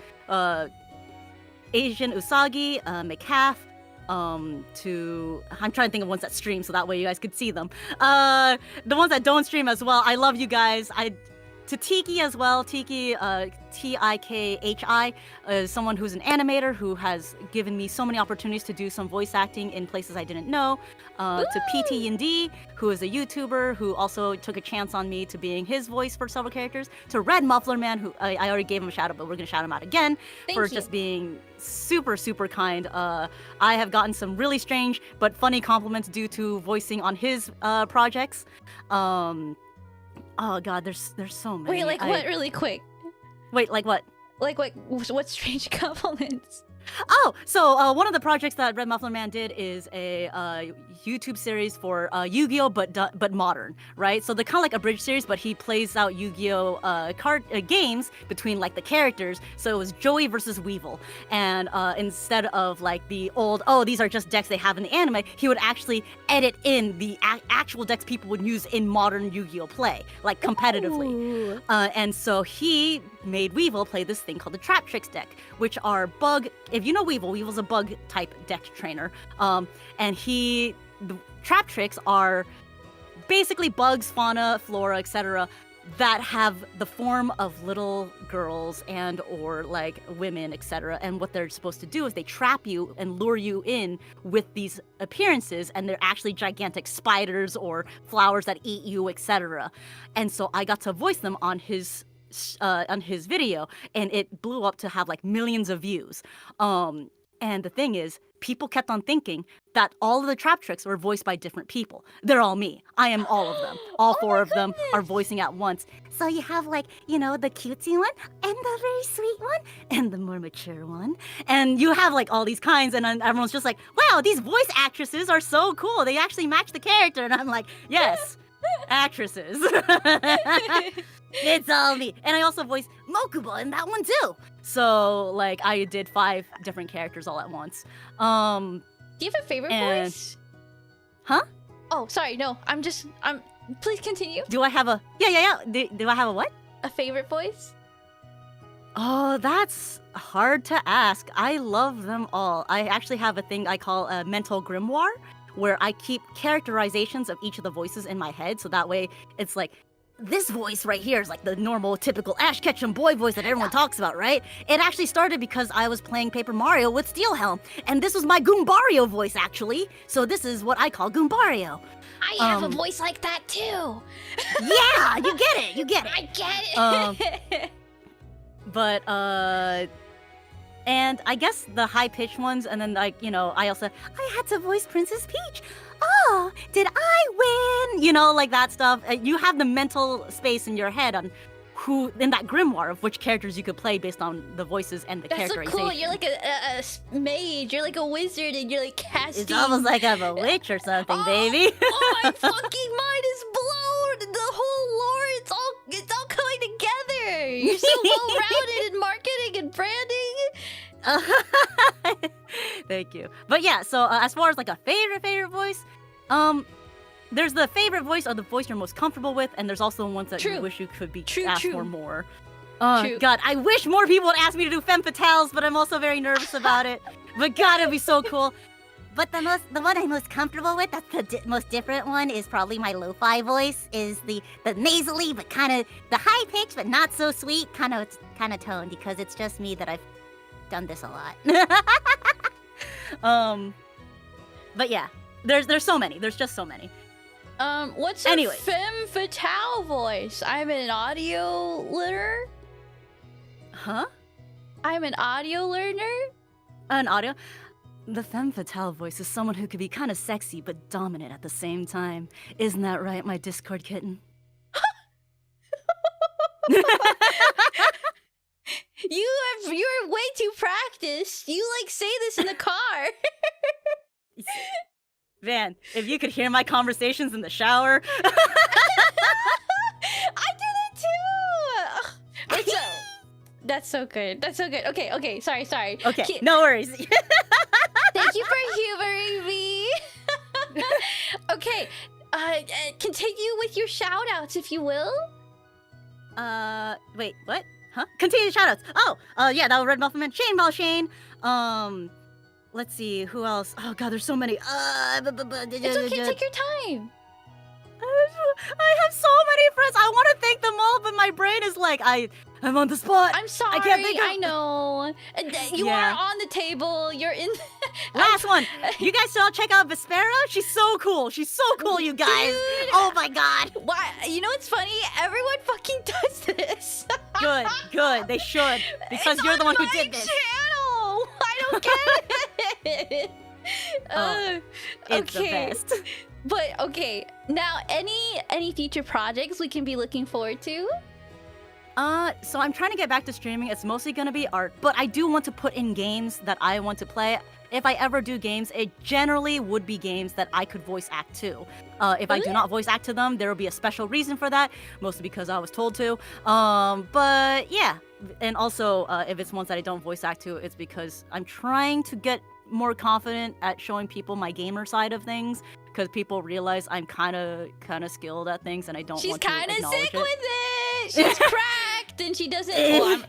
Asian Usagi, McCaff. I'm trying to think of ones that stream so that way you guys could see them. The ones that don't stream as well, I love you guys. To Tiki as well, Tiki, Tikhi, is someone who's an animator who has given me so many opportunities to do some voice acting in places I didn't know. To PT Yindi, who is a YouTuber who also took a chance on me to being his voice for several characters. To Red Muffler Man, who I already gave him a shout out, but we're gonna shout him out again just being super, super kind. I have gotten some really strange but funny compliments due to voicing on his projects. Oh God, there's so many. Wait, like what? Really quick. Wait, like what? Like what strange compliments? Oh, so one of the projects that Red Muffler Man did is a YouTube series for Yu-Gi-Oh, but modern, right? So they're kind of like a bridge series, but he plays out Yu-Gi-Oh card games between like the characters. So it was Joey versus Weevil, and instead of like the old, oh, these are just decks they have in the anime, he would actually edit in the actual decks people would use in modern Yu-Gi-Oh play, like competitively. And so he made Weevil play this thing called the Trap Tricks deck, which are bug. If you know Weevil, Weevil's a bug type deck trainer. And the Trap Tricks are basically bugs, fauna, flora, etc. that have the form of little girls and or like women, etc. And what they're supposed to do is they trap you and lure you in with these appearances, and they're actually gigantic spiders or flowers that eat you, etc. And so I got to voice them on his video, and it blew up to have like millions of views. And the thing is, people kept on thinking that all of the Trap Tricks were voiced by different people. They're all me. I am all of them. All four of them are voicing at once. So you have like, you know, the cutesy one, and the very sweet one, and the more mature one. And you have like all these kinds, and then everyone's just like, wow, these voice actresses are so cool. They actually match the character. And I'm like, yes, actresses. It's all me. And I also voiced Mokuba in that one too. So like I did 5 different characters all at once. Do you have a favorite voice? Huh? Oh, sorry. No, I'm please continue. Do I have a yeah. Do I have a what? A favorite voice? Oh, that's hard to ask. I love them all. I actually have a thing I call a mental grimoire, where I keep characterizations of each of the voices in my head, so that way it's like, this voice right here is like the normal, typical Ash Ketchum boy voice that everyone talks about, right? It actually started because I was playing Paper Mario with Steelhelm, and this was my Goombario voice, actually. So this is what I call Goombario. I have a voice like that too. Yeah, you get it. You get it. I get it. But and I guess the high-pitched ones, and then like, you know, I had to voice Princess Peach. Oh, did I win? You know, like that stuff. You have the mental space in your head on who, in that grimoire, of which characters you could play based on the voices and the That's so characterization. cool. You're like a mage. You're like a wizard, and you're like casting. It's almost like I'm a witch or something, baby. Oh, my fucking mind is blown. The whole lore, it's all coming together. You're so well-rounded in marketing and branding. Thank you. But yeah, so as far as like a favorite voice, there's the favorite voice or the voice you're most comfortable with, and there's also ones that you wish you could be asked for more. God, I wish more people would ask me to do femme fatales, but I'm also very nervous about it. But God, it'd be so cool. But the one I'm most comfortable with, that's the most different one, is probably my lo-fi voice. Is the nasally, but kind of the high pitch, but not so sweet kind of tone, because it's just me that I've done this a lot. But yeah, there's so many. There's just so many. What's your femme fatale voice? I'm an audio learner. Huh? I'm an audio learner. An audio. The femme fatale voice is someone who could be kind of sexy but dominant at the same time. Isn't that right, my Discord kitten? You're way too practiced. You like say this in the car. Man, if you could hear my conversations in the shower. I did it too. What's up? That's so good. That's so good. Okay. Sorry. Okay, no worries. Thank you for humoring me. Okay, continue with your shout-outs, if you will. Wait, what? Huh? Continue the shoutouts. Yeah, that was Red Muffin, Shane Ball Shane. Let's see, who else? Oh God, there's so many. It's okay, take your time. I have so many friends. I want to thank them all, but my brain is like, I'm on the spot. I'm sorry. I can't think of... I know. You are on the table. You're in. Last one. You guys should all check out Vespera. She's so cool. She's so cool, you guys. Dude. Oh my God. Why? You know what's funny? Everyone fucking does this. Good. They should, because you're the one who did this. Channel. I don't get it. It's the best. But okay, now any future projects we can be looking forward to? So I'm trying to get back to streaming. It's mostly gonna be art, but I do want to put in games that I want to play. If I ever do games, it generally would be games that I could voice act to. If I do not voice act to them, there will be a special reason for that, mostly because I was told to. But yeah, and also if it's ones that I don't voice act to, it's because I'm trying to get more confident at showing people my gamer side of things, because people realize I'm kind of skilled at things, and I don't want to acknowledge it. She's kind of sick with it. She's cracked. cracked and she doesn't. Well,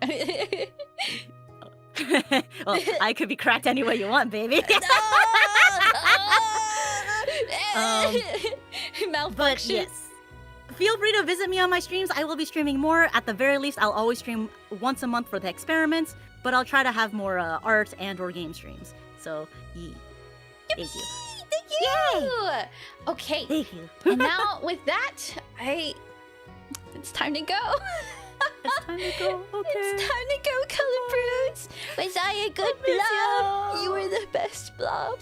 Well, I could be cracked any way you want, baby. But Malfunction. yes, feel free to visit me on my streams. I will be streaming more. At the very least, I'll always stream once a month for the experiments, but I'll try to have more art and/or game streams. So, yeah. Thank you. Thank you. Okay. Thank you. And now with that, it's time to go. It's time to go. Okay. It's time to go, Color Brutes. Was I a good blob? You were the best blob.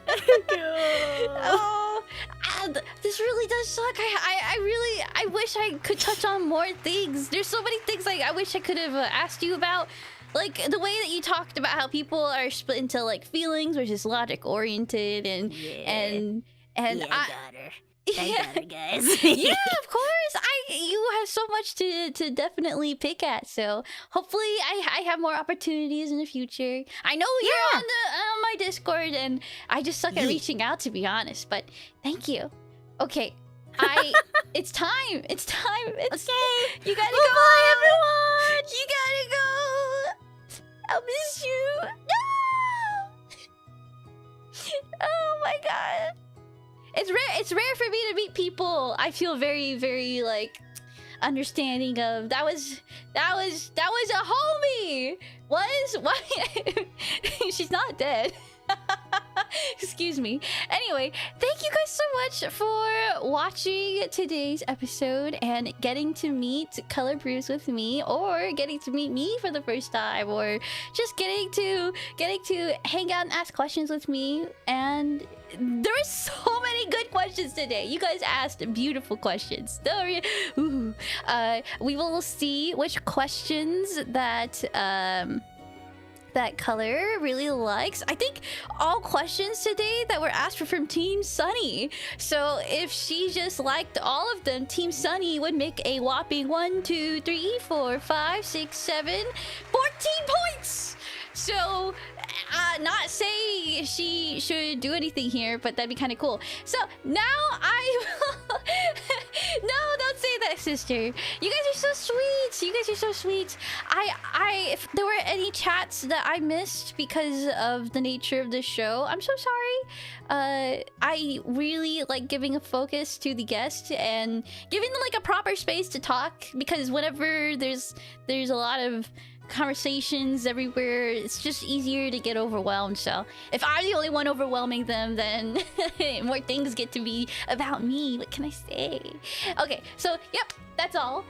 Thank you. Oh, and this really does suck. I wish I could touch on more things. There's so many things like I wish I could have asked you about. Like the way that you talked about how people are split into like feelings versus logic oriented and Yeah, I got her. I got her, guys. yeah, of course. You have so much to definitely pick at. So hopefully I have more opportunities in the future. I know you're on my Discord, and I just suck at reaching out, to be honest. But thank you. Okay, it's time. It's time. Okay. You gotta Bye, go, everyone. You gotta go. I'll miss you. No. Oh my god. It's rare for me to meet people I feel very, very like understanding of. That was a homie. What? She's not dead. Excuse me. Anyway, thank you guys so much for watching today's episode and getting to meet Color Brews with me, or getting to meet me for the first time, or just getting to hang out and ask questions with me. And there were so many good questions today. You guys asked beautiful questions. Ooh. We will see which questions that Color really likes. I think all questions today that were asked were from Team Sunny. So if she just liked all of them, Team Sunny would make a whopping 1, 2, 3, 4, 5, 6, 7, 14 points. So not say she should do anything here, but that'd be kind of cool. So now I will... No, don't say that, sister. You guys are so sweet. You guys are so sweet. If there were any chats that I missed because of the nature of the show, I'm so sorry. I really like giving a focus to the guest and giving them like a proper space to talk, because whenever there's a lot of conversations everywhere, it's just easier to get overwhelmed. So if I'm the only one overwhelming them, then more things get to be about me. What can I say? Okay, so yep, that's all.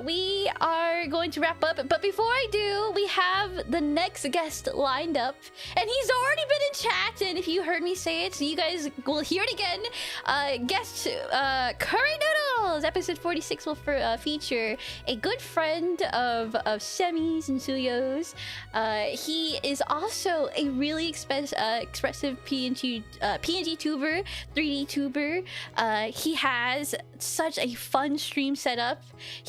We are going to wrap up, but before I do, we have the next guest lined up, and he's already been in chat, and if you heard me say it, so you guys will hear it again. Guest Curry Noodles, episode 46 will feature a good friend of Semi's and Suyo's. He is also a really expressive PNG tuber, 3D tuber. He has such a fun stream setup.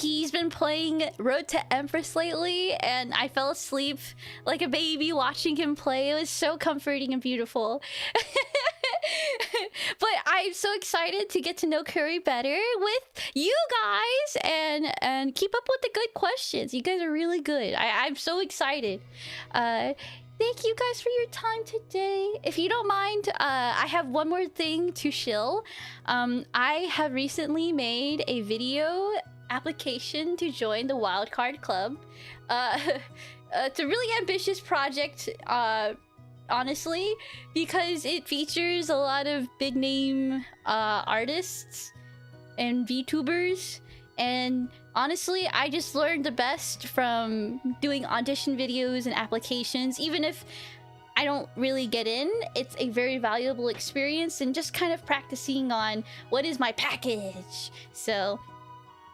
He's been playing Road to Empress lately, and I fell asleep like a baby watching him play. It was so comforting and beautiful. But I'm so excited to get to know Curry better with you guys and keep up with the good questions. You guys are really good. I'm so excited. Thank you guys for your time today. If you don't mind, I have one more thing to shill. I have recently made a video application to join the Wildcard Club. It's a really ambitious project, honestly, because it features a lot of big name artists and VTubers. And honestly, I just learned the best from doing audition videos and applications. Even if I don't really get in, it's a very valuable experience, and just kind of practicing on what is my package. So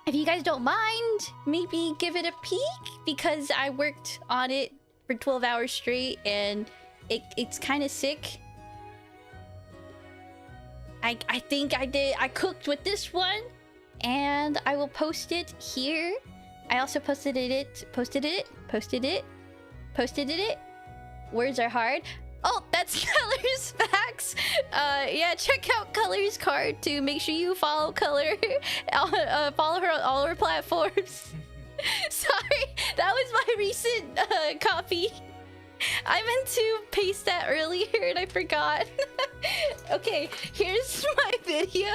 if you guys don't mind, maybe give it a peek, because I worked on it for 12 hours straight, and it's kind of sick. I think I cooked with this one, and I will post it here. I also posted it. Words are hard. Oh, that's Color's facts. Yeah, check out Color's card to make sure you follow Color. Follow her on all her platforms. Sorry, that was my recent copy. I meant to paste that earlier and I forgot. Okay, here's my video.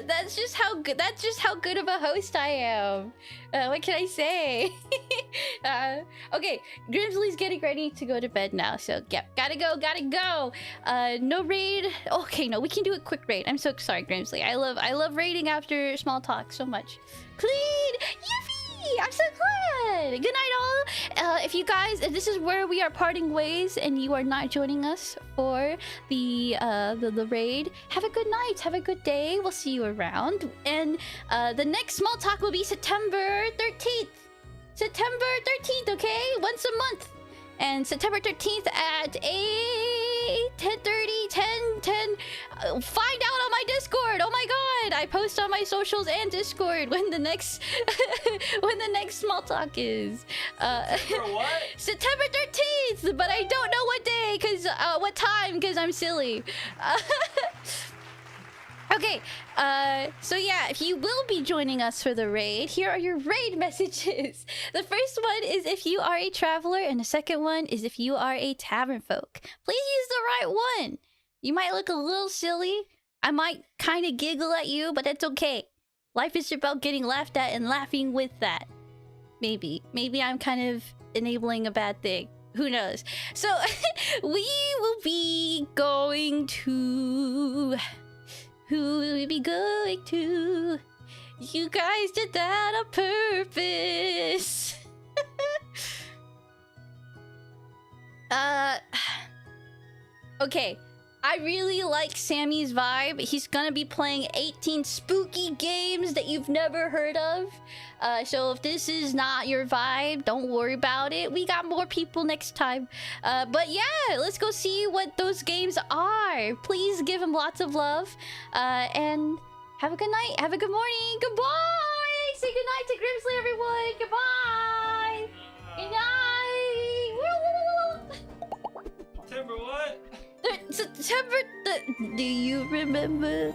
That's just how good. That's just how good of a host I am. What can I say? Okay, Grimsley's getting ready to go to bed now. So yeah, gotta go. No raid. Okay, no, we can do a quick raid. I'm so sorry, Grimsley. I love raiding after small talk so much. Clean. Yippee! I'm so glad. Good night, all. If you guys, if this is where we are parting ways, and you are not joining us for the raid, have a good night. Have a good day. We'll see you around. And the next small talk will be September 13th. September 13th, okay? Once a month. And September 13th at 10:30, 10. Find out on my Discord. Oh my god, I post on my socials and Discord when the next when the next small talk is. What? September 13th, but I don't know what day, cause what time, cause I'm silly. Okay, so yeah, if you will be joining us for the raid, here are your raid messages. The first one is if you are a traveler, and the second one is if you are a tavern folk. Please use the right one. You might look a little silly. I might kind of giggle at you, but that's okay. Life is about getting laughed at and laughing with that. Maybe I'm kind of enabling a bad thing. Who knows? So, we will be going to... Who will we be going to? You guys did that on purpose. Okay. I really like Sammy's vibe. He's gonna be playing 18 spooky games that you've never heard of. So if this is not your vibe, don't worry about it. We got more people next time. But yeah, let's go see what those games are. Please give him lots of love. And have a good night. Have a good morning. Goodbye. Say good night to Grimsley, everyone. Goodbye. Good night. September what? September. Do you remember?